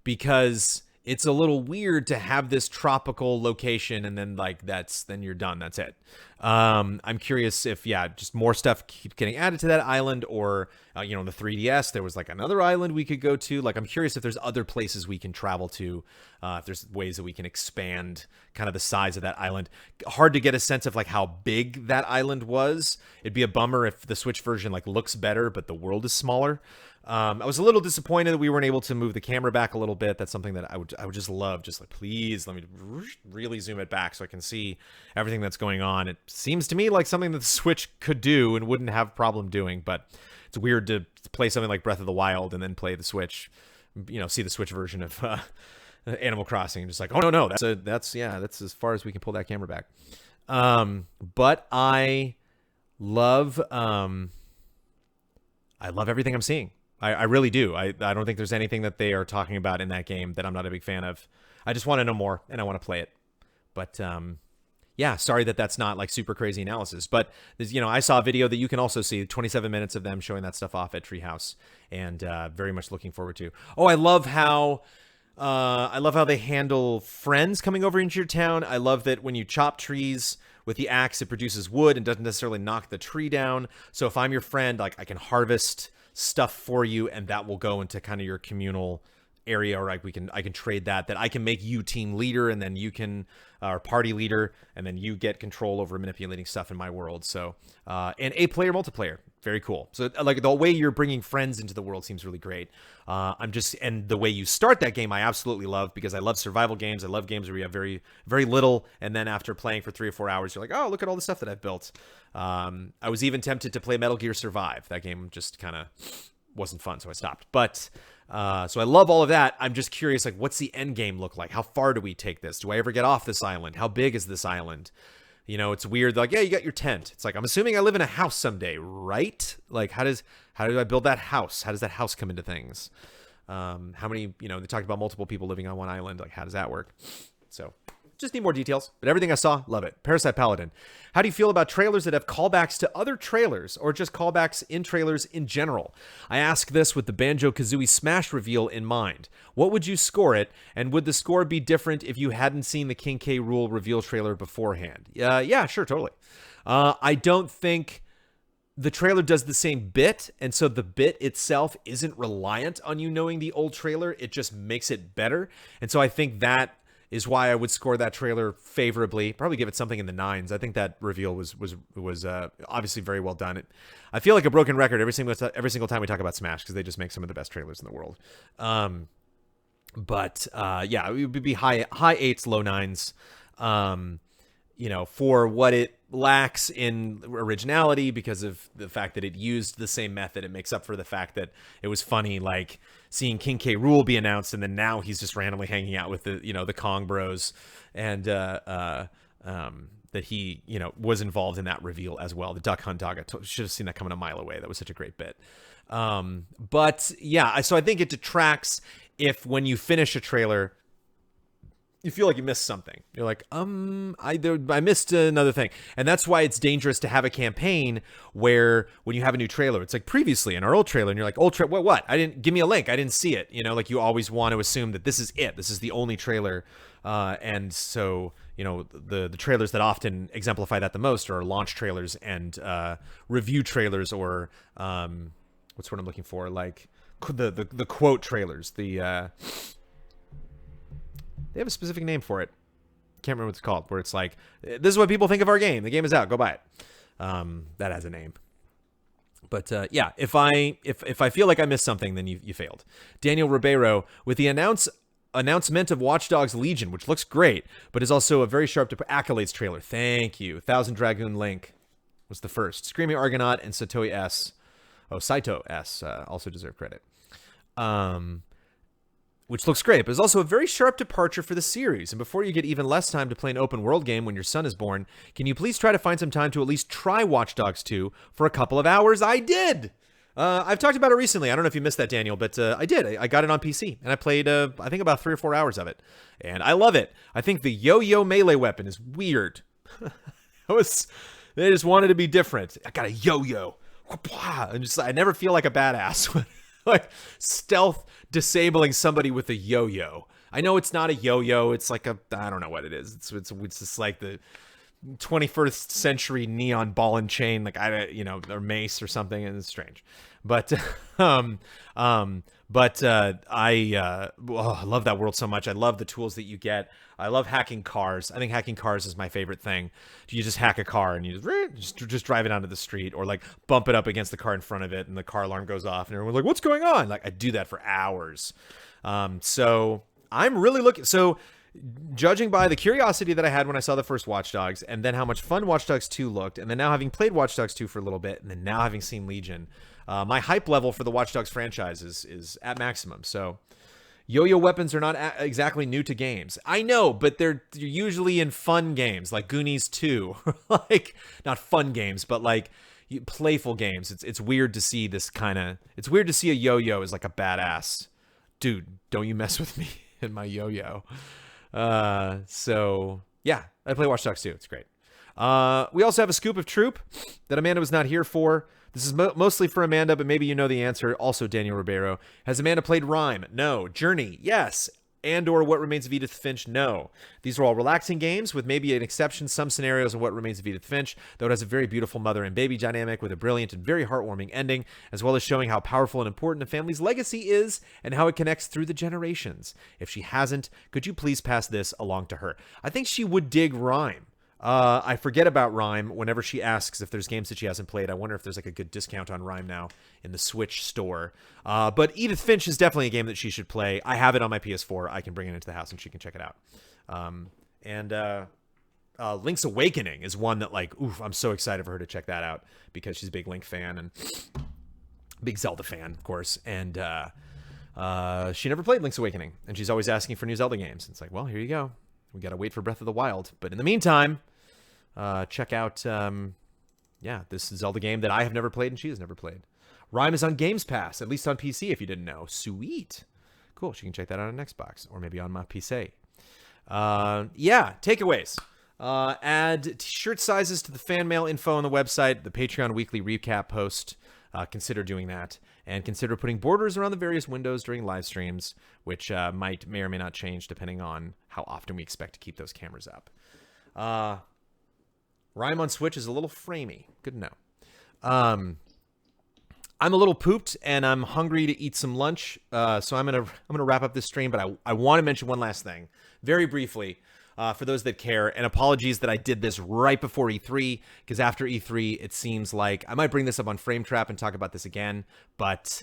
Because it's a little weird to have this tropical location and then then you're done. That's it. I'm curious if, just more stuff keeps getting added to that island, or, the 3DS, there was another island we could go to. I'm curious if there's other places we can travel to, if there's ways that we can expand kind of the size of that island. Hard to get a sense of how big that island was. It'd be a bummer if the Switch version looks better, but the world is smaller. I was a little disappointed that we weren't able to move the camera back a little bit. That's something that I would just love. Please let me really zoom it back so I can see everything that's going on. It seems to me like something that the Switch could do and wouldn't have a problem doing, but it's weird to play something like Breath of the Wild and then play the Switch, see the Switch version of Animal Crossing. Just oh no, that's as far as we can pull that camera back. But I love everything I'm seeing. I really do. I don't think there's anything that they are talking about in that game that I'm not a big fan of. I just want to know more, and I want to play it. But, sorry that's not super crazy analysis. But, I saw a video that you can also see, 27 minutes of them showing that stuff off at Treehouse, and very much looking forward to. Oh, I love how they handle friends coming over into your town. I love that when you chop trees with the axe, it produces wood and doesn't necessarily knock the tree down. So if I'm your friend, I can harvest stuff for you, and that will go into kind of your communal area, or I can trade that I can make you team leader, and then you can or party leader, and then you get control over manipulating stuff in my world. So and 8-player multiplayer, very cool. So the way you're bringing friends into the world seems really great. And the way you start that game I absolutely love, because I love survival games. I love games where you have very, very little, and then after playing for 3 or 4 hours, you're like, oh, look at all the stuff that I've built. I was even tempted to play Metal Gear Survive. That game just kind of wasn't fun, so I stopped. But so I love all of that. I'm just curious, what's the end game look like? How far do we take this? Do I ever get off this island? How big is this island? It's weird. You got your tent. It's I'm assuming I live in a house someday, right? How do I build that house? How does that house come into things? How many, they talked about multiple people living on one island. How does that work? So just need more details, but everything I saw, love it. Parasite Paladin. How do you feel about trailers that have callbacks to other trailers, or just callbacks in trailers in general? I ask this with the Banjo-Kazooie Smash reveal in mind. What would you score it, and would the score be different if you hadn't seen the King K. Rool reveal trailer beforehand? Yeah, sure, totally. I don't think the trailer does the same bit, and so the bit itself isn't reliant on you knowing the old trailer. It just makes it better, and so I think that is why I would score that trailer favorably. Probably give it something in the 9s. I think that reveal was obviously very well done. I feel like a broken record every single time we talk about Smash, because they just make some of the best trailers in the world. But it would be high 8s, low 9s. For what it lacks in originality, because of the fact that it used the same method. It makes up for the fact that it was funny, seeing King K. Rool be announced, and then now he's just randomly hanging out with the Kong Bros, and that he was involved in that reveal as well. The Duck Hunt dog, I should have seen that coming a mile away. That was such a great bit. But yeah, so I think it detracts if when you finish a trailer, you feel like you missed something. You're like, I missed another thing. And that's why it's dangerous to have a campaign where when you have a new trailer, it's like previously in our old trailer, and you're like, what? Give me a link. I didn't see it. You know, like you always want to assume that this is it. This is the only trailer. And so, you know, the trailers that often exemplify that the most are launch trailers and review trailers, or what's what I'm looking for? Like the quote trailers, they have a specific name for it. Can't remember what it's called. Where it's like, this is what people think of our game. The game is out. Go buy it. That has a name. But yeah, if I feel like I missed something, then you failed. Daniel Ribeiro, with the announcement of Watch Dogs Legion, which looks great, but is also a very sharp accolades trailer. Thank you. Thousand Dragoon Link was the first. Screaming Argonaut and Saito S. Also deserve credit. Which looks great, but is also a very sharp departure for the series. And before you get even less time to play an open world game when your son is born, can you please try to find some time to at least try Watch Dogs 2 for a couple of hours? I did! I've talked about it recently. I don't know if you missed that, Daniel, but I did. I got it on PC, and I played, I think, about 3 or 4 hours of it. And I love it. I think the yo-yo melee weapon is weird. They just wanted to be different. I got a yo-yo. And I never feel like a badass. Like stealth disabling somebody with a yo-yo. I know it's not a yo-yo. It's like I don't know what it is. It's just like the 21st century neon ball and chain, like or mace or something, and it's strange. But I love that world so much. I love the tools that you get. I love hacking cars. I think hacking cars is my favorite thing. You just hack a car and you just drive it onto the street, or like bump it up against the car in front of it and the car alarm goes off and everyone's like, what's going on? Like I do that for hours. So I'm really looking. So judging by the curiosity that I had when I saw the first Watch Dogs, and then how much fun Watch Dogs 2 looked, and then now having played Watch Dogs 2 for a little bit, and then now having seen Legion, my hype level for the Watch Dogs franchise is at maximum. So yo-yo weapons are not exactly new to games. I know, but they're usually in fun games like Goonies 2. Like, not fun games, but like playful games. It's weird to see this it's weird to see a yo-yo as like a badass. Dude, don't you mess with me and my yo-yo. So yeah, I play Watch Dogs 2. It's great. We also have a scoop of Troop that Amanda was not here for. This is mostly for Amanda, but maybe you know the answer. Also, Daniel Ribeiro. Has Amanda played Rime? No. Journey? Yes. And/or What Remains of Edith Finch? No. These are all relaxing games, with maybe an exception, some scenarios in What Remains of Edith Finch, though it has a very beautiful mother and baby dynamic with a brilliant and very heartwarming ending, as well as showing how powerful and important a family's legacy is and how it connects through the generations. If she hasn't, could you please pass this along to her? I think she would dig Rime. I forget about Rime whenever she asks if there's games that she hasn't played. I wonder if there's like a good discount on Rime now in the Switch store. But Edith Finch is definitely a game that she should play. I have it on my PS4. I can bring it into the house and she can check it out. Link's Awakening is one that, like, I'm so excited for her to check that out because she's a big Link fan and big Zelda fan, of course. And she never played Link's Awakening, and she's always asking for new Zelda games. It's like, well, here you go. We got to wait for Breath of the Wild. But in the meantime, check out, this Zelda game that I have never played and she has never played. Rime is on Games Pass, at least on PC if you didn't know. Sweet. Cool. She can check that out on Xbox or maybe on my PC. Takeaways. Add t-shirt sizes to the fan mail info on the website, the Patreon weekly recap post. Consider doing that, and consider putting borders around the various windows during live streams, which may or may not change depending on how often we expect to keep those cameras up. Rime on Switch is a little framey. Good to know. I'm a little pooped and I'm hungry to eat some lunch, so I'm gonna wrap up this stream. But I want to mention one last thing, very briefly. For those that care, and apologies that I did this right before E3, because after E3, it seems like I might bring this up on Frame Trap and talk about this again, but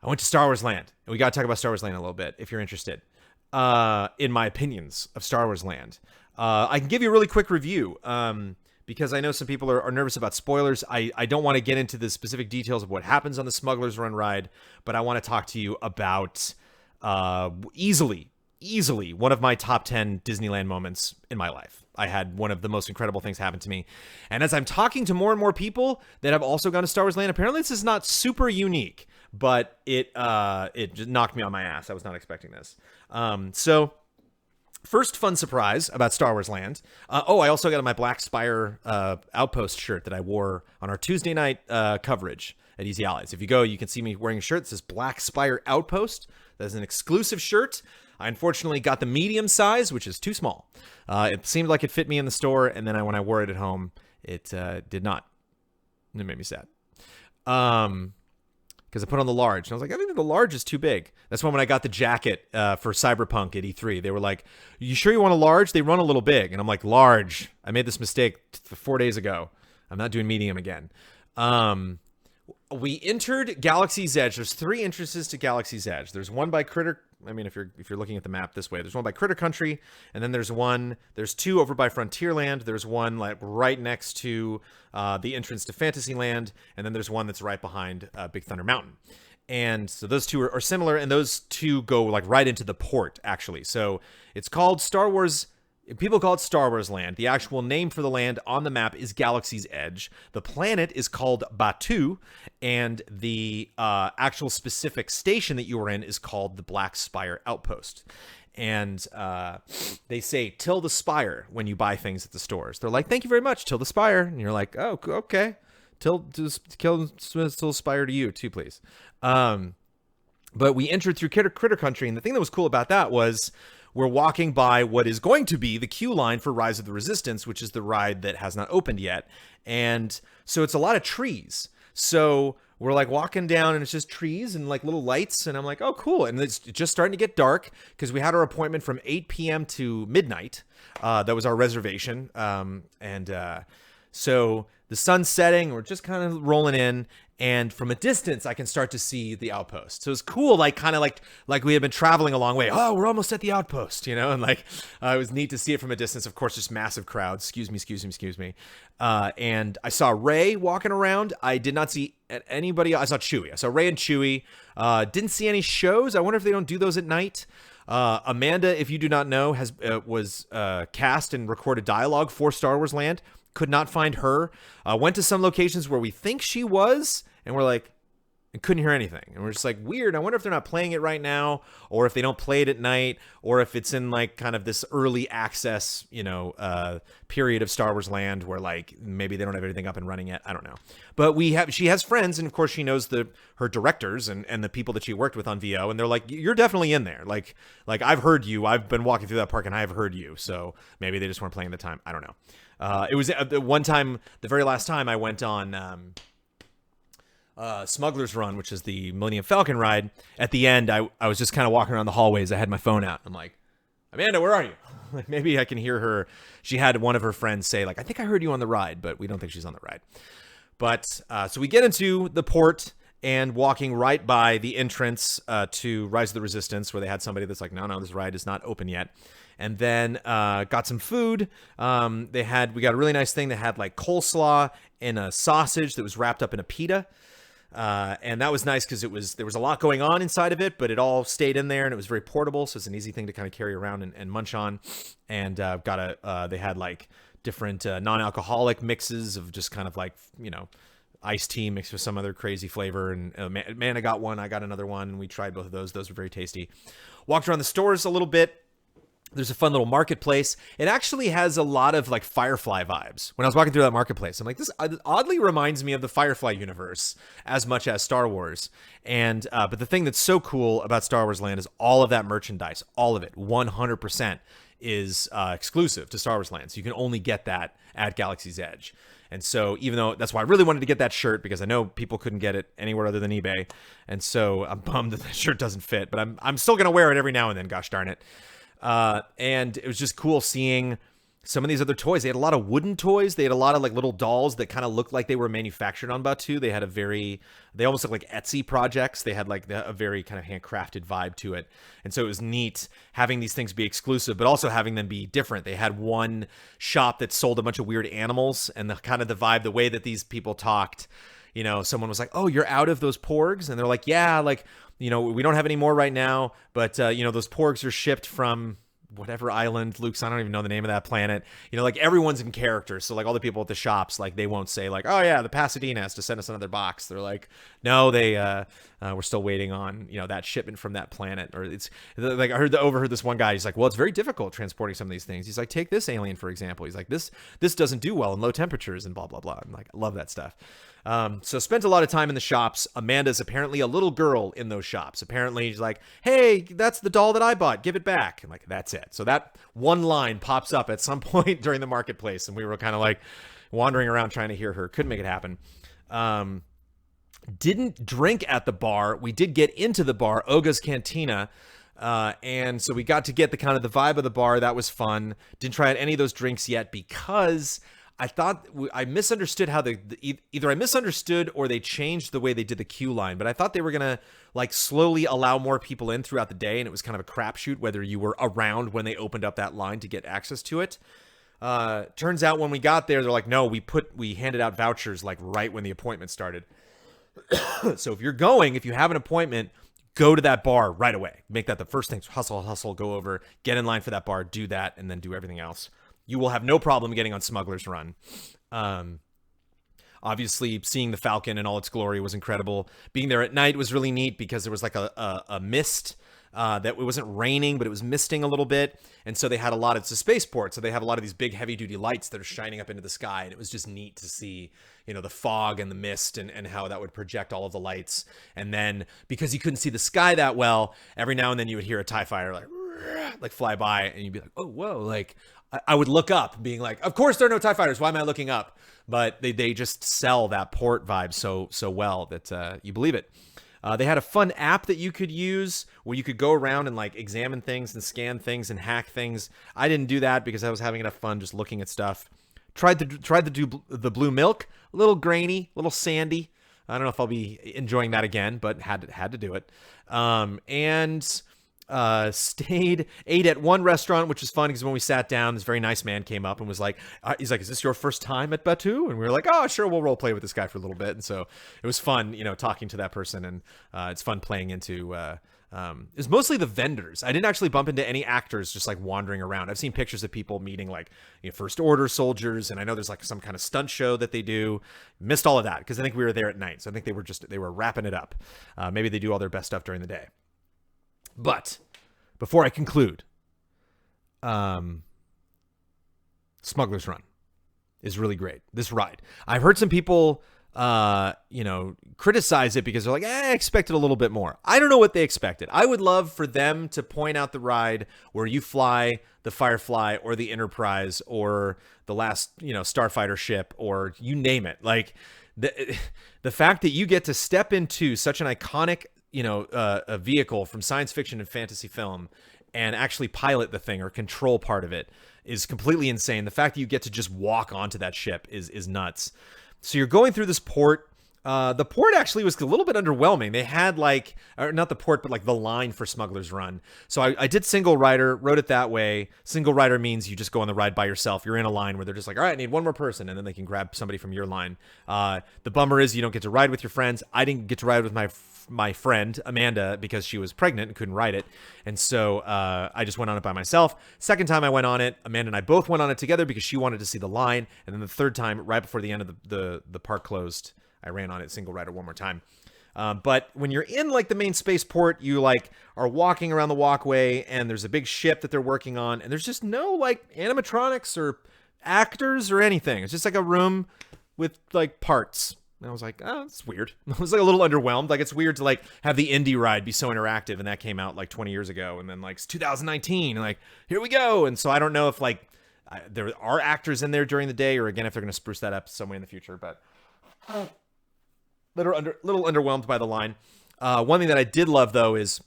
I went to Star Wars Land, and we got to talk about Star Wars Land a little bit, if you're interested, in my opinions of Star Wars Land. I can give you a really quick review, because I know some people are nervous about spoilers. I don't want to get into the specific details of what happens on the Smuggler's Run ride, but I want to talk to you about easily one of my top 10 Disneyland moments in my life. I had one of the most incredible things happen to me. And as I'm talking to more and more people that have also gone to Star Wars Land, apparently this is not super unique, but it just knocked me on my ass. I was not expecting this. So First fun surprise about Star Wars Land. I also got my Black Spire Outpost shirt that I wore on our Tuesday night coverage at Easy Allies. If you go, you can see me wearing a shirt that says Black Spire Outpost. That is an exclusive shirt. I unfortunately got the medium size, which is too small. It seemed like it fit me in the store, and then when I wore it at home, it did not. And it made me sad. Because I put on the large. And I was like, I think the large is too big. That's when I got the jacket for Cyberpunk at E3. They were like, you sure you want a large? They run a little big. And I'm like, large. I made this mistake 4 days ago. I'm not doing medium again. We entered Galaxy's Edge. There's 3 entrances to Galaxy's Edge. There's one by Critter. I mean, if you're looking at the map this way, there's one by Critter Country, and then there's 2 over by Frontierland. There's one like right next to the entrance to Fantasyland, and then there's one that's right behind Big Thunder Mountain. And so those 2 are similar, and those 2 go like right into the port, actually. So it's called Star Wars. People call it Star Wars Land. The actual name for the land on the map is Galaxy's Edge. The planet is called Batuu, and the actual specific station that you are in is called the Black Spire Outpost. And they say, till the spire when you buy things at the stores. They're like, thank you very much, till the spire. And you're like, oh, okay. Till the spire to you, too, please. But we entered through Critter Country, and the thing that was cool about that was we're walking by what is going to be the queue line for Rise of the Resistance, which is the ride that has not opened yet. And so it's a lot of trees. So we're like walking down and it's just trees and like little lights. And I'm like, oh, cool. And it's just starting to get dark because we had our appointment from 8 p.m. to midnight. That was our reservation. So the sun's setting, we're just kind of rolling in, and from a distance, I can start to see the outpost. So it's cool, like we had been traveling a long way. Oh, we're almost at the outpost, and like it was neat to see it from a distance. Of course, just massive crowds. Excuse me. And I saw Rey walking around. I did not see anybody. I saw Chewie. I saw Rey and Chewie. Didn't see any shows. I wonder if they don't do those at night. Amanda, if you do not know, was cast and recorded dialogue for Star Wars Land. Could not find her. Went to some locations where we think she was, and we're like, and couldn't hear anything. And we're just like, weird. I wonder if they're not playing it right now, or if they don't play it at night, or if it's in like kind of this early access, period of Star Wars Land where like maybe they don't have everything up and running yet. I don't know. But she has friends, and of course she knows her directors and the people that she worked with on VO, and they're like, you're definitely in there. Like I've heard you. I've been walking through that park and I have heard you. So maybe they just weren't playing at the time. I don't know. It was one time, the very last time I went on Smuggler's Run, which is the Millennium Falcon ride. At the end, I was just kind of walking around the hallways. I had my phone out. I'm like, Amanda, where are you? Like maybe I can hear her. She had one of her friends say, like, I think I heard you on the ride, but we don't think she's on the ride. But so we get into the port and walking right by the entrance to Rise of the Resistance, where they had somebody that's like, no, this ride is not open yet. And then got some food. We got a really nice thing that had like coleslaw and a sausage that was wrapped up in a pita. And that was nice because there was a lot going on inside of it, but it all stayed in there and it was very portable. So it's an easy thing to kind of carry around and munch on. And they had like different non-alcoholic mixes of just kind of like, iced tea mixed with some other crazy flavor. And Amanda got one, I got another one. We tried both of those. Those were very tasty. Walked around the stores a little bit. There's a fun little marketplace. It actually has a lot of like Firefly vibes. When I was walking through that marketplace, I'm like, this oddly reminds me of the Firefly universe as much as Star Wars. And but the thing that's so cool about Star Wars Land is all of that merchandise, all of it, 100% is exclusive to Star Wars Land. So you can only get that at Galaxy's Edge. And so even though that's why I really wanted to get that shirt, because I know people couldn't get it anywhere other than eBay. And so I'm bummed that the shirt doesn't fit, but I'm still going to wear it every now and then. Gosh darn it. And it was just cool seeing some of these other toys. They had a lot of wooden toys. They had a lot of like little dolls that kind of looked like they were manufactured on Batuu. They almost looked like Etsy projects. They had like a very kind of handcrafted vibe to it. And so it was neat having these things be exclusive, but also having them be different. They had one shop that sold a bunch of weird animals, and the kind of the vibe, the way that these people talked, someone was like, oh, you're out of those porgs? And they're like, yeah, like, we don't have any more right now, but, those porgs are shipped from whatever island. Luke's, I don't even know the name of that planet. You know, like everyone's in character. So like all the people at the shops, like they won't say like, oh yeah, the Pasadena has to send us another box. They're like, no, we're still waiting on, you know, that shipment from that planet. Or it's like, I overheard this one guy. He's like, well, it's very difficult transporting some of these things. He's like, take this alien, for example. He's like, this doesn't do well in low temperatures and blah, blah, blah. I'm like, I love that stuff. So spent a lot of time in the shops. Amanda's apparently a little girl in those shops. Apparently she's like, hey, that's the doll that I bought. Give it back. And like, that's it. So that one line pops up at some point during the marketplace. And we were kind of like wandering around trying to hear her. Couldn't make it happen. Didn't drink at the bar. We did get into the bar, Oga's Cantina. And so we got to get the kind of the vibe of the bar. That was fun. Didn't try out any of those drinks yet because I thought I misunderstood how either I misunderstood or they changed the way they did the queue line, but I thought they were going to like slowly allow more people in throughout the day. And it was kind of a crapshoot whether you were around when they opened up that line to get access to it. Turns out when we got there, they're like, no, we handed out vouchers like right when the appointment started. So if you have an appointment, go to that bar right away. Make that the first thing. Hustle, go over, get in line for that bar, do that, and then do everything else. You will have no problem getting on Smuggler's Run. Obviously, seeing the Falcon in all its glory was incredible. Being there at night was really neat because there was like a mist that it wasn't raining, but it was misting a little bit. And so they had it's a spaceport. So they have a lot of these big heavy duty lights that are shining up into the sky. And it was just neat to see, you know, the fog and the mist and how that would project all of the lights. And then because you couldn't see the sky that well, every now and then you would hear a TIE fighter like fly by and you'd be like, oh, whoa, like I would look up being like, of course there are no TIE fighters. Why am I looking up? But they just sell that port vibe so well that you believe it. They had a fun app that you could use where you could go around and like examine things and scan things and hack things. I didn't do that because I was having enough fun just looking at stuff. Tried to do the blue milk, a little grainy, a little sandy. I don't know if I'll be enjoying that again, but had to do it. Ate at one restaurant, which was fun because when we sat down, this very nice man came up and was like, he's like, is this your first time at Batuu? And we were like, oh, sure, we'll role play with this guy for a little bit. And so it was fun, you know, talking to that person, and it's fun playing into it was mostly the vendors. I didn't actually bump into any actors just like wandering around. I've seen pictures of people meeting like, you know, First Order soldiers, and I know there's like some kind of stunt show that they do. Missed all of that because I think we were there at night. So I think they were wrapping it up. Maybe they do all their best stuff during the day. But before I conclude, Smuggler's Run is really great. This ride. I've heard some people, criticize it because they're like, I expected a little bit more. I don't know what they expected. I would love for them to point out the ride where you fly the Firefly or the Enterprise or the last, Starfighter ship or you name it. Like the fact that you get to step into such an iconic a vehicle from science fiction and fantasy film and actually pilot the thing or control part of it is completely insane. The fact that you get to just walk onto that ship is nuts. So you're going through this port. The port actually was a little bit underwhelming. They had not the port, but like the line for Smuggler's Run. So I did single rider, wrote it that way. Single rider means you just go on the ride by yourself. You're in a line where they're just like, all right, I need one more person. And then they can grab somebody from your line. The bummer is you don't get to ride with your friends. I didn't get to ride with my friend Amanda because she was pregnant and couldn't ride it, and so I just went on it by myself. Second time I went on it, Amanda and I both went on it together because she wanted to see the line, and then the third time, right before the end of the park closed, I ran on it single rider one more time. But when you're in like the main spaceport, you like are walking around the walkway, and there's a big ship that they're working on, and there's just no like animatronics or actors or anything. It's just like a room with like parts. And I was like, oh, it's weird. I was like a little underwhelmed. Like, it's weird to like have the indie ride be so interactive, and that came out like 20 years ago, and then like it's 2019, and like here we go. And so I don't know if like there are actors in there during the day, or again if they're going to spruce that up some way in the future. But little underwhelmed by the line. One thing that I did love though is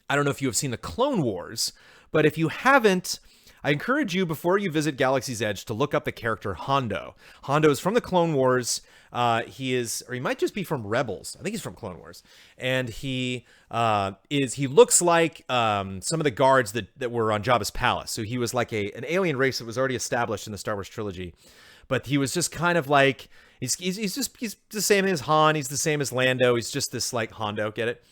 I don't know if you have seen the Clone Wars, but if you haven't, I encourage you before you visit Galaxy's Edge to look up the character Hondo. Hondo is from the Clone Wars. He might just be from Rebels. I think he's from Clone Wars. And he looks like some of the guards that were on Jabba's palace. So he was like an alien race that was already established in the Star Wars trilogy. But he was just kind of like, he's the same as Han. He's the same as Lando. He's just this like Hondo, get it?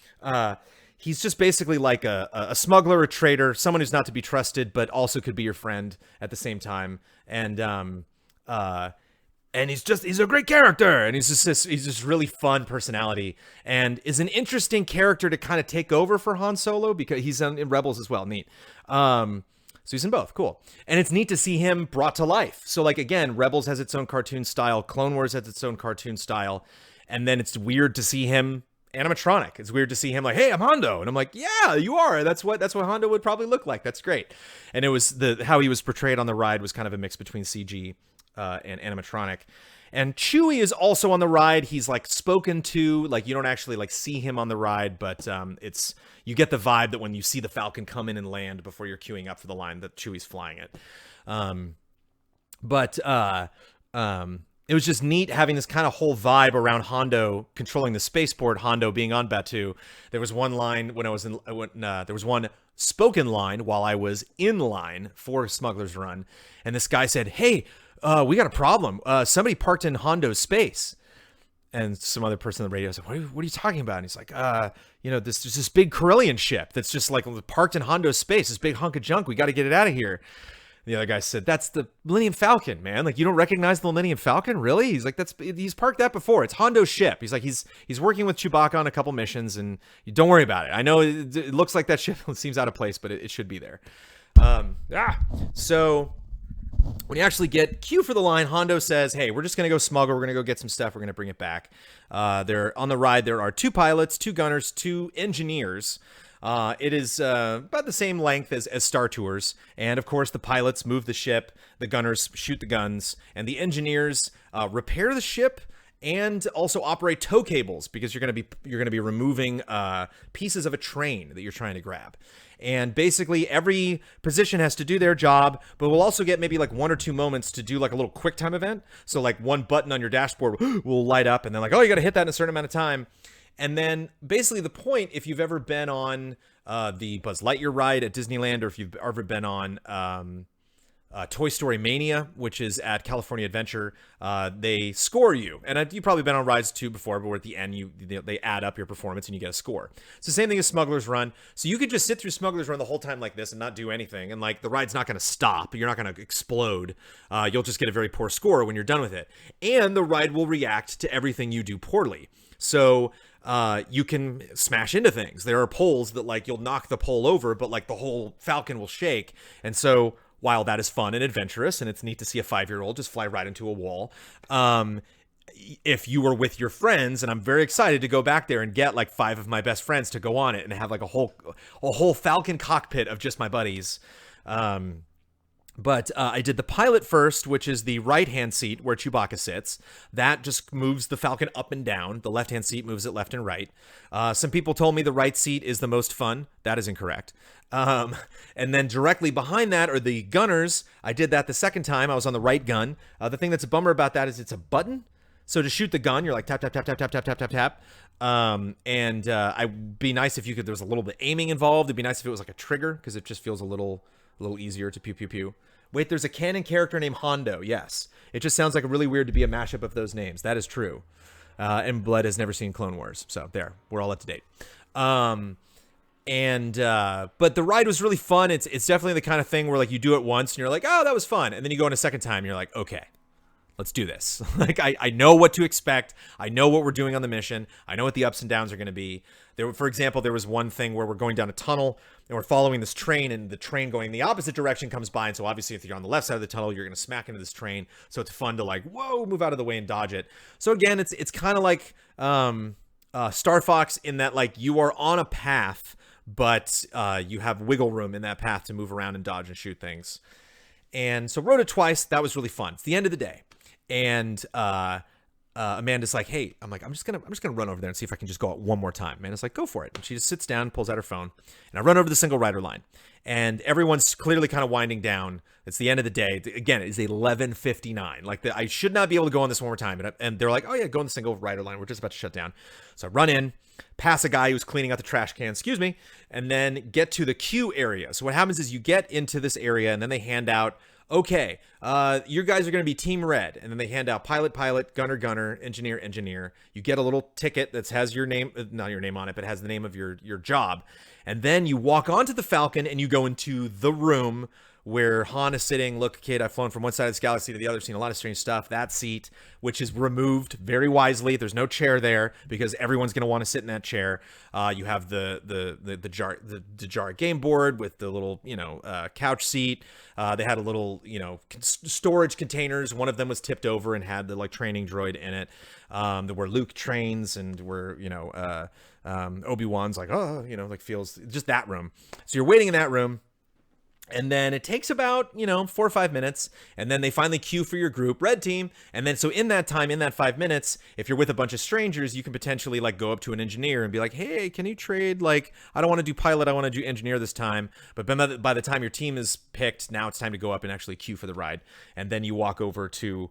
he's just basically like a smuggler, a traitor, someone who's not to be trusted, but also could be your friend at the same time. And he's a great character, and he's just really fun personality, and is an interesting character to kind of take over for Han Solo, because he's in Rebels as well. Neat. So he's in both. Cool. And it's neat to see him brought to life. So like, again, Rebels has its own cartoon style, Clone Wars has its own cartoon style, and then it's weird to see him animatronic. It's weird to see him like, hey, I'm Hondo, and I'm like, yeah, you are. That's what Hondo would probably look like. That's great. And it was how he was portrayed on the ride was kind of a mix between CG and animatronic. And Chewie is also on the ride. He's like spoken to, like you don't actually like see him on the ride, but you get the vibe that when you see the Falcon come in and land before you're queuing up for the line, that Chewie's flying it. It was just neat having this kind of whole vibe around Hondo controlling the spaceport, Hondo being on Batuu. There was one line when there was one spoken line while I was in line for Smuggler's Run, and this guy said, hey, we got a problem. Somebody parked in Hondo's space. And some other person on the radio said, what are you talking about? And he's like, there's this big Corellian ship that's just like parked in Hondo's space, this big hunk of junk. We got to get it out of here. The other guy said, that's the Millennium Falcon, man. Like, you don't recognize the Millennium Falcon? Really? He's like, he's parked that before. It's Hondo's ship. He's like, he's working with Chewbacca on a couple missions, and don't worry about it. I know it looks like that ship seems out of place, but it should be there. So when you actually get Q for the line, Hondo says, hey, we're just going to go smuggle. We're going to go get some stuff. We're going to bring it back. There on the ride, there are 2 pilots, 2 gunners, 2 engineers. It is about the same length as Star Tours. And of course, the pilots move the ship, the gunners shoot the guns, and the engineers repair the ship and also operate tow cables, because you're going to be removing pieces of a train that you're trying to grab. And basically every position has to do their job, but we'll also get maybe like 1 or 2 moments to do like a little quick time event. So like one button on your dashboard will light up, and then like, oh, you got to hit that in a certain amount of time. And then basically the point, if you've ever been on the Buzz Lightyear ride at Disneyland, or if you've ever been on Toy Story Mania, which is at California Adventure, they score you. And you've probably been on rides too before, but at the end they add up your performance and you get a score. It's the same thing as Smuggler's Run. So you could just sit through Smuggler's Run the whole time like this and not do anything, and like the ride's not going to stop. You're not going to explode. You'll just get a very poor score when you're done with it. And the ride will react to everything you do poorly. So you can smash into things. There are poles that like you'll knock the pole over, but like the whole Falcon will shake. And so while that is fun and adventurous, and it's neat to see a 5-year-old just fly right into a wall, if you were with your friends, and I'm very excited to go back there and get like 5 of my best friends to go on it and have like a whole Falcon cockpit of just my buddies. But I did the pilot first, which is the right-hand seat where Chewbacca sits. That just moves the Falcon up and down. The left-hand seat moves it left and right. Some people told me the right seat is the most fun. That is incorrect. And then directly behind that are the gunners. I did that the second time. I was on the right gun. The thing that's a bummer about that is it's a button. So to shoot the gun, you're like tap, tap, tap, tap, tap, tap, tap, tap, tap. I'd be nice if you could, there was a little bit of aiming involved. It'd be nice if it was like a trigger, because it just feels a little easier to pew, pew, pew. Wait, there's a canon character named Hondo. Yes. It just sounds like really weird to be a mashup of those names. That is true. And Blood has never seen Clone Wars. So there, we're all up to date. But the ride was really fun. It's definitely the kind of thing where like you do it once and you're like, oh, that was fun. And then you go in a second time and you're like, okay, let's do this. Like, I know what to expect. I know what we're doing on the mission. I know what the ups and downs are going to be. For example, there was one thing where we're going down a tunnel and we're following this train, and the train going the opposite direction comes by. And so obviously if you're on the left side of the tunnel, you're going to smack into this train. So it's fun to like, whoa, move out of the way and dodge it. So again, it's kind of like Star Fox in that like you are on a path, but you have wiggle room in that path to move around and dodge and shoot things. And so rode it twice. That was really fun. It's the end of the day. And Amanda's like, hey, I'm just gonna run over there and see if I can just go out one more time. Amanda's like, go for it. And she just sits down, pulls out her phone, and I run over the single rider line. And everyone's clearly kind of winding down. It's the end of the day. Again, it's 11:59. Like I should not be able to go on this one more time. And they're like, oh yeah, go on the single rider line. We're just about to shut down. So I run in, pass a guy who's cleaning out the trash can, excuse me, and then get to the queue area. So what happens is you get into this area, and then they hand out okay, you guys are going to be Team Red. And then they hand out pilot, pilot, gunner, gunner, engineer, engineer. You get a little ticket that has your name, not your name on it, but has the name of your job. And then you walk onto the Falcon and you go into the room where Han is sitting. Look, kid, I've flown from one side of this galaxy to the other, seen a lot of strange stuff. That seat, which is removed very wisely. There's no chair there because everyone's going to want to sit in that chair. You have the Jar game board with the little, couch seat. They had a little, storage containers. One of them was tipped over and had the training droid in it. There were Luke trains and were, Obi-Wan's feels just that room. So you're waiting in that room. And then it takes about, 4 or 5 minutes. And then they finally queue for your group, red team. And then so in that time, in that 5 minutes, if you're with a bunch of strangers, you can potentially go up to an engineer and be like, hey, can you trade? I don't want to do pilot. I want to do engineer this time. But by the time your team is picked, now it's time to go up and actually queue for the ride. And then you walk over to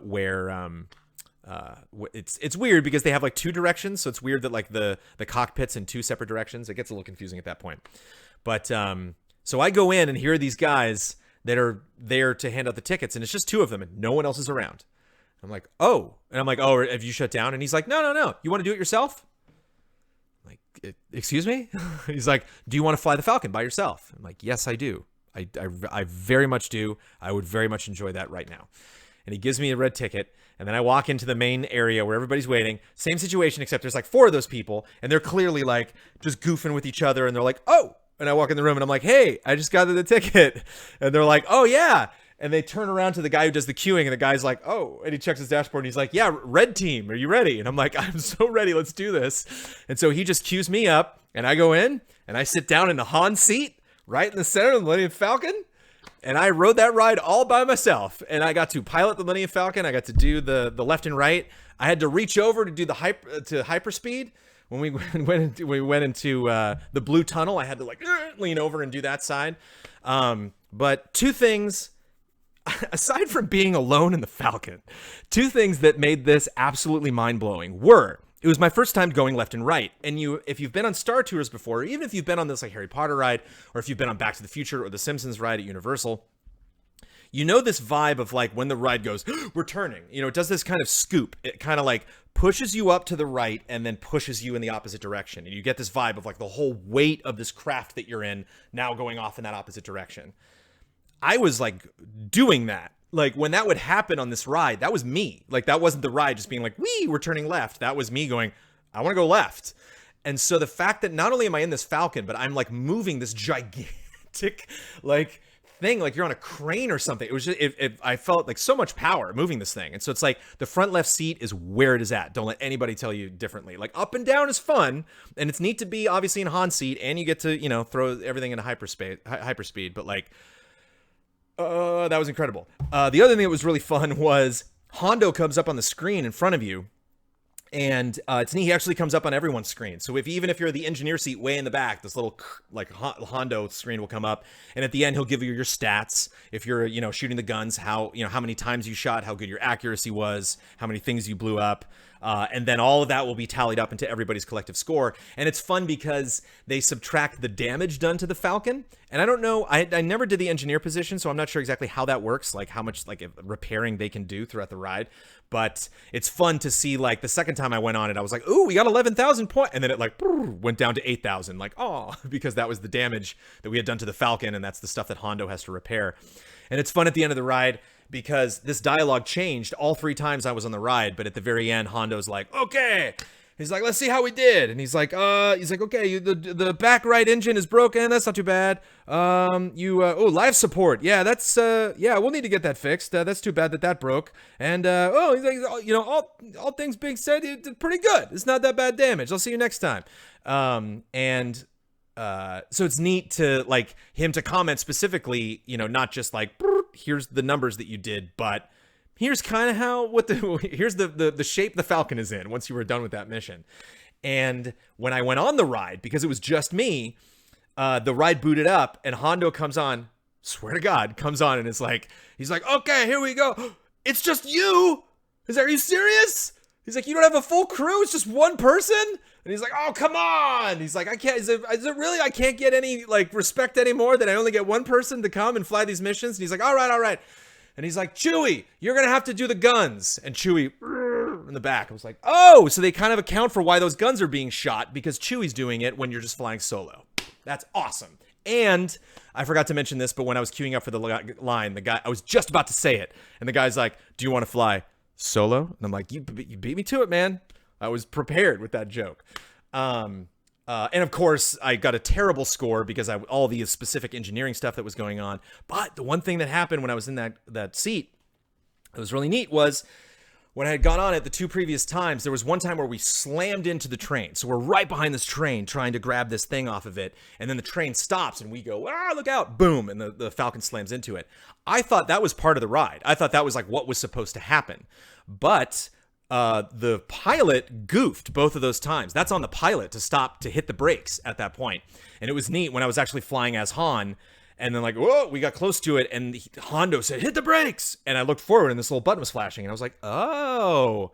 where it's weird because they have 2 directions. So it's weird that the cockpit's in 2 separate directions. It gets a little confusing at that point. But so I go in and here are these guys that are there to hand out the tickets, and it's just 2 of them, and no one else is around. I'm like, oh. And I'm like, oh, have you shut down? And he's like, no. You want to do it yourself? I'm like, excuse me? He's like, do you want to fly the Falcon by yourself? I'm like, yes, I do. I very much do. I would very much enjoy that right now. And he gives me a red ticket, and then I walk into the main area where everybody's waiting. Same situation, except there's 4 of those people, and they're clearly just goofing with each other, and they're like, oh. And I walk in the room and I'm like, hey, I just got the ticket. And they're like, oh, yeah. And they turn around to the guy who does the queuing. And the guy's like, oh. And he checks his dashboard and he's like, yeah, red team. Are you ready? And I'm like, I'm so ready. Let's do this. And so he just queues me up. And I go in and I sit down in the Han seat right in the center of the Millennium Falcon. And I rode that ride all by myself. And I got to pilot the Millennium Falcon. I got to do the left and right. I had to reach over to do the hyperspeed. When we went into the blue tunnel, I had to lean over and do that side. But 2 things, aside from being alone in the Falcon, 2 things that made this absolutely mind-blowing were, it was my first time going left and right. And if you've been on Star Tours before, or even if you've been on this Harry Potter ride, or if you've been on Back to the Future or the Simpsons ride at Universal, you know this vibe of when the ride goes, we're turning. It does this kind of scoop. It kind of pushes you up to the right and then pushes you in the opposite direction. And you get this vibe of the whole weight of this craft that you're in now going off in that opposite direction. I was doing that. When that would happen on this ride, that was me. That wasn't the ride just being wee, we're turning left. That was me going, I want to go left. And so the fact that not only am I in this Falcon, but I'm moving this gigantic, thing, you're on a crane or something. It was just, I felt so much power moving this thing. And so it's the front left seat is where it is at. Don't let anybody tell you differently. Up and down is fun, and it's neat to be obviously in Han seat, and you get to, throw everything into hyperspeed. But that was incredible. The other thing that was really fun was Hondo comes up on the screen in front of you. And it's neat. He actually comes up on everyone's screen. So even if you're the engineer seat way in the back, this little Hondo screen will come up. And at the end, he'll give you your stats. If you're shooting the guns, how many times you shot, how good your accuracy was, how many things you blew up. And then all of that will be tallied up into everybody's collective score. And it's fun because they subtract the damage done to the Falcon. And I don't know, I never did the engineer position, so I'm not sure exactly how that works, how much repairing they can do throughout the ride. But it's fun to see, the second time I went on it, I was like, ooh, we got 11,000 points. And then it went down to 8,000, because that was the damage that we had done to the Falcon. And that's the stuff that Hondo has to repair. And it's fun at the end of the ride because this dialogue changed all 3 times I was on the ride. But at the very end, Hondo's like, okay. He's like, let's see how we did. And he's like, okay, the back right engine is broken. That's not too bad. Life support. Yeah, that's, we'll need to get that fixed. That's too bad that broke. And, he's like, all things being said, you did pretty good. It's not that bad damage. I'll see you next time. So it's neat to him to comment specifically, not just here's the numbers that you did, but here's kind of here's the shape the Falcon is in once you were done with that mission. And when I went on the ride, because it was just me, the ride booted up and Hondo comes on, swear to God, comes on and he's like, okay, here we go. It's just you. Are you serious? He's like, you don't have a full crew? It's just one person? And he's like, oh, come on. He's like, I can't, is it really, I can't get any, like, respect anymore that I only get one person to come and fly these missions? And he's like, all right. And he's like, Chewie, you're going to have to do the guns. And Chewie, in the back, I was like, oh, so they kind of account for why those guns are being shot because Chewie's doing it when you're just flying solo. That's awesome. And I forgot to mention this, but when I was queuing up for the line, the guy, I was just about to say it. And the guy's like, do you want to fly solo? And I'm like, you beat me to it, man. I was prepared with that joke. And of course, I got a terrible score because all the specific engineering stuff that was going on. But the one thing that happened when I was in that seat that was really neat was when I had gone on it the 2 previous times, there was one time where we slammed into the train. So we're right behind this train trying to grab this thing off of it. And then the train stops and we go, look out, boom. And the Falcon slams into it. I thought that was part of the ride. I thought that was like what was supposed to happen. But the pilot goofed both of those times. That's on the pilot to stop, to hit the brakes at that point. And it was neat when I was actually flying as Han. And then like, whoa, we got close to it. And Hondo said, hit the brakes. And I looked forward and this little button was flashing. And I was like, oh,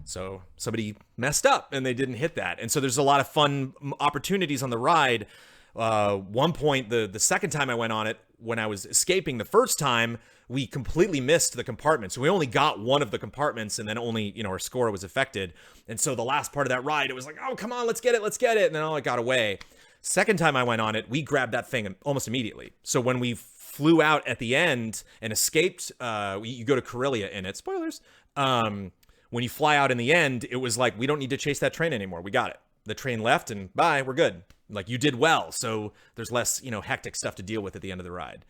so somebody messed up and they didn't hit that. And so there's a lot of fun opportunities on the ride. One point, the second time I went on it, when I was escaping the first time, we completely missed the compartment. So we only got one of the compartments and then only, our score was affected. And so the last part of that ride, it was like, oh, come on, let's get it. And then it got away. Second time I went on it, we grabbed that thing almost immediately. So when we flew out at the end and escaped, you go to Corellia in it, spoilers. When you fly out in the end, it was like, we don't need to chase that train anymore. We got it. The train left and bye, we're good. Like you did well. So there's less, hectic stuff to deal with at the end of the ride.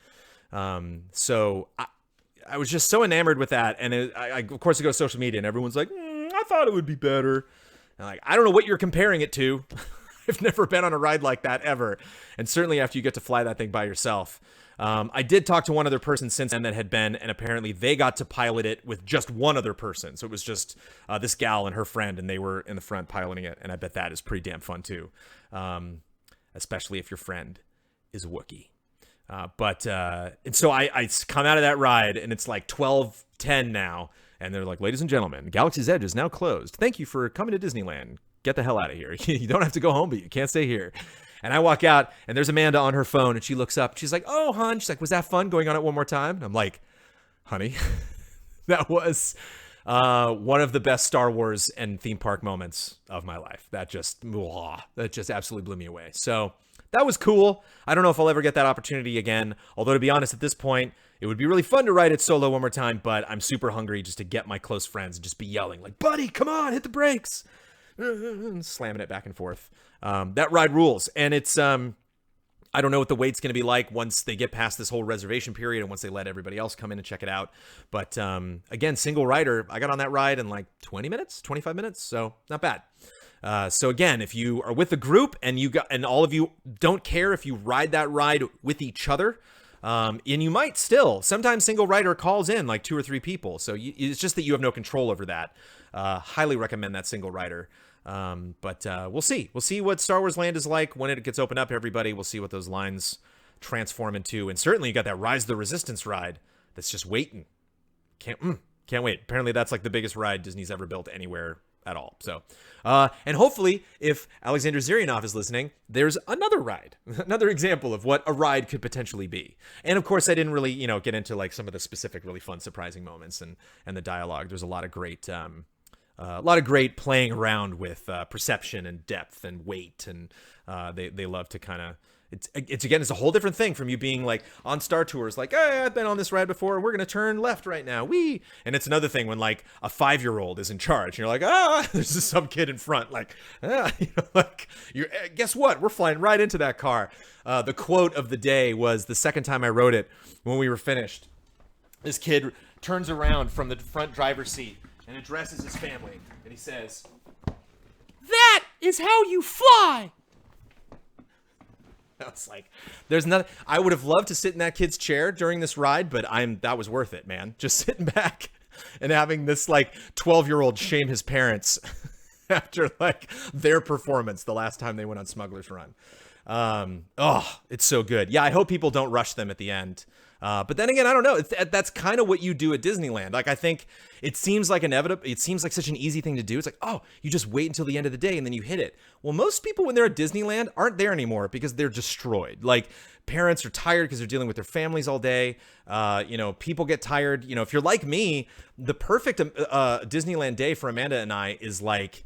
So I was just so enamored with that. And I of course, I go to social media and everyone's like, I thought it would be better. And like, I don't know what you're comparing it to. I've never been on a ride like that ever. And certainly after you get to fly that thing by yourself. I did talk to one other person since then that had been, and apparently they got to pilot it with just one other person. So it was just this gal and her friend, and they were in the front piloting it. And I bet that is pretty damn fun too. Especially if your friend is a Wookiee. And so I come out of that ride and it's like 12:10 now. And they're like, ladies and gentlemen, Galaxy's Edge is now closed. Thank you for coming to Disneyland. Get the hell out of here. You don't have to go home, but you can't stay here. And I walk out and there's Amanda on her phone and she looks up. She's like, oh, hon. She's like, was that fun going on it one more time? And I'm like, honey, that was one of the best Star Wars and theme park moments of my life. That just absolutely blew me away. So that was cool. I don't know if I'll ever get that opportunity again. Although, to be honest, at this point, it would be really fun to ride it solo one more time. But I'm super hungry just to get my close friends and just be yelling like, buddy, come on, hit the brakes. Slamming it back and forth. That ride rules. And it's, I don't know what the wait's going to be like once they get past this whole reservation period and once they let everybody else come in and check it out. But again, single rider, I got on that ride in like 20 minutes, 25 minutes. So not bad. So again, if you are with a group and all of you don't care if you ride that ride with each other, and you might still, sometimes single rider calls in like 2 or 3 people. So it's just that you have no control over that. Highly recommend that single rider. But we'll see. We'll see what Star Wars Land is like when it gets opened up, everybody. We'll see what those lines transform into. And certainly you got that Rise of the Resistance ride that's just waiting. Can't wait. Apparently that's like the biggest ride Disney's ever built anywhere at all. So, and hopefully if Alexander Zirianov is listening, there's another ride, another example of what a ride could potentially be. And of course I didn't really, get into like some of the specific, really fun, surprising moments and the dialogue. There's a lot of great, playing around with perception and depth and weight, and they love to kind of. It's a whole different thing from you being like on Star Tours, like, hey, I've been on this ride before. We're gonna turn left right now. Wee. And it's another thing when like a 5-year-old is in charge, and you're like, there's just some kid in front, like, guess what? We're flying right into that car. The quote of the day was the second time I rode it when we were finished. This kid turns around from the front driver's seat and addresses his family, and he says, "That is how you fly." I was like, there's nothing. I would have loved to sit in that kid's chair during this ride, but that was worth it, man. Just sitting back and having this like 12-year-old shame his parents after like their performance the last time they went on Smuggler's Run. It's so good. Yeah, I hope people don't rush them at the end. But then again, I don't know. That's kind of what you do at Disneyland. Like, I think it seems like inevitable. It seems like such an easy thing to do. It's like, oh, you just wait until the end of the day and then you hit it. Well, most people when they're at Disneyland aren't there anymore because they're destroyed. Like, parents are tired because they're dealing with their families all day. People get tired. If you're like me, the perfect Disneyland day for Amanda and I is like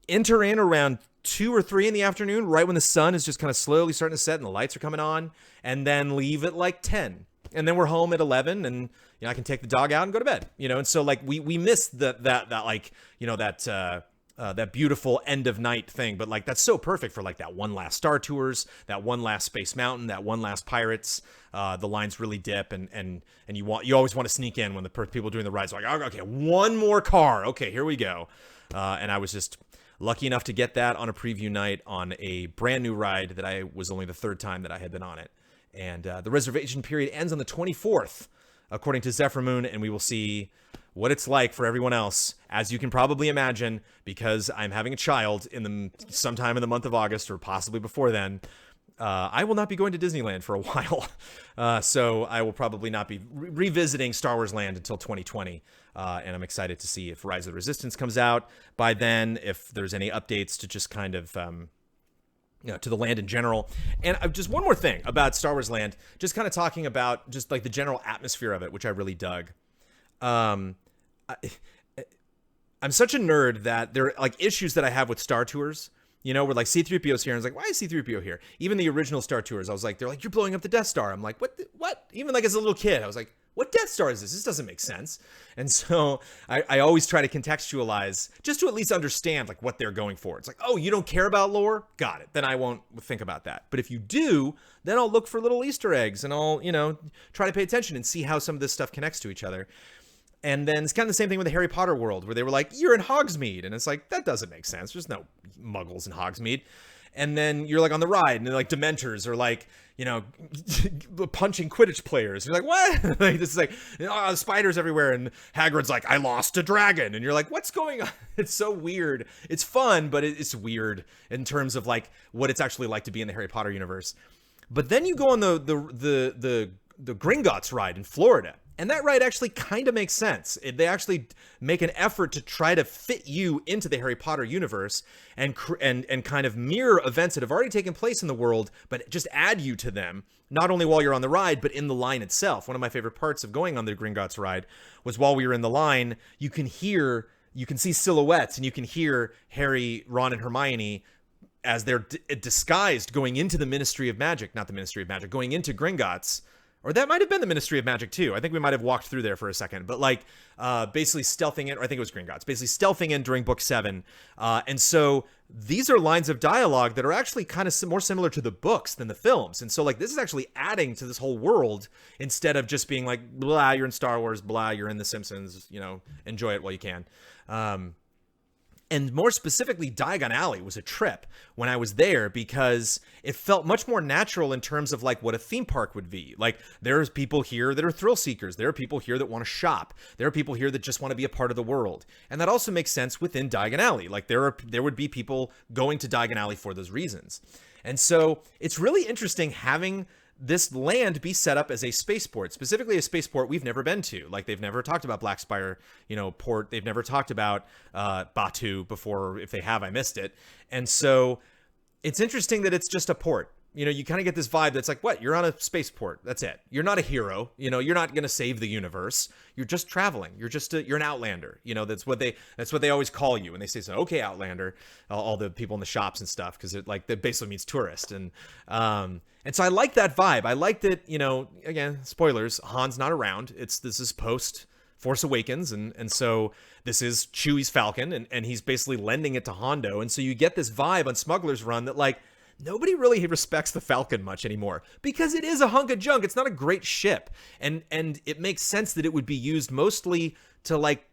enter in around 2 or 3 in the afternoon, right when the sun is just kind of slowly starting to set and the lights are coming on, and then leave at like 10. And then we're home at 11 and I can take the dog out and go to bed, and so like we miss that beautiful end of night thing, but like that's so perfect for like that one last Star Tours, that one last Space Mountain, that one last Pirates. The lines really dip and you always want to sneak in when the people doing the rides are like, okay, one more car. Okay, here we go. And I was just lucky enough to get that on a preview night on a brand new ride that I was only the 3rd time that I had been on it. And the reservation period ends on the 24th, according to Zephyr Moon, and we will see what it's like for everyone else. As you can probably imagine, because I'm having a child sometime in the month of August or possibly before then, I will not be going to Disneyland for a while. So I will probably not be revisiting Star Wars Land until 2020. And I'm excited to see if Rise of the Resistance comes out by then, if there's any updates to just kind of, to the land in general. And just one more thing about Star Wars Land, just kind of talking about just like the general atmosphere of it, which I really dug. I'm such a nerd that there are like issues that I have with Star Tours. Where like C-3PO's here, and I was like, why is C-3PO here? Even the original Star Tours, I was like, they're like, you're blowing up the Death Star. I'm like, what? Even like as a little kid, I was like, what Death Star is this? This doesn't make sense. And so I always try to contextualize just to at least understand like what they're going for. It's like, oh, you don't care about lore? Got it. Then I won't think about that. But if you do, then I'll look for little Easter eggs and I'll, try to pay attention and see how some of this stuff connects to each other. And then it's kind of the same thing with the Harry Potter world, where they were like, you're in Hogsmeade. And it's like, that doesn't make sense. There's no muggles in Hogsmeade. And then you're like on the ride, and like Dementors are like, punching Quidditch players. You're like, what? Like, this is like, spiders everywhere. And Hagrid's like, I lost a dragon. And you're like, what's going on? It's so weird. It's fun, but it's weird in terms of like what it's actually like to be in the Harry Potter universe. But then you go on the Gringotts ride in Florida. And that ride actually kind of makes sense. They actually make an effort to try to fit you into the Harry Potter universe and kind of mirror events that have already taken place in the world, but just add you to them, not only while you're on the ride, but in the line itself. One of my favorite parts of going on the Gringotts ride was while we were in the line, you can see silhouettes and you can hear Harry, Ron, and Hermione as they're disguised going into the Ministry of Magic, not the Ministry of Magic, going into Gringotts. Or that might have been the Ministry of Magic too. I think we might have walked through there for a second, but like basically stealthing in, or I think it was Gringotts, basically stealthing in during book 7. And so these are lines of dialogue that are actually kind of more similar to the books than the films. And so like this is actually adding to this whole world instead of just being like, blah, you're in Star Wars, blah, you're in The Simpsons, enjoy it while you can. And more specifically, Diagon Alley was a trip when I was there because it felt much more natural in terms of like what a theme park would be. Like there's people here that are thrill seekers. There are people here that want to shop. There are people here that just want to be a part of the world. And that also makes sense within Diagon Alley. Like there would be people going to Diagon Alley for those reasons. And so it's really interesting having this land be set up as a spaceport, specifically a spaceport we've never been to. Like they've never talked about Black Spire, port. They've never talked about Batuu before. If they have, I missed it. And so it's interesting that it's just a port. You kind of get this vibe that's like, what? You're on a spaceport. That's it. You're not a hero. You're not going to save the universe. You're just traveling. You're an outlander. That's what they always call you. And they say, so, okay, outlander, all the people in the shops and stuff. Cause that basically means tourist. And so I like that vibe. I like that, again, spoilers, Han's not around. This is post Force Awakens. And so this is Chewie's Falcon and he's basically lending it to Hondo. And so you get this vibe on Smuggler's Run that like, nobody really respects the Falcon much anymore because it is a hunk of junk. It's not a great ship. And it makes sense that it would be used mostly to like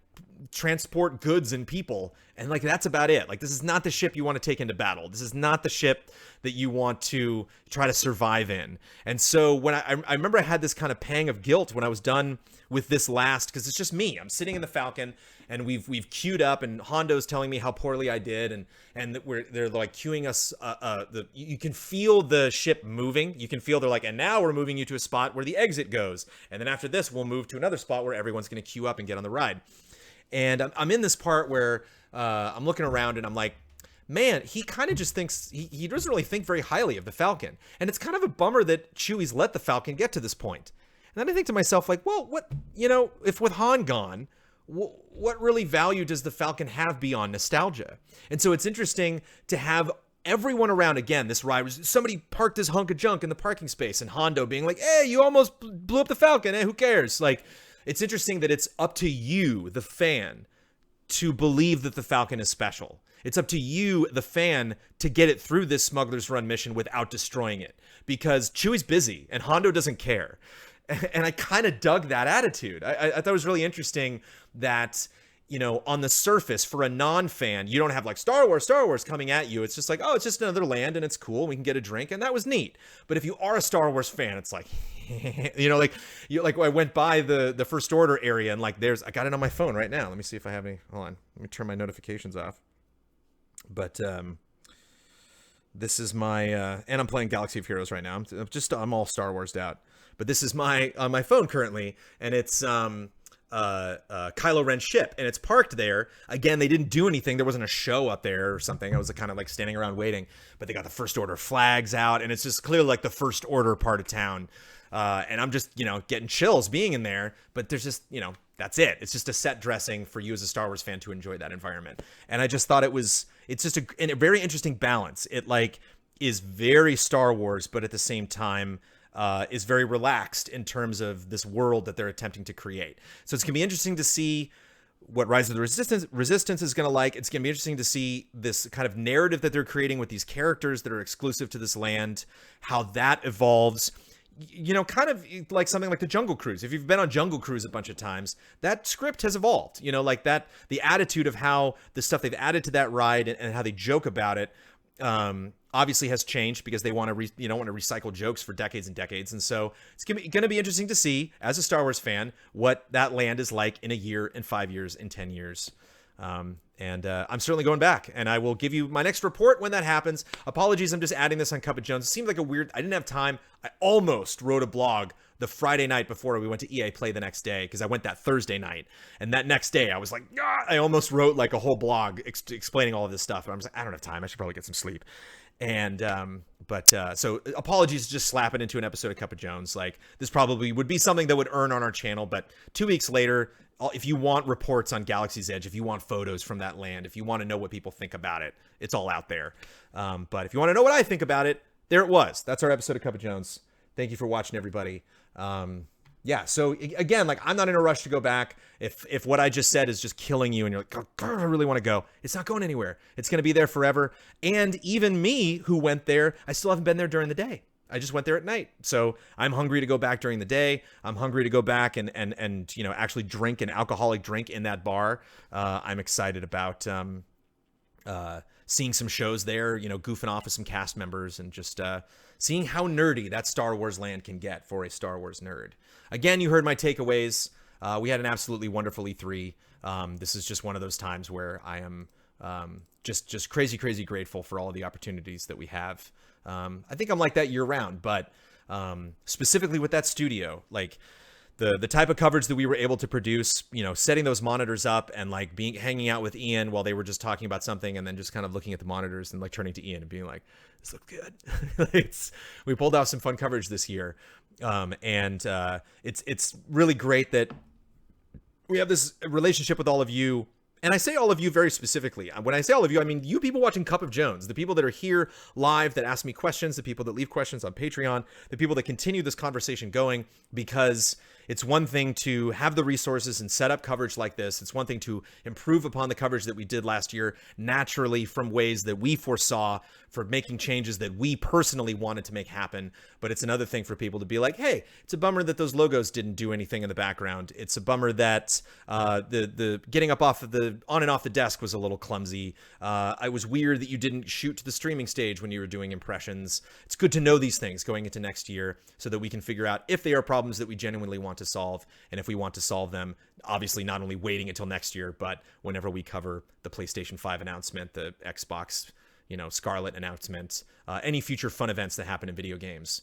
transport goods and people, and like that's about it. Like, this is not the ship you want to take into battle. This is not the ship that you want to try to survive in. And so when I remember I had this kind of pang of guilt when I was done with this last, because it's just me. I'm sitting in the Falcon, and we've queued up, and Hondo's telling me how poorly I did, and they're like queuing us. You can feel the ship moving. You can feel they're like, and now we're moving you to a spot where the exit goes, and then after this we'll move to another spot where everyone's going to queue up and get on the ride. And I'm in this part where I'm looking around, and I'm like, man, he kind of just thinks he doesn't really think very highly of the Falcon, and it's kind of a bummer that Chewie's let the Falcon get to this point. And then I think to myself, like, well, what, if with Han gone, what really value does the Falcon have beyond nostalgia? And so it's interesting to have everyone around. Again, this ride was, somebody parked this hunk of junk in the parking space, and Hondo being like, hey, you almost blew up the Falcon, who cares? Like, it's interesting that it's up to you, the fan, to believe that the Falcon is special. It's up to you, the fan, to get it through this Smuggler's Run mission without destroying it, because Chewie's busy and Hondo doesn't care. And I kind of dug that attitude. I thought it was really interesting that, on the surface, for a non-fan, you don't have like Star Wars coming at you. It's just like, oh, it's just another land and it's cool. We can get a drink, and that was neat. But if you are a Star Wars fan, it's like, I went by the First Order area, and like I got it on my phone right now. Let me see if I have any. Hold on, let me turn my notifications off. But this is my and I'm playing Galaxy of Heroes right now. I'm all Star Warsed out. But this is on my phone currently, and it's Kylo Ren's ship, and it's parked there. Again, they didn't do anything. There wasn't a show up there or something. I was kind of like standing around waiting, but they got the First Order flags out, and it's just clearly like the First Order part of town. And I'm just, getting chills being in there, but there's just, that's it. It's just a set dressing for you as a Star Wars fan to enjoy that environment. And I just thought it's just a very interesting balance. It like is very Star Wars, but at the same time, is very relaxed in terms of this world that they're attempting to create. So it's going to be interesting to see what Rise of the Resistance is going to like. It's going to be interesting to see this kind of narrative that they're creating with these characters that are exclusive to this land, how that evolves. Kind of like something like the Jungle Cruise. If you've been on Jungle Cruise a bunch of times, that script has evolved, like that, the attitude of how the stuff they've added to that ride and how they joke about it, obviously has changed because they want to want to recycle jokes for decades and decades. And so it's going to be interesting to see, as a Star Wars fan, what that land is like in a year, in 5 years, in 10 years. And I'm certainly going back, and I will give you my next report when that happens. Apologies, I'm just adding this on Cup of Jones. It seemed like I didn't have time. I almost wrote a blog the Friday night before we went to EA Play the next day, because I went that Thursday night. And that next day, I was like, I almost wrote like a whole blog explaining all of this stuff. And I was like, I don't have time. I should probably get some sleep. And so apologies, just slapping into an episode of Cup of Jones. Like, this probably would be something that would earn on our channel, but 2 weeks later, if you want reports on Galaxy's Edge, if you want photos from that land, if you want to know what people think about it, it's all out there. But if you want to know what I think about it, there it was. That's our episode of Cup of Jones. Thank you for watching, everybody. So again, like, I'm not in a rush to go back. If what I just said is just killing you and you're like, oh, God, I really want to go, it's not going anywhere. It's going to be there forever. And even me, who went there, I still haven't been there during the day. I just went there at night. So I'm hungry to go back during the day. I'm hungry to go back and actually drink an alcoholic drink in that bar. I'm excited about seeing some shows there, goofing off with some cast members, and just seeing how nerdy that Star Wars land can get for a Star Wars nerd. Again, you heard my takeaways. We had an absolutely wonderful E3. This is just one of those times where I am just crazy grateful for all of the opportunities that we have. I think I'm like that year round, but specifically with that studio, like the type of coverage that we were able to produce, setting those monitors up and like hanging out with Ian while they were just talking about something, and then just kind of looking at the monitors and like turning to Ian and being like, this looks good. We pulled off some fun coverage this year. And it's really great that we have this relationship with all of you. And I say all of you very specifically. When I say all of you, I mean you people watching Cup of Jones, the people that are here live that ask me questions, the people that leave questions on Patreon, the people that continue this conversation going, because It's one thing to have the resources and set up coverage like this. It's one thing to improve upon the coverage that we did last year naturally from ways that we foresaw, for making changes that we personally wanted to make happen. But it's another thing for people to be like, hey, it's a bummer that those logos didn't do anything in the background. It's a bummer that the getting up off of the on and off the desk was a little clumsy. I was weird that you didn't shoot to the streaming stage when you were doing impressions. It's good to know these things going into next year so that we can figure out if they are problems that we genuinely want to solve, and if we want to solve them, obviously not only waiting until next year, but whenever we cover the PlayStation 5 announcement, the Xbox, Scarlet announcement, any future fun events that happen in video games.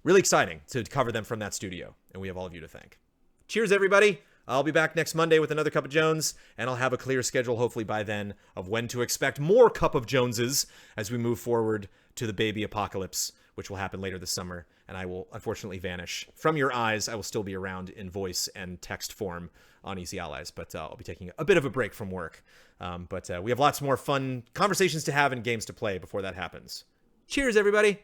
Really exciting to cover them from that studio, and we have all of you to thank. Cheers, everybody. I'll be back next Monday with another Cup of Jones, and I'll have a clear schedule, hopefully by then, of when to expect more Cup of Joneses as we move forward to the baby apocalypse, which will happen later this summer, and I will unfortunately vanish from your eyes. I will still be around in voice and text form on Easy Allies, but I'll be taking a bit of a break from work. But we have lots more fun conversations to have and games to play before that happens. Cheers, everybody!